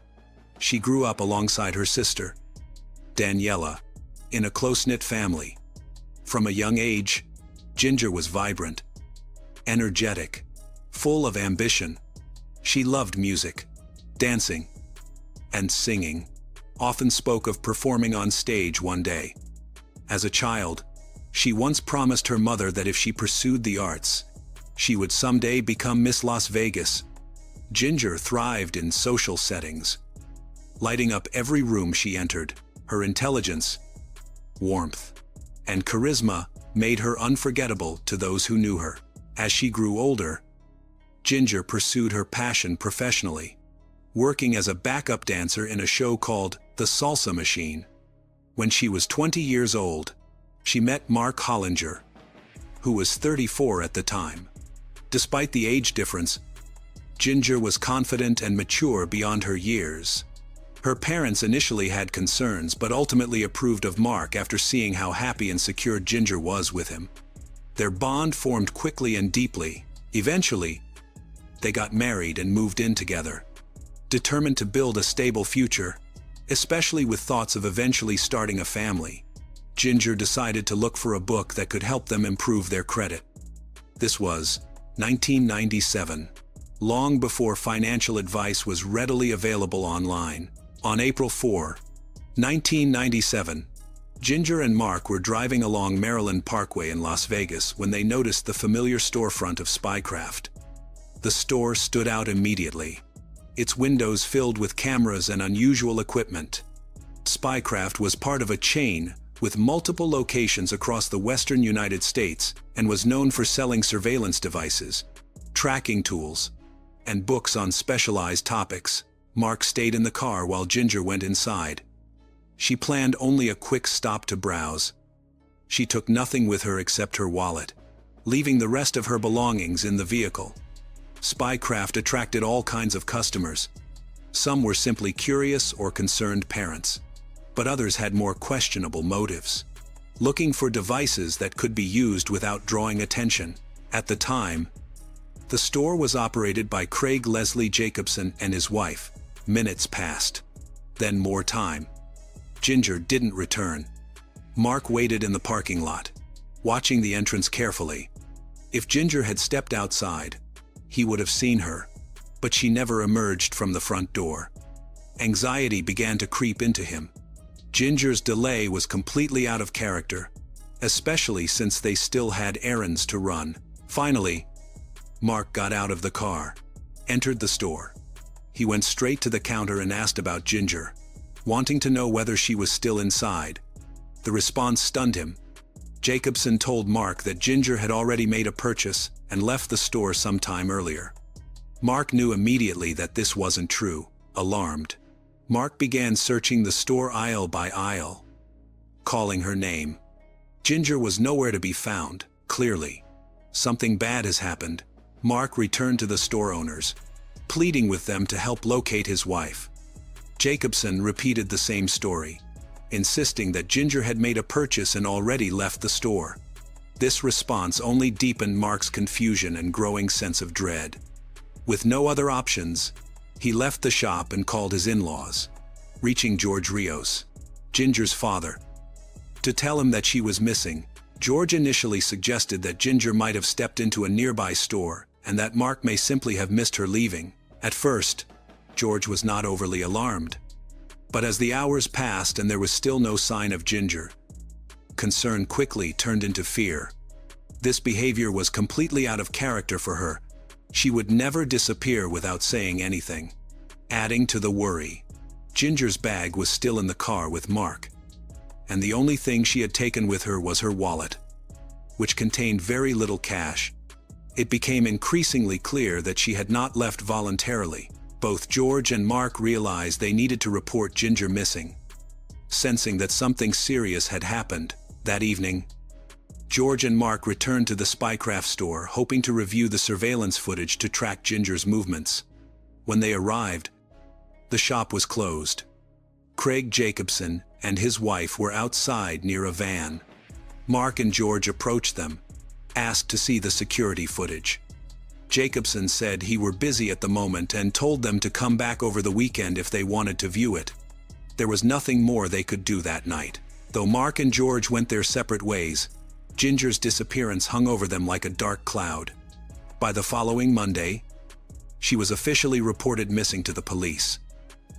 She grew up alongside her sister, Daniela, in a close-knit family. From a young age, Ginger was vibrant, energetic, full of ambition. She loved music, dancing, and singing, often spoke of performing on stage one day. As a child, she once promised her mother that if she pursued the arts, she would someday become Miss Las Vegas. Ginger thrived in social settings, lighting up every room she entered. Her intelligence, warmth, and charisma made her unforgettable to those who knew her. As she grew older, Ginger pursued her passion professionally, working as a backup dancer in a show called The Salsa Machine. When she was 20 years old, she met Mark Hollinger, who was 34 at the time. Despite the age difference, Ginger was confident and mature beyond her years. Her parents initially had concerns but ultimately approved of Mark after seeing how happy and secure Ginger was with him. Their bond formed quickly and deeply. Eventually, they got married and moved in together, determined to build a stable future, especially with thoughts of eventually starting a family. Ginger decided to look for a book that could help them improve their credit. This was 1997, long before financial advice was readily available online. On April 4, 1997, Ginger and Mark were driving along Maryland Parkway in Las Vegas when they noticed the familiar storefront of Spycraft. The store stood out immediately, its windows filled with cameras and unusual equipment. Spycraft was part of a chain with multiple locations across the western United States and was known for selling surveillance devices, tracking tools, and books on specialized topics. Mark stayed in the car while Ginger went inside. She planned only a quick stop to browse. She took nothing with her except her wallet, leaving the rest of her belongings in the vehicle. Spycraft attracted all kinds of customers. Some were simply curious or concerned parents, but others had more questionable motives, looking for devices that could be used without drawing attention. At the time, the store was operated by Craig Leslie Jacobson and his wife. Minutes passed, then more time. Ginger didn't return. Mark waited in the parking lot, watching the entrance carefully. If Ginger had stepped outside, he would have seen her, but she never emerged from the front door. Anxiety began to creep into him. Ginger's delay was completely out of character, especially since they still had errands to run. Finally, Mark got out of the car, entered the store. He went straight to the counter and asked about Ginger, wanting to know whether she was still inside. The response stunned him. Jacobson told Mark that Ginger had already made a purchase and left the store some time earlier. Mark knew immediately that this wasn't true. Alarmed, Mark began searching the store aisle by aisle, calling her name. Ginger was nowhere to be found. Clearly, something bad has happened. Mark returned to the store owners, pleading with them to help locate his wife. Jacobson repeated the same story, insisting that Ginger had made a purchase and already left the store. This response only deepened Mark's confusion and growing sense of dread. With no other options, he left the shop and called his in-laws, reaching George Rios, Ginger's father, to tell him that she was missing. George initially suggested that Ginger might have stepped into a nearby store and that Mark may simply have missed her leaving. At first, George was not overly alarmed. But as the hours passed and there was still no sign of Ginger, concern quickly turned into fear. This behavior was completely out of character for her. She would never disappear without saying anything. Adding to the worry, Ginger's bag was still in the car with Mark, and the only thing she had taken with her was her wallet, which contained very little cash. It became increasingly clear that she had not left voluntarily. Both George and Mark realized they needed to report Ginger missing. Sensing that something serious had happened, that evening, George and Mark returned to the Spycraft store, hoping to review the surveillance footage to track Ginger's movements. When they arrived, the shop was closed. Craig Jacobson and his wife were outside near a van. Mark and George approached them, asked to see the security footage. Jacobson said he were busy at the moment and told them to come back over the weekend if they wanted to view it. There was nothing more they could do that night. Though Mark and George went their separate ways, Ginger's disappearance hung over them like a dark cloud. By the following Monday, she was officially reported missing to the police.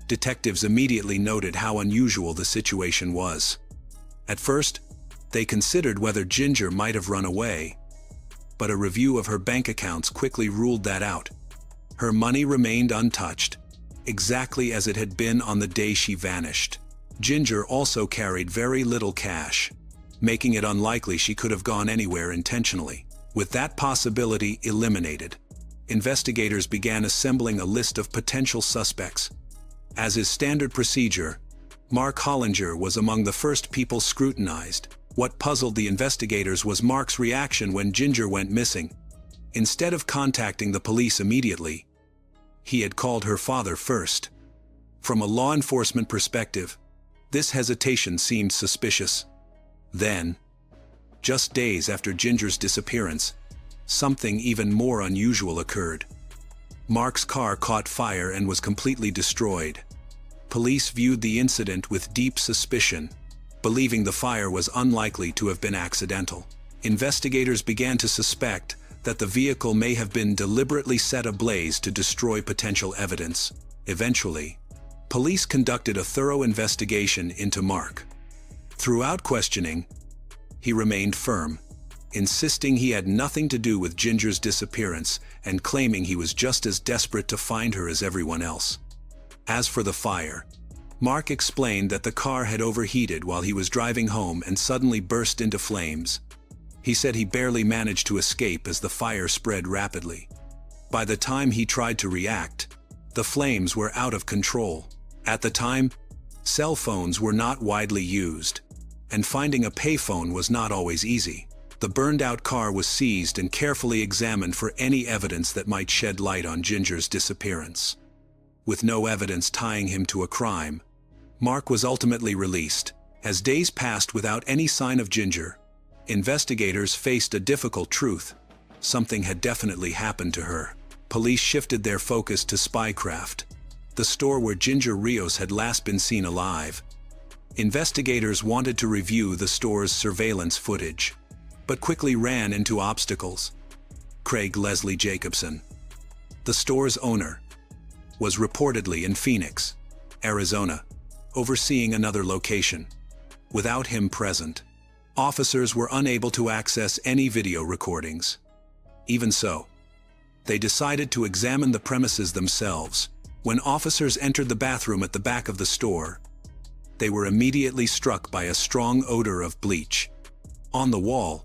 Detectives immediately noted how unusual the situation was. At first, they considered whether Ginger might have run away, but a review of her bank accounts quickly ruled that out. Her money remained untouched, exactly as it had been on the day she vanished. Ginger also carried very little cash, making it unlikely she could have gone anywhere intentionally. With that possibility eliminated, investigators began assembling a list of potential suspects. As is standard procedure, Mark Hollinger was among the first people scrutinized. What puzzled the investigators was Mark's reaction when Ginger went missing. Instead of contacting the police immediately, he had called her father first. From a law enforcement perspective, this hesitation seemed suspicious. Then, just days after Ginger's disappearance, something even more unusual occurred. Mark's car caught fire and was completely destroyed. Police viewed the incident with deep suspicion, believing the fire was unlikely to have been accidental. Investigators began to suspect that the vehicle may have been deliberately set ablaze to destroy potential evidence. Eventually, police conducted a thorough investigation into Mark. Throughout questioning, he remained firm, insisting he had nothing to do with Ginger's disappearance and claiming he was just as desperate to find her as everyone else. As for the fire, Mark explained that the car had overheated while he was driving home and suddenly burst into flames. He said he barely managed to escape as the fire spread rapidly. By the time he tried to react, the flames were out of control. At the time, cell phones were not widely used, and finding a payphone was not always easy. The burned-out car was seized and carefully examined for any evidence that might shed light on Ginger's disappearance. With no evidence tying him to a crime, Mark was ultimately released. As days passed without any sign of Ginger, investigators faced a difficult truth. Something had definitely happened to her. Police shifted their focus to Spycraft, the store where Ginger Rios had last been seen alive. Investigators wanted to review the store's surveillance footage, but quickly ran into obstacles. Craig Leslie Jacobson, the store's owner, was reportedly in Phoenix, Arizona, overseeing another location. Without him present, officers were unable to access any video recordings. Even so, they decided to examine the premises themselves. When officers entered the bathroom at the back of the store, they were immediately struck by a strong odor of bleach. On the wall,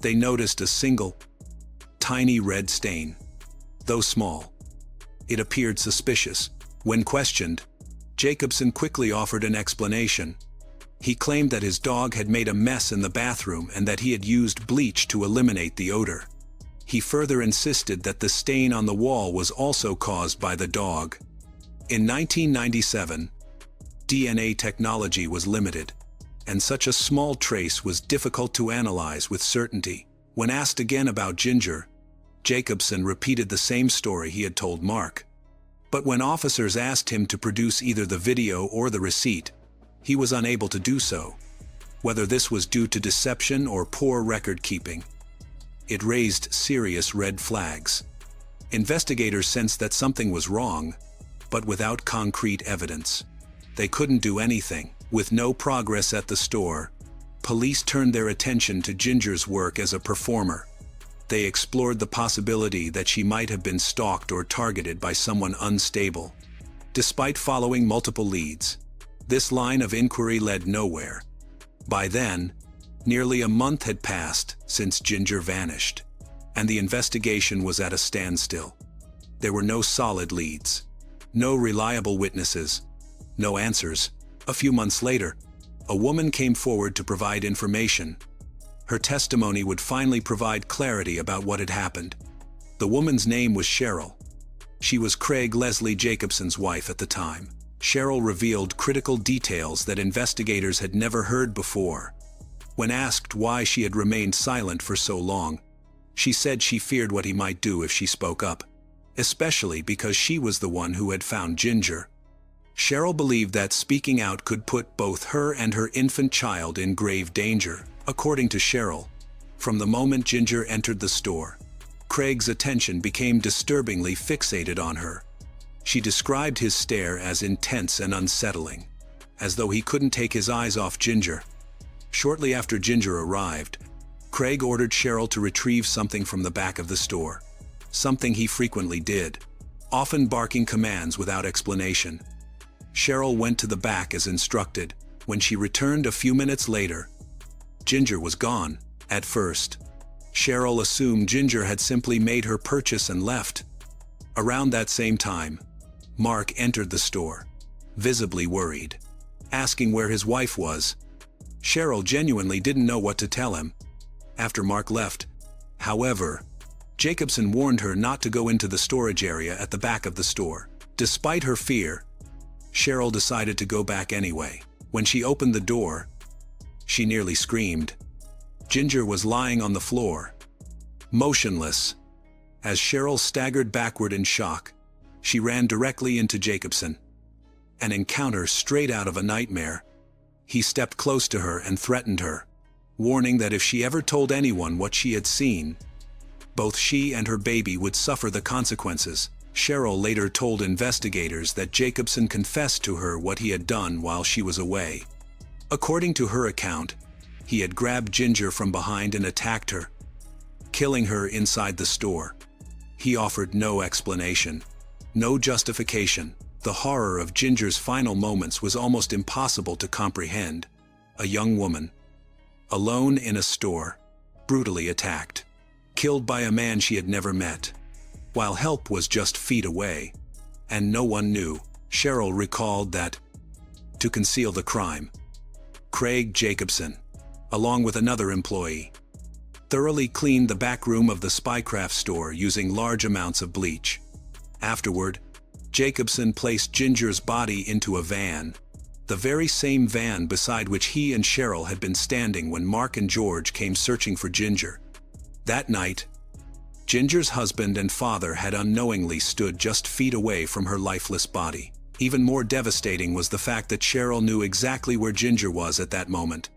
they noticed a single, tiny red stain. Though small, it appeared suspicious. When questioned, Jacobson quickly offered an explanation. He claimed that his dog had made a mess in the bathroom and that he had used bleach to eliminate the odor. He further insisted that the stain on the wall was also caused by the dog. In 1997, DNA technology was limited, and such a small trace was difficult to analyze with certainty. When asked again about Ginger, Jacobson repeated the same story he had told Mark. But when officers asked him to produce either the video or the receipt, he was unable to do so. Whether this was due to deception or poor record-keeping, it raised serious red flags. Investigators sensed that something was wrong, but without concrete evidence, they couldn't do anything. With no progress at the store, police turned their attention to Ginger's work as a performer. They explored the possibility that she might have been stalked or targeted by someone unstable. Despite following multiple leads, this line of inquiry led nowhere. By then, nearly a month had passed since Ginger vanished, and the investigation was at a standstill. There were no solid leads, no reliable witnesses, no answers. A few months later, a woman came forward to provide information. Her testimony would finally provide clarity about what had happened. The woman's name was Cheryl. She was Craig Leslie Jacobson's wife at the time. Cheryl revealed critical details that investigators had never heard before. When asked why she had remained silent for so long, she said she feared what he might do if she spoke up, especially because she was the one who had found Ginger. Cheryl believed that speaking out could put both her and her infant child in grave danger. According to Cheryl, from the moment Ginger entered the store, Craig's attention became disturbingly fixated on her. She described his stare as intense and unsettling, as though he couldn't take his eyes off Ginger. Shortly after Ginger arrived, Craig ordered Cheryl to retrieve something from the back of the store, something he frequently did, often barking commands without explanation. Cheryl went to the back as instructed. When she returned a few minutes later, Ginger was gone. At first, Cheryl assumed Ginger had simply made her purchase and left. Around that same time, Mark entered the store, visibly worried, asking where his wife was. Cheryl genuinely didn't know what to tell him. After Mark left, however, Jacobson warned her not to go into the storage area at the back of the store. Despite her fear, Cheryl decided to go back anyway. When she opened the door, she nearly screamed. Ginger was lying on the floor, motionless. As Cheryl staggered backward in shock, she ran directly into Jacobson. An encounter straight out of a nightmare. He stepped close to her and threatened her, warning that if she ever told anyone what she had seen, both she and her baby would suffer the consequences. Cheryl later told investigators that Jacobson confessed to her what he had done while she was away. According to her account, he had grabbed Ginger from behind and attacked her, killing her inside the store. He offered no explanation, no justification. The horror of Ginger's final moments was almost impossible to comprehend. A young woman, alone in a store, brutally attacked, killed by a man she had never met, while help was just feet away, and no one knew. Cheryl recalled that, to conceal the crime, Craig Jacobson, along with another employee, thoroughly cleaned the back room of the Spycraft store using large amounts of bleach. Afterward, Jacobson placed Ginger's body into a van, the very same van beside which he and Cheryl had been standing when Mark and George came searching for Ginger. That night, Ginger's husband and father had unknowingly stood just feet away from her lifeless body. Even more devastating was the fact that Cheryl knew exactly where Ginger was at that moment.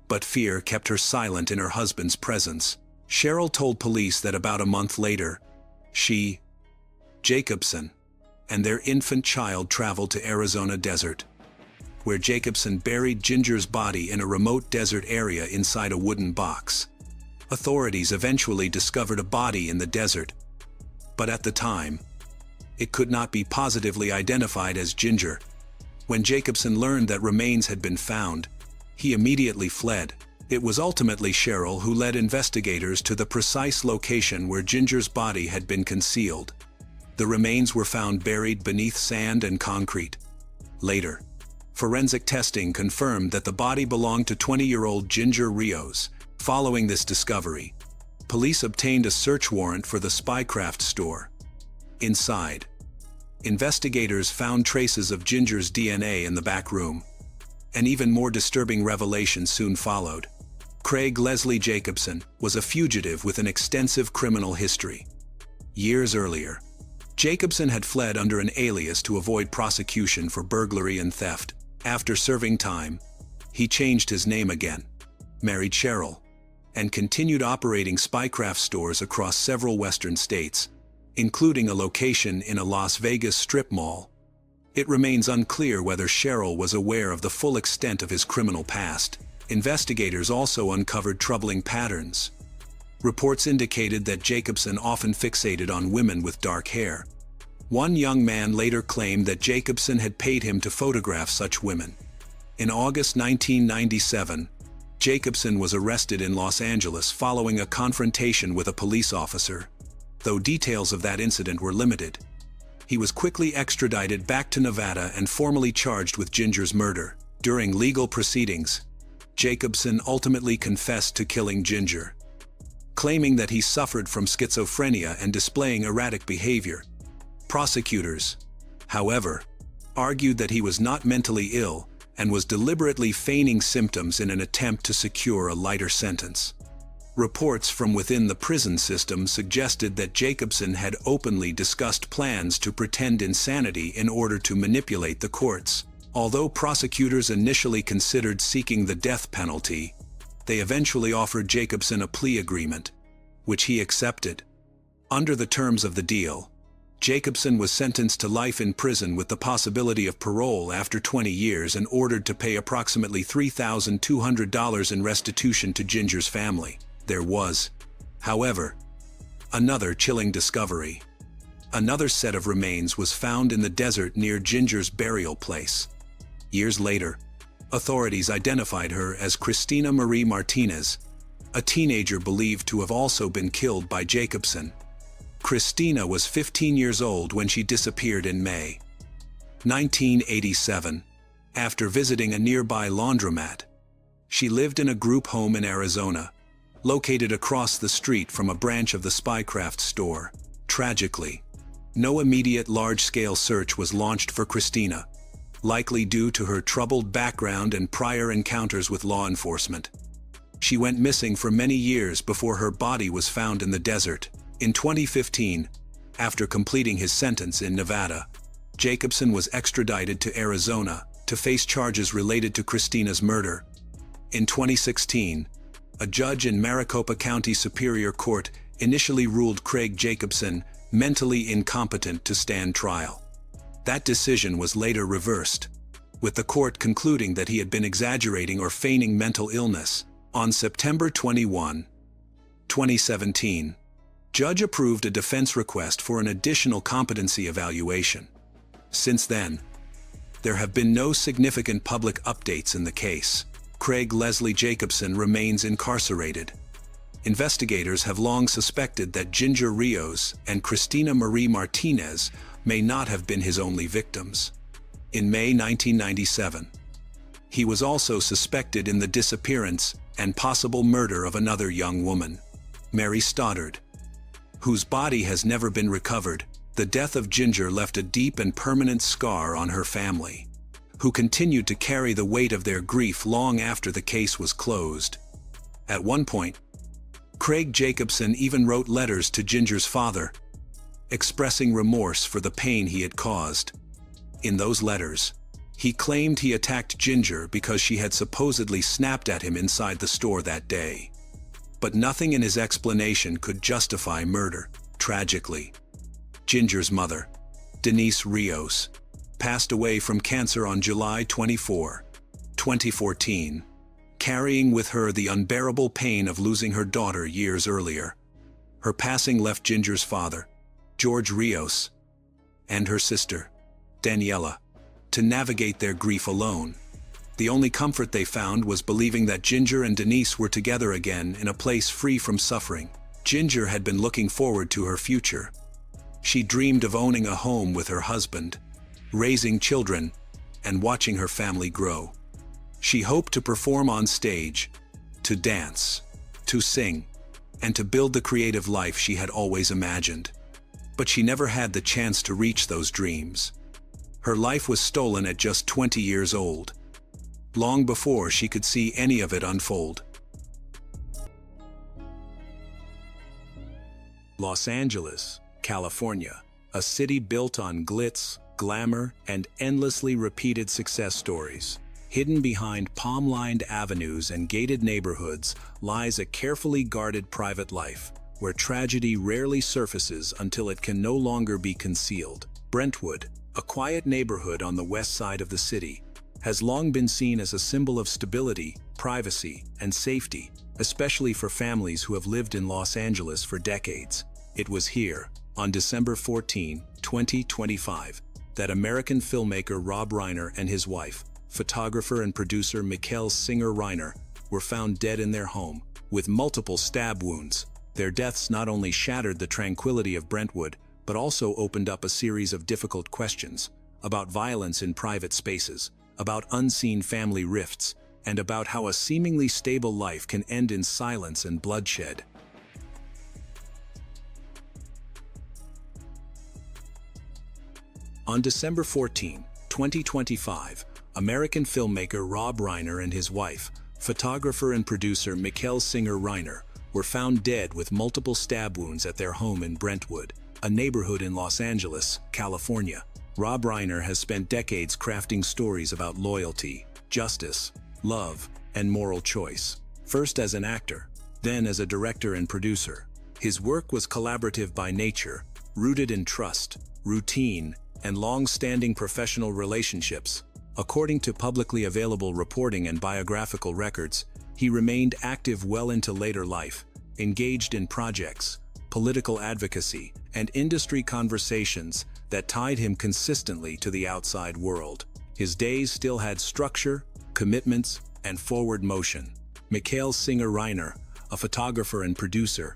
But fear kept her silent in her husband's presence. Cheryl told police that about a month later, she, Jacobson, and their infant child traveled to Arizona desert, where Jacobson buried Ginger's body in a remote desert area inside a wooden box. Authorities eventually discovered a body in the desert, but at the time, it could not be positively identified as Ginger. When Jacobson learned that remains had been found, he immediately fled. It was ultimately Cheryl who led investigators to the precise location where Ginger's body had been concealed. The remains were found buried beneath sand and concrete. Later, forensic testing confirmed that the body belonged to 20-year-old Ginger Rios. Following this discovery, police obtained a search warrant for the Spycraft store. Inside, investigators found traces of Ginger's DNA in the back room. An even more disturbing revelation soon followed. Craig Leslie Jacobson was a fugitive with an extensive criminal history. Years earlier, Jacobson had fled under an alias to avoid prosecution for burglary and theft. After serving time, he changed his name again, married Cheryl, and continued operating Spycraft stores across several western states, including a location in a Las Vegas strip mall. It remains unclear whether Cheryl was aware of the full extent of his criminal past. Investigators also uncovered troubling patterns. Reports indicated that Jacobson often fixated on women with dark hair. One young man later claimed that Jacobson had paid him to photograph such women. In August 1997, Jacobson was arrested in Los Angeles following a confrontation with a police officer. Though details of that incident were limited, he was quickly extradited back to Nevada and formally charged with Ginger's murder. During legal proceedings, Jacobson ultimately confessed to killing Ginger, claiming that he suffered from schizophrenia and displaying erratic behavior. Prosecutors, however, argued that he was not mentally ill and was deliberately feigning symptoms in an attempt to secure a lighter sentence. Reports from within the prison system suggested that Jacobson had openly discussed plans to pretend insanity in order to manipulate the courts. Although prosecutors initially considered seeking the death penalty, they eventually offered Jacobson a plea agreement, which he accepted. Under the terms of the deal, Jacobson was sentenced to life in prison with the possibility of parole after 20 years and ordered to pay approximately $3,200 in restitution to Ginger's family. There was, however, another chilling discovery. Another set of remains was found in the desert near Ginger's burial place. Years later, authorities identified her as Christina Marie Martinez, a teenager believed to have also been killed by Jacobson. Christina was 15 years old when she disappeared in May 1987, after visiting a nearby laundromat. She lived in a group home in Arizona, located across the street from a branch of the Spycraft store. Tragically, no immediate large-scale search was launched for Christina, likely due to her troubled background and prior encounters with law enforcement. She went missing for many years before her body was found in the desert. In 2015, after completing his sentence in Nevada, Jacobson was extradited to Arizona to face charges related to Christina's murder. In 2016, a judge in Maricopa County Superior Court initially ruled Craig Jacobson mentally incompetent to stand trial. That decision was later reversed, with the court concluding that he had been exaggerating or feigning mental illness. On September 21, 2017, judge approved a defense request for an additional competency evaluation. Since then, there have been no significant public updates in the case. Craig Leslie Jacobson remains incarcerated. Investigators have long suspected that Ginger Rios and Christina Marie Martinez may not have been his only victims. In May 1997, he was also suspected in the disappearance and possible murder of another young woman, Mary Stoddard, whose body has never been recovered. The death of Ginger left a deep and permanent scar on her family, who continued to carry the weight of their grief long after the case was closed. At one point, Craig Jacobson even wrote letters to Ginger's father, expressing remorse for the pain he had caused. In those letters, he claimed he attacked Ginger because she had supposedly snapped at him inside the store that day. But nothing in his explanation could justify murder. Tragically, Ginger's mother, Denise Rios, passed away from cancer on July 24, 2014, carrying with her the unbearable pain of losing her daughter years earlier. Her passing left Ginger's father, George Rios, and her sister, Daniela, to navigate their grief alone. The only comfort they found was believing that Ginger and Denise were together again in a place free from suffering. Ginger had been looking forward to her future. She dreamed of owning a home with her husband, raising children, and watching her family grow. She hoped to perform on stage, to dance, to sing, and to build the creative life she had always imagined. But she never had the chance to reach those dreams. Her life was stolen at just 20 years old, long before she could see any of it unfold. Los Angeles, California, a city built on glitz, glamour, and endlessly repeated success stories. Hidden behind palm-lined avenues and gated neighborhoods lies a carefully guarded private life, where tragedy rarely surfaces until it can no longer be concealed. Brentwood, a quiet neighborhood on the west side of the city, has long been seen as a symbol of stability, privacy, and safety, especially for families who have lived in Los Angeles for decades. It was here, on December 14, 2025, that American filmmaker Rob Reiner and his wife, photographer and producer Mikkel Singer-Reiner, were found dead in their home, with multiple stab wounds. Their deaths not only shattered the tranquility of Brentwood, but also opened up a series of difficult questions about violence in private spaces, about unseen family rifts, and about how a seemingly stable life can end in silence and bloodshed. On December 14, 2025, American filmmaker Rob Reiner and his wife, photographer and producer Mikkel Singer-Reiner, were found dead with multiple stab wounds at their home in Brentwood, a neighborhood in Los Angeles, California. Rob Reiner has spent decades crafting stories about loyalty, justice, love, and moral choice. First as an actor, then as a director and producer. His work was collaborative by nature, rooted in trust, routine, and long-standing professional relationships. According to publicly available reporting and biographical records, he remained active well into later life, engaged in projects, political advocacy, and industry conversations that tied him consistently to the outside world. His days still had structure, commitments, and forward motion. Mikkel Singer-Reiner, a photographer and producer,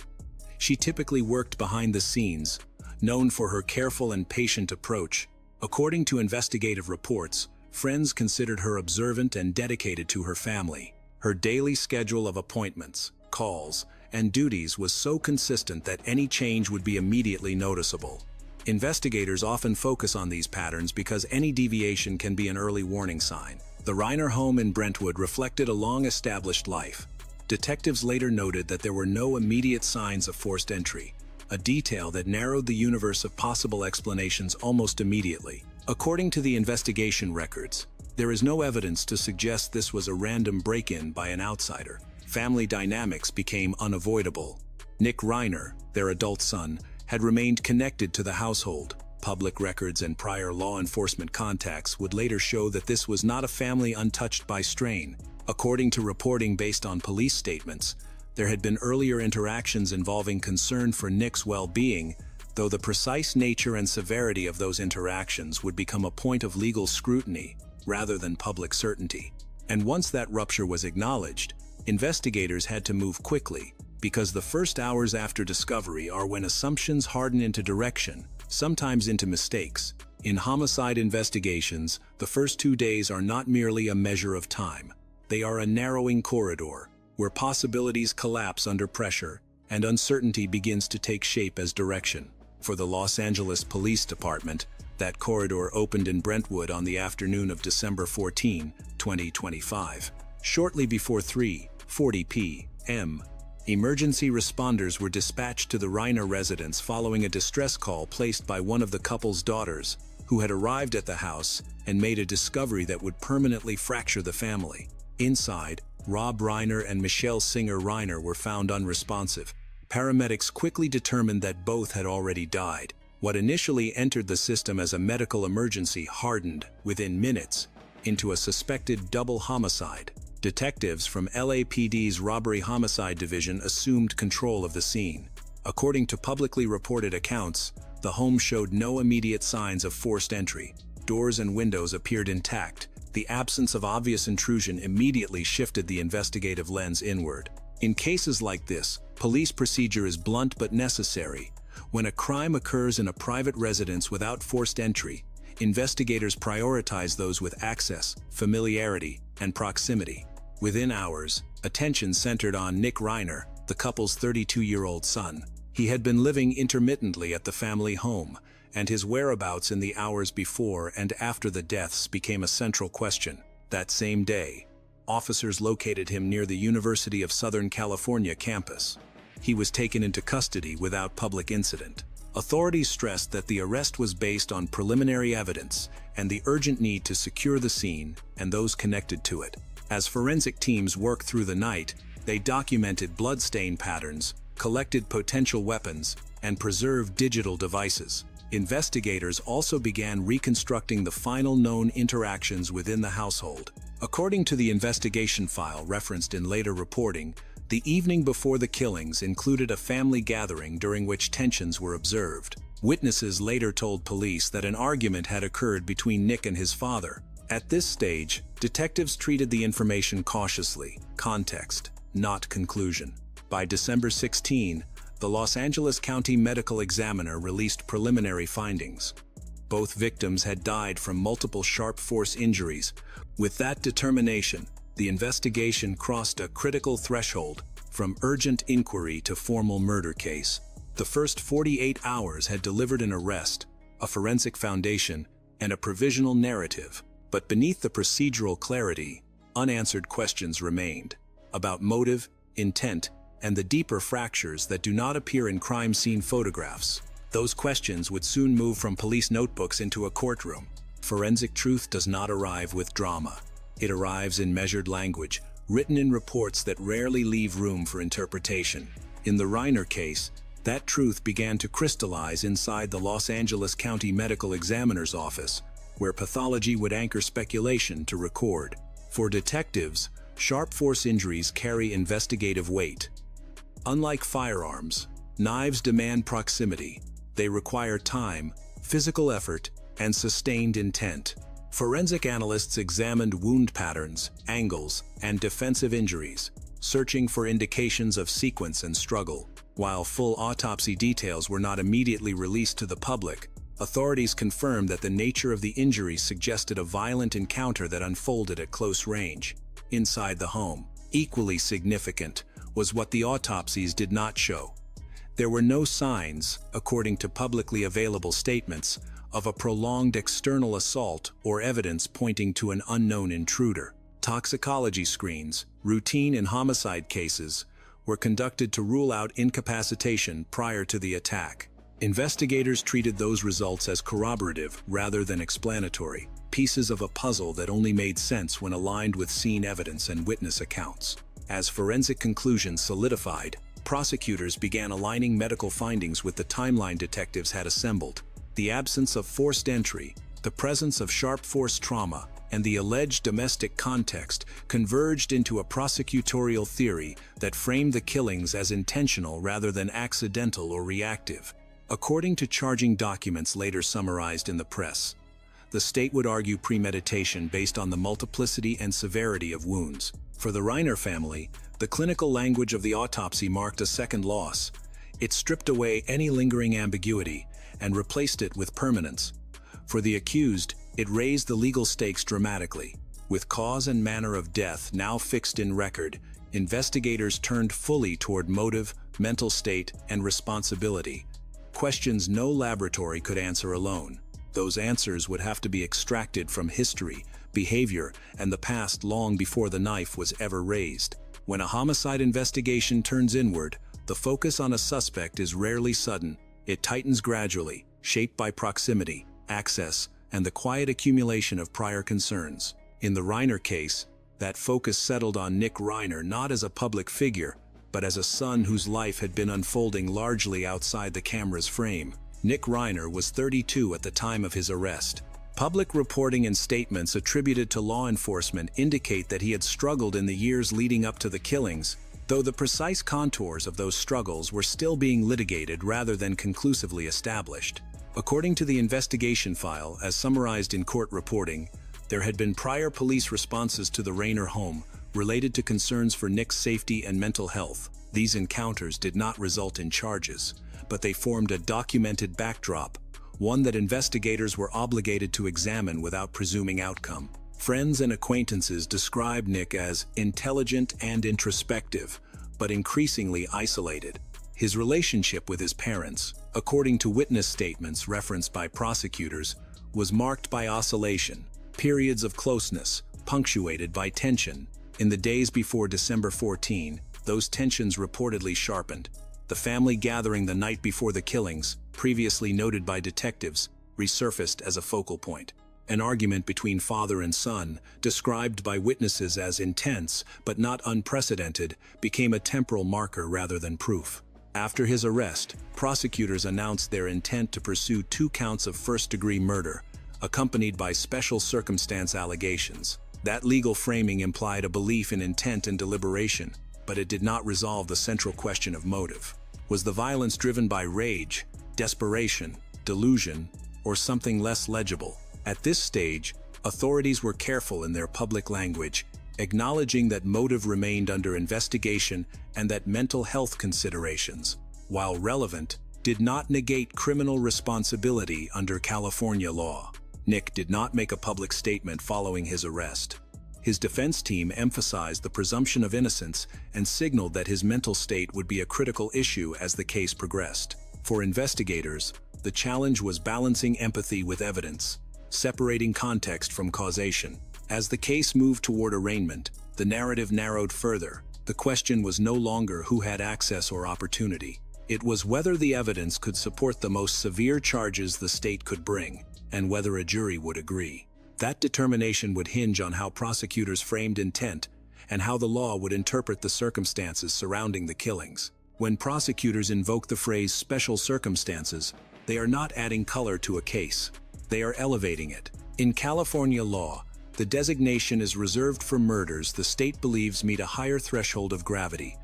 she typically worked behind the scenes, known for her careful and patient approach. According to investigative reports, friends considered her observant and dedicated to her family. Her daily schedule of appointments, calls, and duties was so consistent that any change would be immediately noticeable. Investigators often focus on these patterns because any deviation can be an early warning sign. The Reiner home in Brentwood reflected a long-established life. Detectives later noted that there were no immediate signs of forced entry, a detail that narrowed the universe of possible explanations almost immediately. According to the investigation records, there is no evidence to suggest this was a random break-in by an outsider. Family dynamics became unavoidable. Nick Reiner, their adult son, had remained connected to the household. Public records and prior law enforcement contacts would later show that this was not a family untouched by strain. According to reporting based on police statements, there had been earlier interactions involving concern for Nick's well-being, though the precise nature and severity of those interactions would become a point of legal scrutiny rather than public certainty. And once that rupture was acknowledged, investigators had to move quickly, because the first hours after discovery are when assumptions harden into direction, sometimes into mistakes. In homicide investigations, the first 2 days are not merely a measure of time. They are a narrowing corridor, where possibilities collapse under pressure, and uncertainty begins to take shape as direction. For the Los Angeles Police Department, that corridor opened in Brentwood on the afternoon of December 14, 2025. Shortly before 3:40 p.m., emergency responders were dispatched to the Reiner residence following a distress call placed by one of the couple's daughters, who had arrived at the house and made a discovery that would permanently fracture the family. Inside, Rob Reiner and Michelle Singer Reiner were found unresponsive. Paramedics quickly determined that both had already died. What initially entered the system as a medical emergency hardened, within minutes, into a suspected double homicide. Detectives from LAPD's Robbery Homicide Division assumed control of the scene. According to publicly reported accounts, the home showed no immediate signs of forced entry. Doors and windows appeared intact. The absence of obvious intrusion immediately shifted the investigative lens inward. In cases like this, police procedure is blunt but necessary. When a crime occurs in a private residence without forced entry, investigators prioritize those with access, familiarity, and proximity. Within hours, attention centered on Nick Reiner, the couple's 32-year-old son. He had been living intermittently at the family home, and his whereabouts in the hours before and after the deaths became a central question. That same day, officers located him near the University of Southern California campus. He was taken into custody without public incident. Authorities stressed that the arrest was based on preliminary evidence and the urgent need to secure the scene and those connected to it. As forensic teams worked through the night, they documented bloodstain patterns, collected potential weapons, and preserved digital devices. Investigators also began reconstructing the final known interactions within the household. According to the investigation file referenced in later reporting, the evening before the killings included a family gathering during which tensions were observed. Witnesses later told police that an argument had occurred between Nick and his father. At this stage, detectives treated the information cautiously, context, not conclusion. By December 16, the Los Angeles County Medical Examiner released preliminary findings. Both victims had died from multiple sharp force injuries. With that determination, the investigation crossed a critical threshold from urgent inquiry to formal murder case. The first 48 hours had delivered an arrest, a forensic foundation, and a provisional narrative. But beneath the procedural clarity, unanswered questions remained about motive, intent, and the deeper fractures that do not appear in crime scene photographs. Those questions would soon move from police notebooks into a courtroom. Forensic truth does not arrive with drama. It arrives in measured language, written in reports that rarely leave room for interpretation. In the Reiner case, that truth began to crystallize inside the Los Angeles County Medical Examiner's office, where pathology would anchor speculation to record. For detectives, sharp force injuries carry investigative weight. Unlike firearms, knives demand proximity. They require time, physical effort, and sustained intent. Forensic analysts examined wound patterns, angles, and defensive injuries, searching for indications of sequence and struggle. While full autopsy details were not immediately released to the public, authorities confirmed that the nature of the injuries suggested a violent encounter that unfolded at close range, inside the home. Equally significant was what the autopsies did not show. There were no signs, according to publicly available statements, of a prolonged external assault or evidence pointing to an unknown intruder. Toxicology screens, routine in homicide cases, were conducted to rule out incapacitation prior to the attack. Investigators treated those results as corroborative rather than explanatory, pieces of a puzzle that only made sense when aligned with scene evidence and witness accounts. As forensic conclusions solidified, prosecutors began aligning medical findings with the timeline detectives had assembled. The absence of forced entry, the presence of sharp force trauma, and the alleged domestic context converged into a prosecutorial theory that framed the killings as intentional rather than accidental or reactive. According to charging documents later summarized in the press, the state would argue premeditation based on the multiplicity and severity of wounds. For the Reiner family, the clinical language of the autopsy marked a second loss. It stripped away any lingering ambiguity and replaced it with permanence. For the accused, it raised the legal stakes dramatically. With cause and manner of death now fixed in record, investigators turned fully toward motive, mental state, and responsibility. Questions no laboratory could answer alone. Those answers would have to be extracted from history, behavior, and the past long before the knife was ever raised. When a homicide investigation turns inward, the focus on a suspect is rarely sudden. It tightens gradually, shaped by proximity, access, and the quiet accumulation of prior concerns. In the Reiner case, That focus settled on Nick Reiner not as a public figure, but as a son whose life had been unfolding largely outside the camera's frame. Nick Reiner was 32 at the time of his arrest. Public reporting and statements attributed to law enforcement indicate that he had struggled in the years leading up to the killings, though the precise contours of those struggles were still being litigated rather than conclusively established. According to the investigation file, as summarized in court reporting, there had been prior police responses to the Reiner home related to concerns for Nick's safety and mental health. These encounters did not result in charges, but they formed a documented backdrop, one that investigators were obligated to examine without presuming outcome. Friends and acquaintances described Nick as intelligent and introspective, but increasingly isolated. His relationship with his parents, according to witness statements referenced by prosecutors, was marked by oscillation, periods of closeness, punctuated by tension. In the days before December 14, those tensions reportedly sharpened. The family gathering the night before the killings, previously noted by detectives, resurfaced as a focal point. An argument between father and son, described by witnesses as intense but not unprecedented, became a temporal marker rather than proof. After his arrest, prosecutors announced their intent to pursue 2 counts of first-degree murder, accompanied by special circumstance allegations. That legal framing implied a belief in intent and deliberation, but it did not resolve the central question of motive. Was the violence driven by rage, desperation, delusion, or something less legible? At this stage, authorities were careful in their public language, acknowledging that motive remained under investigation and that mental health considerations, while relevant, did not negate criminal responsibility under California law. Nick did not make a public statement following his arrest. His defense team emphasized the presumption of innocence and signaled that his mental state would be a critical issue as the case progressed. For investigators, the challenge was balancing empathy with evidence, separating context from causation. As the case moved toward arraignment, the narrative narrowed further. The question was no longer who had access or opportunity. It was whether the evidence could support the most severe charges the state could bring, and whether a jury would agree. That determination would hinge on how prosecutors framed intent and how the law would interpret the circumstances surrounding the killings. When prosecutors invoke the phrase special circumstances, they are not adding color to a case. They are elevating it. In California law, the designation is reserved for murders the state believes meet a higher threshold of gravity,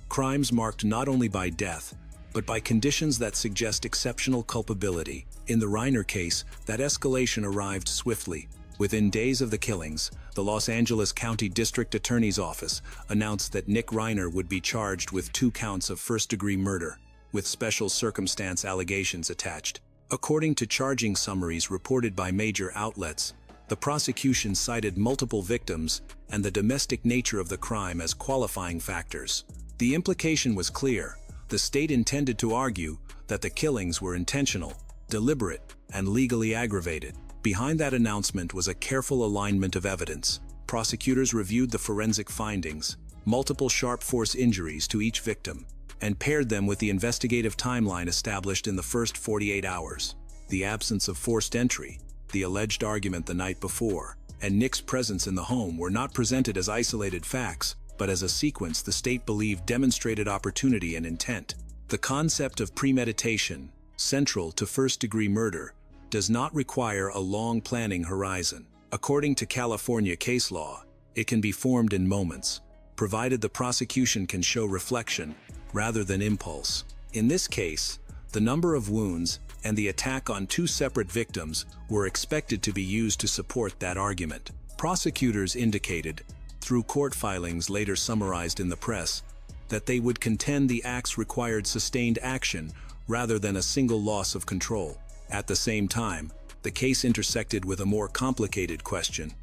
crimes marked not only by death, but by conditions that suggest exceptional culpability. In the Reiner case, that escalation arrived swiftly. Within days of the killings, the Los Angeles County District Attorney's Office announced that Nick Reiner would be charged with 2 counts of first-degree murder, with special circumstance allegations attached. According to charging summaries reported by major outlets, the prosecution cited multiple victims and the domestic nature of the crime as qualifying factors. The implication was clear. The state intended to argue that the killings were intentional, deliberate, and legally aggravated. Behind that announcement was a careful alignment of evidence. Prosecutors reviewed the forensic findings, multiple sharp force injuries to each victim, and paired them with the investigative timeline established in the first 48 hours. The absence of forced entry, the alleged argument the night before, and Nick's presence in the home were not presented as isolated facts, but as a sequence the state believed demonstrated opportunity and intent. The concept of premeditation, central to first-degree murder, does not require a long planning horizon. According to California case law, it can be formed in moments, provided the prosecution can show reflection rather than impulse. In this case, the number of wounds and the attack on 2 separate victims were expected to be used to support that argument. Prosecutors indicated, through court filings later summarized in the press, that they would contend the acts required sustained action rather than a single loss of control. At the same time, the case intersected with a more complicated question: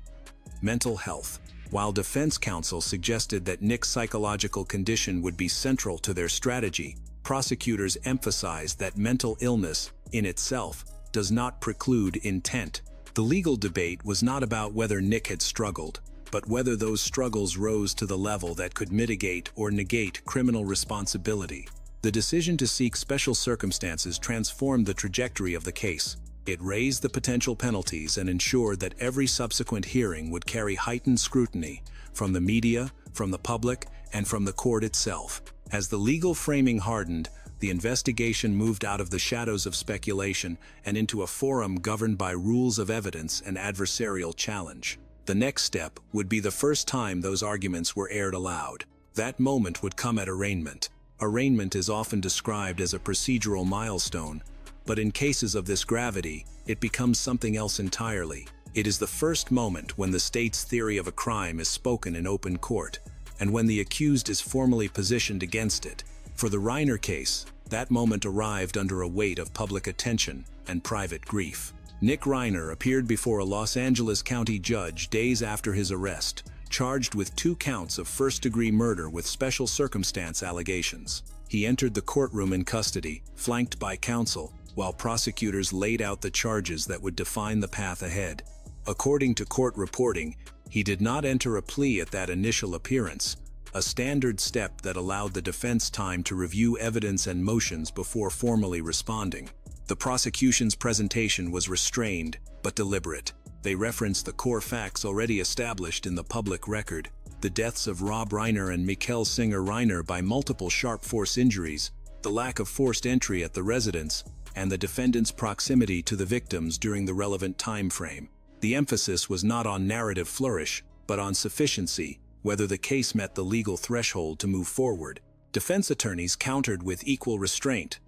mental health. While defense counsel suggested that Nick's psychological condition would be central to their strategy, prosecutors emphasized that mental illness, in itself, does not preclude intent. The legal debate was not about whether Nick had struggled, but whether those struggles rose to the level that could mitigate or negate criminal responsibility. The decision to seek special circumstances transformed the trajectory of the case. It raised the potential penalties and ensured that every subsequent hearing would carry heightened scrutiny from the media, from the public, and from the court itself. As the legal framing hardened, the investigation moved out of the shadows of speculation and into a forum governed by rules of evidence and adversarial challenge. The next step would be the first time those arguments were aired aloud. That moment would come at arraignment. Arraignment is often described as a procedural milestone, but in cases of this gravity, it becomes something else entirely. It is the first moment when the state's theory of a crime is spoken in open court, and when the accused is formally positioned against it. For the Reiner case, that moment arrived under a weight of public attention and private grief. Nick Reiner appeared before a Los Angeles County judge days after his arrest, charged with 2 counts of first-degree murder with special circumstance allegations. He entered the courtroom in custody, flanked by counsel, while prosecutors laid out the charges that would define the path ahead. According to court reporting, he did not enter a plea at that initial appearance, a standard step that allowed the defense time to review evidence and motions before formally responding. The prosecution's presentation was restrained, but deliberate. They referenced the core facts already established in the public record: the deaths of Rob Reiner and Mikkel Singer Reiner by multiple sharp force injuries, the lack of forced entry at the residence, and the defendant's proximity to the victims during the relevant time frame. The emphasis was not on narrative flourish, but on sufficiency, whether the case met the legal threshold to move forward. Defense attorneys countered with equal restraint.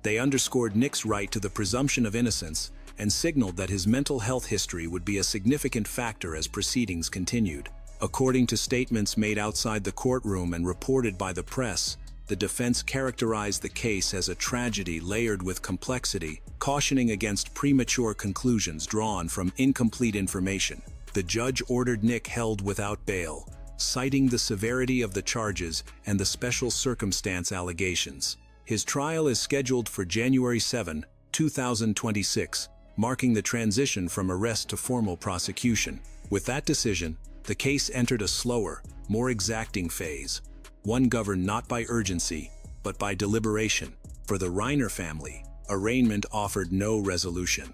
They underscored Nick's right to the presumption of innocence and signaled that his mental health history would be a significant factor as proceedings continued. According to statements made outside the courtroom and reported by the press, the defense characterized the case as a tragedy layered with complexity, cautioning against premature conclusions drawn from incomplete information. The judge ordered Nick held without bail, citing the severity of the charges and the special circumstance allegations. His trial is scheduled for January 7, 2026, marking the transition from arrest to formal prosecution. With that decision, the case entered a slower, more exacting phase, one governed not by urgency, but by deliberation. For the Reiner family, arraignment offered no resolution.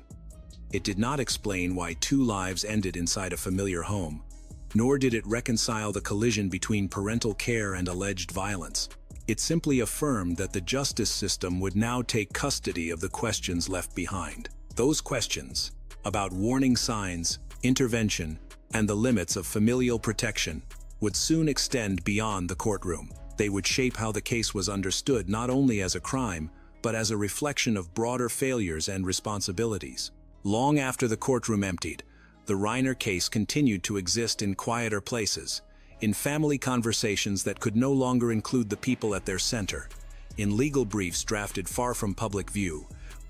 It did not explain why 2 lives ended inside a familiar home, nor did it reconcile the collision between parental care and alleged violence. It simply affirmed that the justice system would now take custody of the questions left behind. Those questions, about warning signs, intervention, and the limits of familial protection, would soon extend beyond the courtroom. They would shape how the case was understood not only as a crime, but as a reflection of broader failures and responsibilities. Long after the courtroom emptied, the Reiner case continued to exist in quieter places, in family conversations that could no longer include the people at their center, in legal briefs drafted far from public view,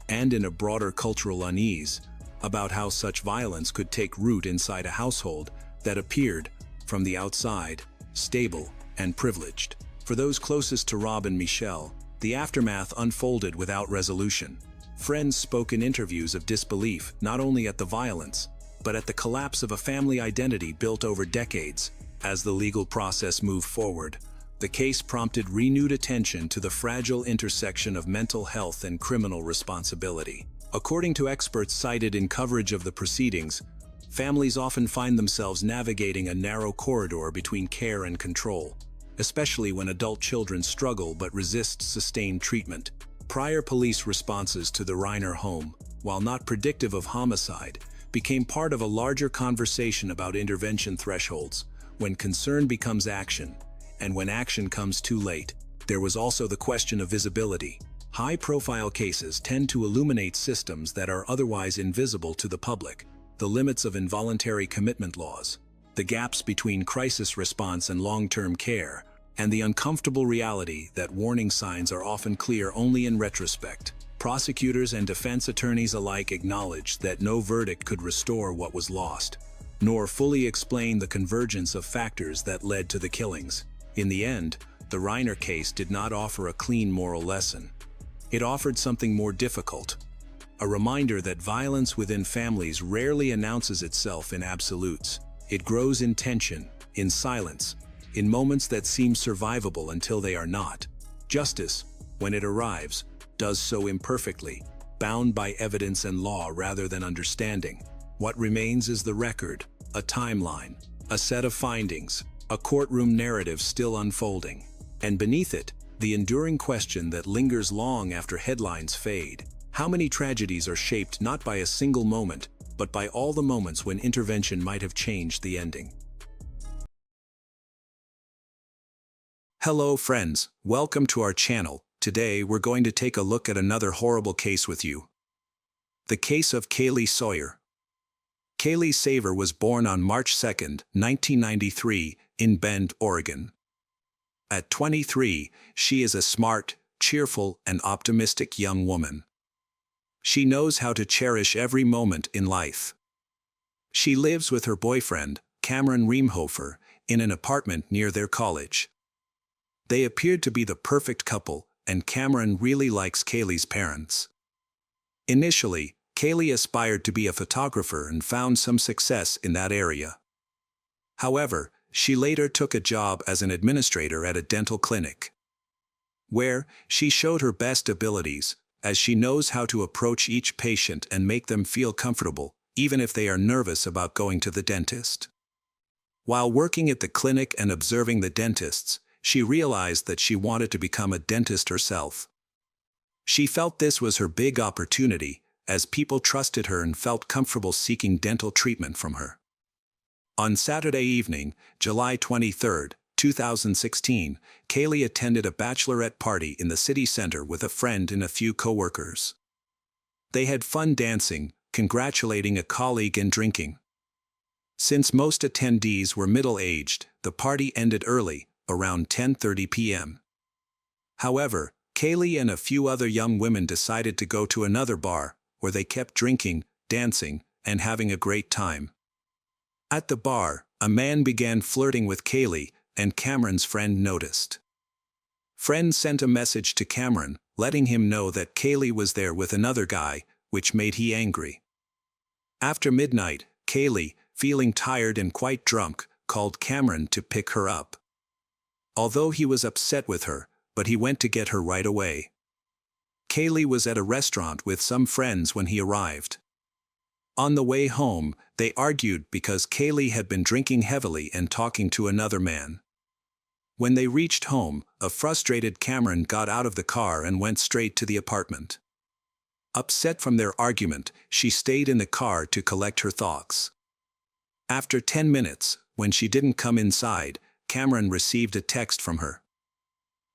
and in a broader cultural unease about how such violence could take root inside a household that appeared, from the outside, stable and privileged. For those closest to Rob and Michelle, the aftermath unfolded without resolution. Friends spoke in interviews of disbelief not only at the violence, but at the collapse of a family identity built over decades. As the legal process moved forward, the case prompted renewed attention to the fragile intersection of mental health and criminal responsibility. According to experts cited in coverage of the proceedings, families often find themselves navigating a narrow corridor between care and control, especially when adult children struggle but resist sustained treatment. Prior police responses to the Reiner home, while not predictive of homicide, became part of a larger conversation about intervention thresholds, when concern becomes action, and when action comes too late. There was also the question of visibility. High-profile cases tend to illuminate systems that are otherwise invisible to the public: the limits of involuntary commitment laws, the gaps between crisis response and long-term care, and the uncomfortable reality that warning signs are often clear only in retrospect. Prosecutors and defense attorneys alike acknowledged that no verdict could restore what was lost, nor fully explain the convergence of factors that led to the killings. In the end, the Reiner case did not offer a clean moral lesson. It offered something more difficult: a reminder that violence within families rarely announces itself in absolutes. It grows in tension, in silence, in moments that seem survivable until they are not. Justice, when it arrives, does so imperfectly, bound by evidence and law rather than understanding. What remains is the record, a timeline, a set of findings, a courtroom narrative still unfolding. And beneath it, the enduring question that lingers long after headlines fade. How many tragedies are shaped not by a single moment, but by all the moments when intervention might have changed the ending? Hello friends, welcome to our channel. Today we're going to take a look at another horrible case with you. The case of Kaylee Sawyer. Kaylee Sawyer was born on March 2, 1993, in Bend, Oregon. At 23, she is a smart, cheerful, and optimistic young woman. She knows how to cherish every moment in life. She lives with her boyfriend, Cameron Reimhofer, in an apartment near their college. They appeared to be the perfect couple, and Cameron really likes Kaylee's parents. Initially, Kaylee aspired to be a photographer and found some success in that area. However, she later took a job as an administrator at a dental clinic, where she showed her best abilities, as she knows how to approach each patient and make them feel comfortable, even if they are nervous about going to the dentist. While working at the clinic and observing the dentists, she realized that she wanted to become a dentist herself. She felt this was her big opportunity, as people trusted her and felt comfortable seeking dental treatment from her. On Saturday evening, July 23, 2016, Kaylee attended a bachelorette party in the city center with a friend and a few coworkers. They had fun dancing, congratulating a colleague, and drinking. Since most attendees were middle-aged, the party ended early, around 10:30 p.m. However, Kaylee and a few other young women decided to go to another bar, where they kept drinking, dancing, and having a great time. At the bar, a man began flirting with Kaylee, and Cameron's friend noticed. Friend sent a message to Cameron, letting him know that Kaylee was there with another guy, which made him angry. After midnight, Kaylee, feeling tired and quite drunk, called Cameron to pick her up. Although he was upset with her, but he went to get her right away. Kaylee was at a restaurant with some friends when he arrived. On the way home, they argued because Kaylee had been drinking heavily and talking to another man. When they reached home, a frustrated Cameron got out of the car and went straight to the apartment. Upset from their argument, she stayed in the car to collect her thoughts. After 10 minutes, when she didn't come inside, Cameron received a text from her.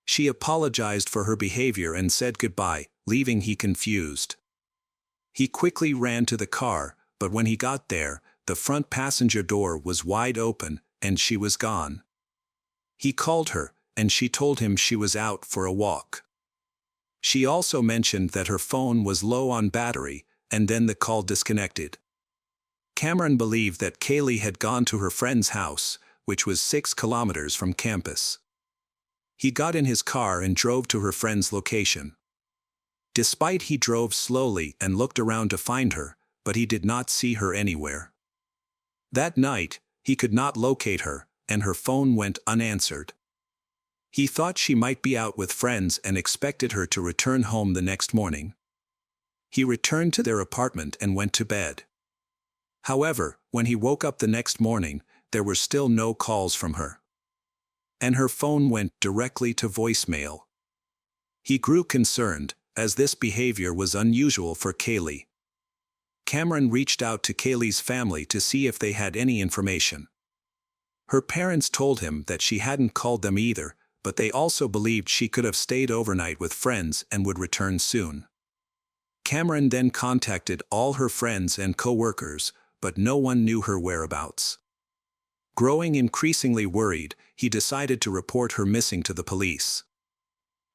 She apologized for her behavior and said goodbye, leaving him confused. He quickly ran to the car, but when he got there, the front passenger door was wide open, and she was gone. He called her, and she told him she was out for a walk. She also mentioned that her phone was low on battery, and then the call disconnected. Cameron believed that Kaylee had gone to her friend's house, which was 6 kilometers from campus. He got in his car and drove to her friend's location. Despite he drove slowly and looked around to find her, but he did not see her anywhere. That night, he could not locate her, and her phone went unanswered. He thought she might be out with friends and expected her to return home the next morning. He returned to their apartment and went to bed. However, when he woke up the next morning, there were still no calls from her. And her phone went directly to voicemail. He grew concerned, as this behavior was unusual for Kaylee. Cameron reached out to Kaylee's family to see if they had any information. Her parents told him that she hadn't called them either, but they also believed she could have stayed overnight with friends and would return soon. Cameron then contacted all her friends and co-workers, but no one knew her whereabouts. Growing increasingly worried, he decided to report her missing to the police.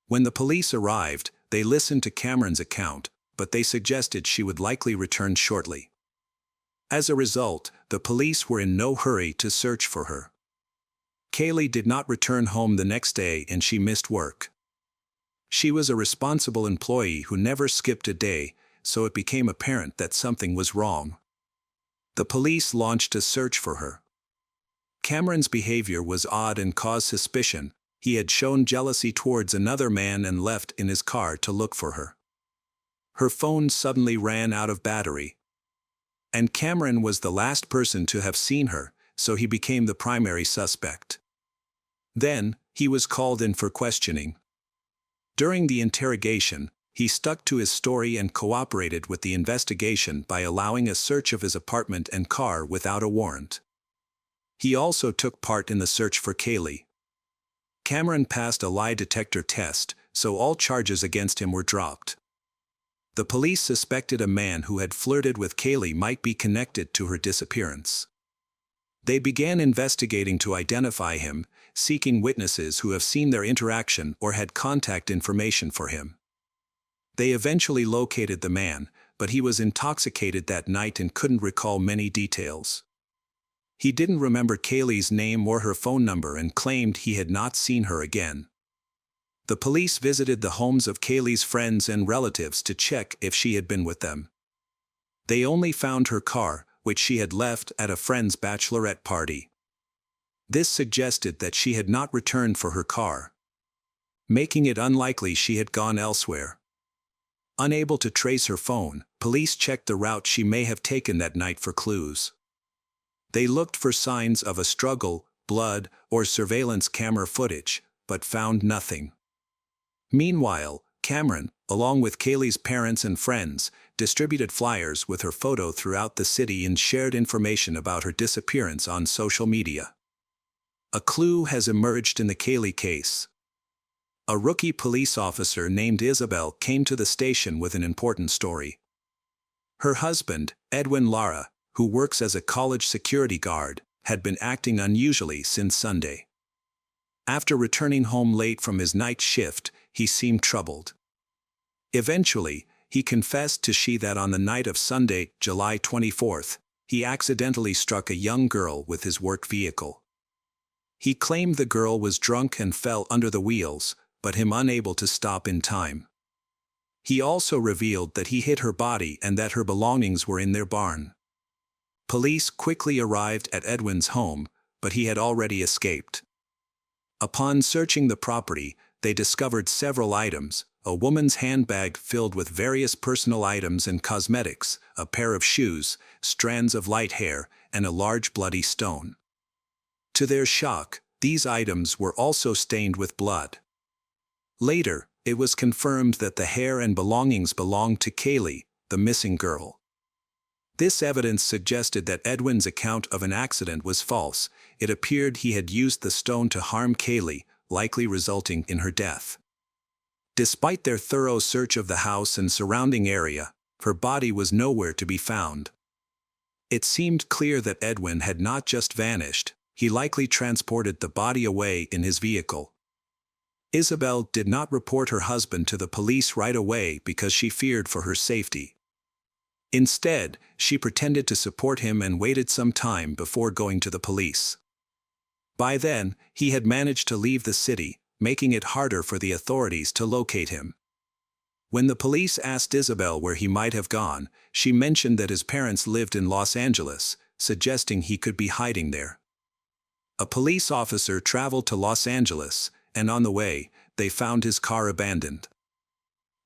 When the police arrived, they listened to Cameron's account, but they suggested she would likely return shortly. As a result, the police were in no hurry to search for her. Kaylee did not return home the next day and she missed work. She was a responsible employee who never skipped a day, so it became apparent that something was wrong. The police launched a search for her. Cameron's behavior was odd and caused suspicion. He had shown jealousy towards another man and left in his car to look for her. her phone suddenly ran out of battery. And Cameron was the last person to have seen her, so he became the primary suspect. Then, he was called in for questioning. During the interrogation, he stuck to his story and cooperated with the investigation by allowing a search of his apartment and car without a warrant. He also took part in the search for Kaylee. Cameron passed a lie detector test, so all charges against him were dropped. The police suspected a man who had flirted with Kaylee might be connected to her disappearance. They began investigating to identify him, seeking witnesses who have seen their interaction or had contact information for him. They eventually located the man, but he was intoxicated that night and couldn't recall many details. He didn't remember Kaylee's name or her phone number and claimed he had not seen her again. The police visited the homes of Kaylee's friends and relatives to check if she had been with them. They only found her car, which she had left at a friend's bachelorette party. This suggested that she had not returned for her car, making it unlikely she had gone elsewhere. Unable to trace her phone, police checked the route she may have taken that night for clues. They looked for signs of a struggle, blood, or surveillance camera footage, but found nothing. Meanwhile, Cameron, along with Kaylee's parents and friends, distributed flyers with her photo throughout the city and shared information about her disappearance on social media. A clue has emerged in the Kaylee case. A rookie police officer named Isabel came to the station with an important story. Her husband, Edwin Lara, who works as a college security guard, had been acting unusually since Sunday. After returning home late from his night shift, he seemed troubled. Eventually, he confessed to she that on the night of Sunday, July 24th, he accidentally struck a young girl with his work vehicle. He claimed the girl was drunk and fell under the wheels, but him unable to stop in time. He also revealed that he hit her body and that her belongings were in their barn. Police quickly arrived at Edwin's home, but he had already escaped. Upon searching the property, they discovered several items: a woman's handbag filled with various personal items and cosmetics, a pair of shoes, strands of light hair, and a large bloody stone. To their shock, these items were also stained with blood. Later, it was confirmed that the hair and belongings belonged to Kaylee, the missing girl. This evidence suggested that Edwin's account of an accident was false. It appeared he had used the stone to harm Kaylee, likely resulting in her death. Despite their thorough search of the house and surrounding area, her body was nowhere to be found. It seemed clear that Edwin had not just vanished, he likely transported the body away in his vehicle. Isabel did not report her husband to the police right away because she feared for her safety. Instead, she pretended to support him and waited some time before going to the police. By then, he had managed to leave the city, making it harder for the authorities to locate him. When the police asked Isabel where he might have gone, she mentioned that his parents lived in Los Angeles, suggesting he could be hiding there. A police officer traveled to Los Angeles, and on the way, they found his car abandoned.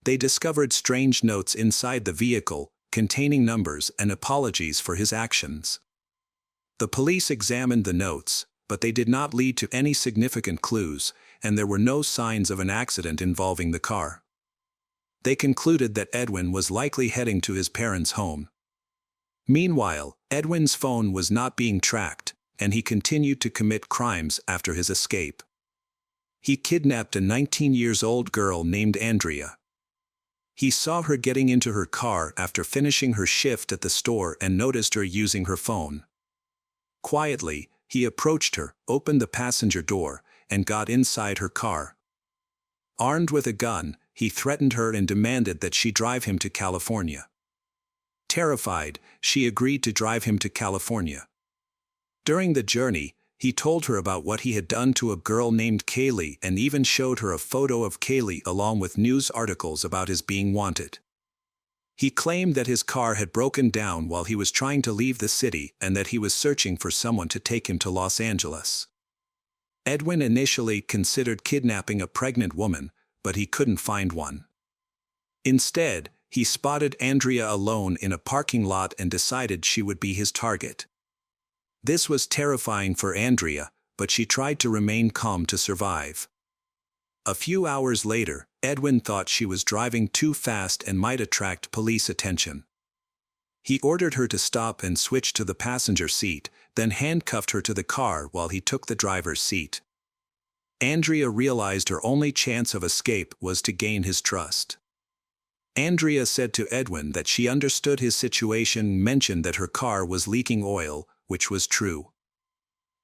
They discovered strange notes inside the vehicle, containing numbers and apologies for his actions. The police examined the notes, but they did not lead to any significant clues, and there were no signs of an accident involving the car. They concluded that Edwin was likely heading to his parents' home. Meanwhile, Edwin's phone was not being tracked, and he continued to commit crimes after his escape. He kidnapped a 19-year-old girl named Andrea. He saw her getting into her car after finishing her shift at the store and noticed her using her phone. Quietly, he approached her, opened the passenger door, and got inside her car. Armed with a gun, he threatened her and demanded that she drive him to California. Terrified, she agreed to drive him to California. During the journey, he told her about what he had done to a girl named Kaylee and even showed her a photo of Kaylee along with news articles about his being wanted. He claimed that his car had broken down while he was trying to leave the city and that he was searching for someone to take him to Los Angeles. Edwin initially considered kidnapping a pregnant woman, but he couldn't find one. Instead, he spotted Andrea alone in a parking lot and decided she would be his target. This was terrifying for Andrea, but she tried to remain calm to survive. A few hours later, Edwin thought she was driving too fast and might attract police attention. He ordered her to stop and switch to the passenger seat, then handcuffed her to the car while he took the driver's seat. Andrea realized her only chance of escape was to gain his trust. Andrea said to Edwin that she understood his situation, mentioned that her car was leaking oil, which was true.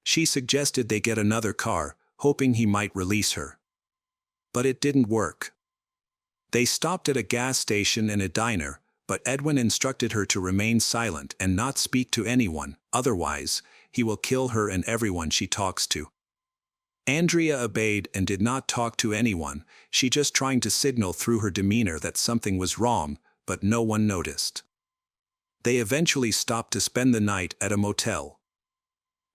She suggested they get another car, hoping he might release her. But it didn't work. They stopped at a gas station and a diner, but Edwin instructed her to remain silent and not speak to anyone, otherwise, he will kill her and everyone she talks to. Andrea obeyed and did not talk to anyone, she just trying to signal through her demeanor that something was wrong, but no one noticed. They eventually stopped to spend the night at a motel.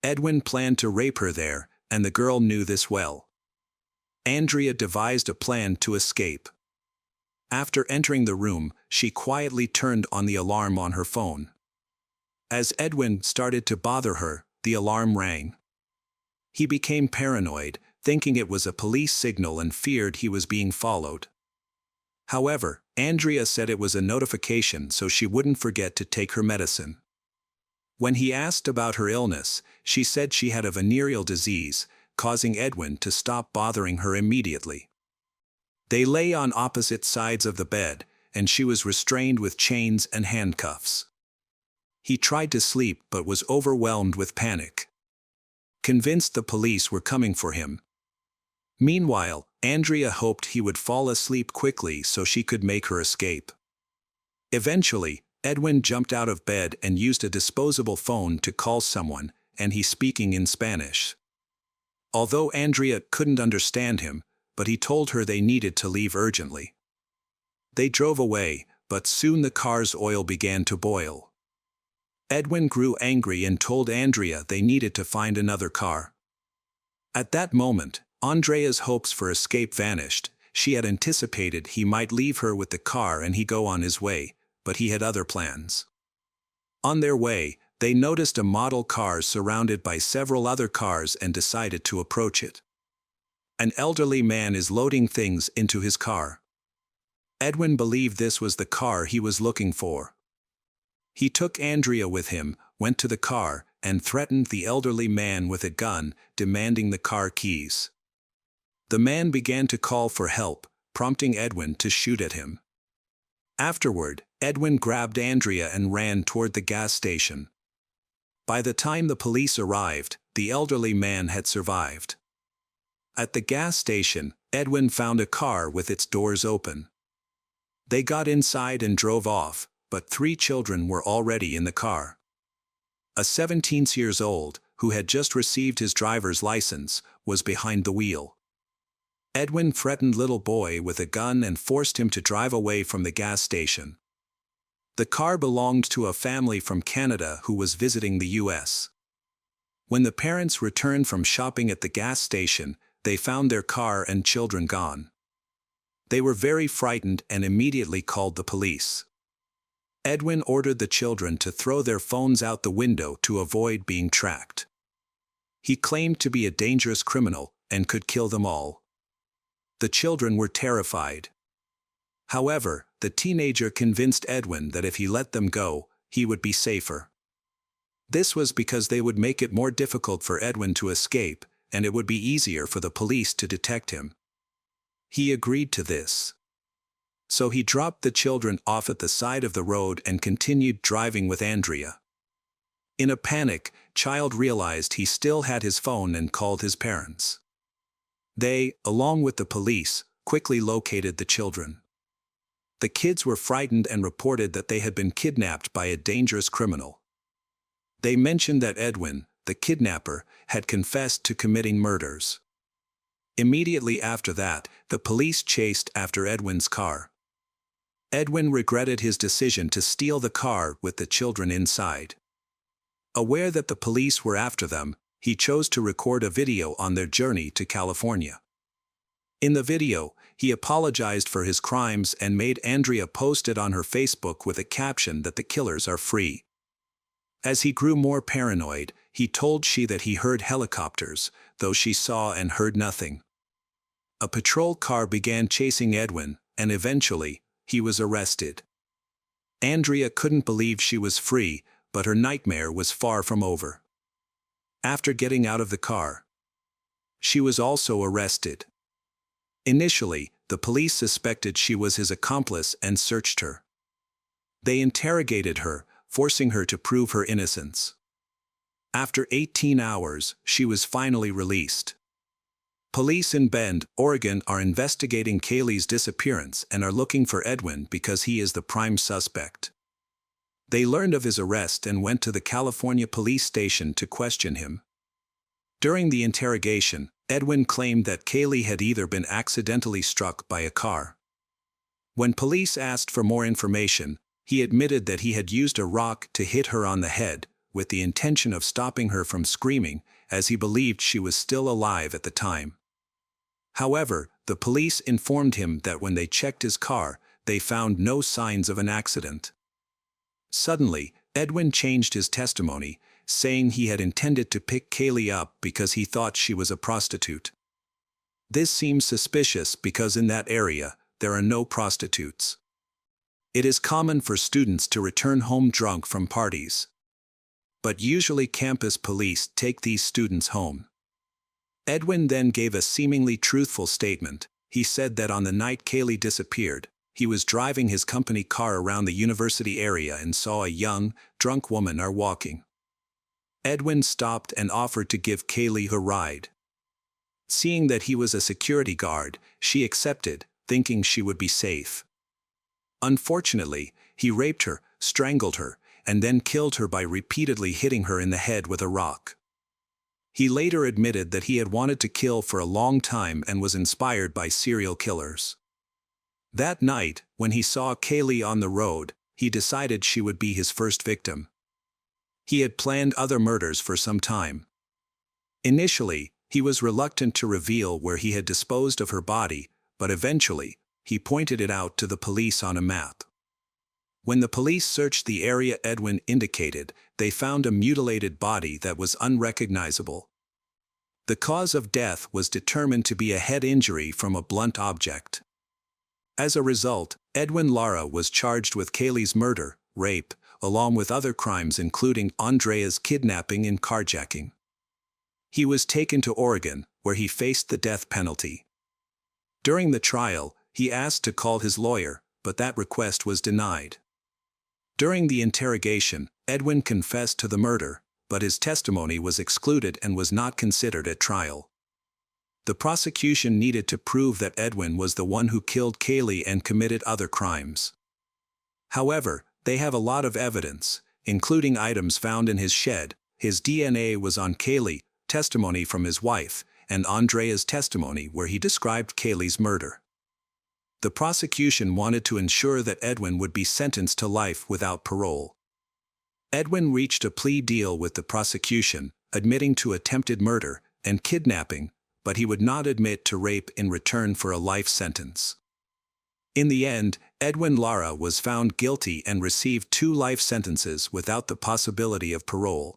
Edwin planned to rape her there, and the girl knew this well. Andrea devised a plan to escape. After entering the room, she quietly turned on the alarm on her phone. As Edwin started to bother her, the alarm rang. He became paranoid, thinking it was a police signal and feared he was being followed. However, Andrea said it was a notification so she wouldn't forget to take her medicine. When he asked about her illness, she said she had a venereal disease, causing Edwin to stop bothering her immediately. They lay on opposite sides of the bed, and she was restrained with chains and handcuffs. He tried to sleep but was overwhelmed with panic. Convinced the police were coming for him. Meanwhile, Andrea hoped he would fall asleep quickly so she could make her escape. Eventually, Edwin jumped out of bed and used a disposable phone to call someone, and he speaking in Spanish. Although Andrea couldn't understand him, but he told her they needed to leave urgently. They drove away, but soon the car's oil began to boil. Edwin grew angry and told Andrea they needed to find another car. At that moment, Andrea's hopes for escape vanished. She had anticipated he might leave her with the car and he go on his way, but he had other plans. On their way, they noticed a model car surrounded by several other cars and decided to approach it. An elderly man is loading things into his car. Edwin believed this was the car he was looking for. He took Andrea with him, went to the car, and threatened the elderly man with a gun, demanding the car keys. The man began to call for help, prompting Edwin to shoot at him. Afterward, Edwin grabbed Andrea and ran toward the gas station. By the time the police arrived, the elderly man had survived. At the gas station, Edwin found a car with its doors open. They got inside and drove off, but 3 children were already in the car. A 17-year-old, who had just received his driver's license, was behind the wheel. Edwin threatened little boy with a gun and forced him to drive away from the gas station. The car belonged to a family from Canada who was visiting the U.S. When the parents returned from shopping at the gas station, they found their car and children gone. They were very frightened and immediately called the police. Edwin ordered the children to throw their phones out the window to avoid being tracked. He claimed to be a dangerous criminal and could kill them all. The children were terrified. However, the teenager convinced Edwin that if he let them go, he would be safer. This was because they would make it more difficult for Edwin to escape, and it would be easier for the police to detect him. He agreed to this. So he dropped the children off at the side of the road and continued driving with Andrea. In a panic, Child realized he still had his phone and called his parents. They, along with the police, quickly located the children. The kids were frightened and reported that they had been kidnapped by a dangerous criminal. They mentioned that Edwin, the kidnapper, had confessed to committing murders. Immediately after that, the police chased after Edwin's car. Edwin regretted his decision to steal the car with the children inside. Aware that the police were after them, he chose to record a video on their journey to California. In the video, he apologized for his crimes and made Andrea post it on her Facebook with a caption that the killers are free. As he grew more paranoid, he told she that he heard helicopters, though she saw and heard nothing. A patrol car began chasing Edwin, and eventually, he was arrested. Andrea couldn't believe she was free, but her nightmare was far from over. After getting out of the car, she was also arrested. Initially, the police suspected she was his accomplice and searched her. They interrogated her, forcing her to prove her innocence. After 18 hours, she was finally released. Police in Bend, Oregon are investigating Kaylee's disappearance and are looking for Edwin because he is the prime suspect. They learned of his arrest and went to the California police station to question him. During the interrogation, Edwin claimed that Kaylee had either been accidentally struck by a car. When police asked for more information, he admitted that he had used a rock to hit her on the head, with the intention of stopping her from screaming, as he believed she was still alive at the time. However, the police informed him that when they checked his car, they found no signs of an accident. Suddenly, Edwin changed his testimony, saying he had intended to pick Kaylee up because he thought she was a prostitute. This seems suspicious because in that area, there are no prostitutes. It is common for students to return home drunk from parties. But usually campus police take these students home. Edwin then gave a seemingly truthful statement. He said that on the night Kaylee disappeared, he was driving his company car around the university area and saw a young, drunk woman walking. Edwin stopped and offered to give Kaylee a ride. Seeing that he was a security guard, she accepted, thinking she would be safe. Unfortunately, he raped her, strangled her, and then killed her by repeatedly hitting her in the head with a rock. He later admitted that he had wanted to kill for a long time and was inspired by serial killers. That night, when he saw Kaylee on the road, he decided she would be his first victim. He had planned other murders for some time. Initially, he was reluctant to reveal where he had disposed of her body, but eventually, he pointed it out to the police on a map. When the police searched the area Edwin indicated, they found a mutilated body that was unrecognizable. The cause of death was determined to be a head injury from a blunt object. As a result, Edwin Lara was charged with Kaylee's murder, rape, along with other crimes including Andrea's kidnapping and carjacking. He was taken to Oregon, where he faced the death penalty. During the trial, he asked to call his lawyer, but that request was denied. During the interrogation, Edwin confessed to the murder, but his testimony was excluded and was not considered at trial. The prosecution needed to prove that Edwin was the one who killed Kaylee and committed other crimes. However, they have a lot of evidence, including items found in his shed. His DNA was on Kaylee, testimony from his wife, and Andrea's testimony where he described Kaylee's murder. The prosecution wanted to ensure that Edwin would be sentenced to life without parole. Edwin reached a plea deal with the prosecution, admitting to attempted murder and kidnapping, but he would not admit to rape in return for a life sentence. In the end, Edwin Lara was found guilty and received 2 life sentences without the possibility of parole.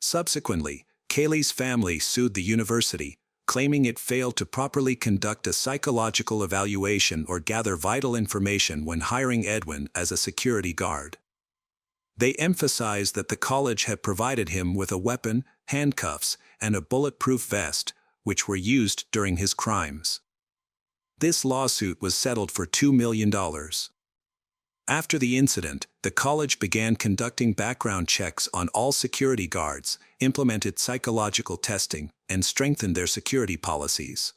Subsequently, Kaylee's family sued the university, claiming it failed to properly conduct a psychological evaluation or gather vital information when hiring Edwin as a security guard. They emphasized that the college had provided him with a weapon, handcuffs, and a bulletproof vest, which were used during his crimes. This lawsuit was settled for $2 million. After the incident, the college began conducting background checks on all security guards, implemented psychological testing, and strengthened their security policies.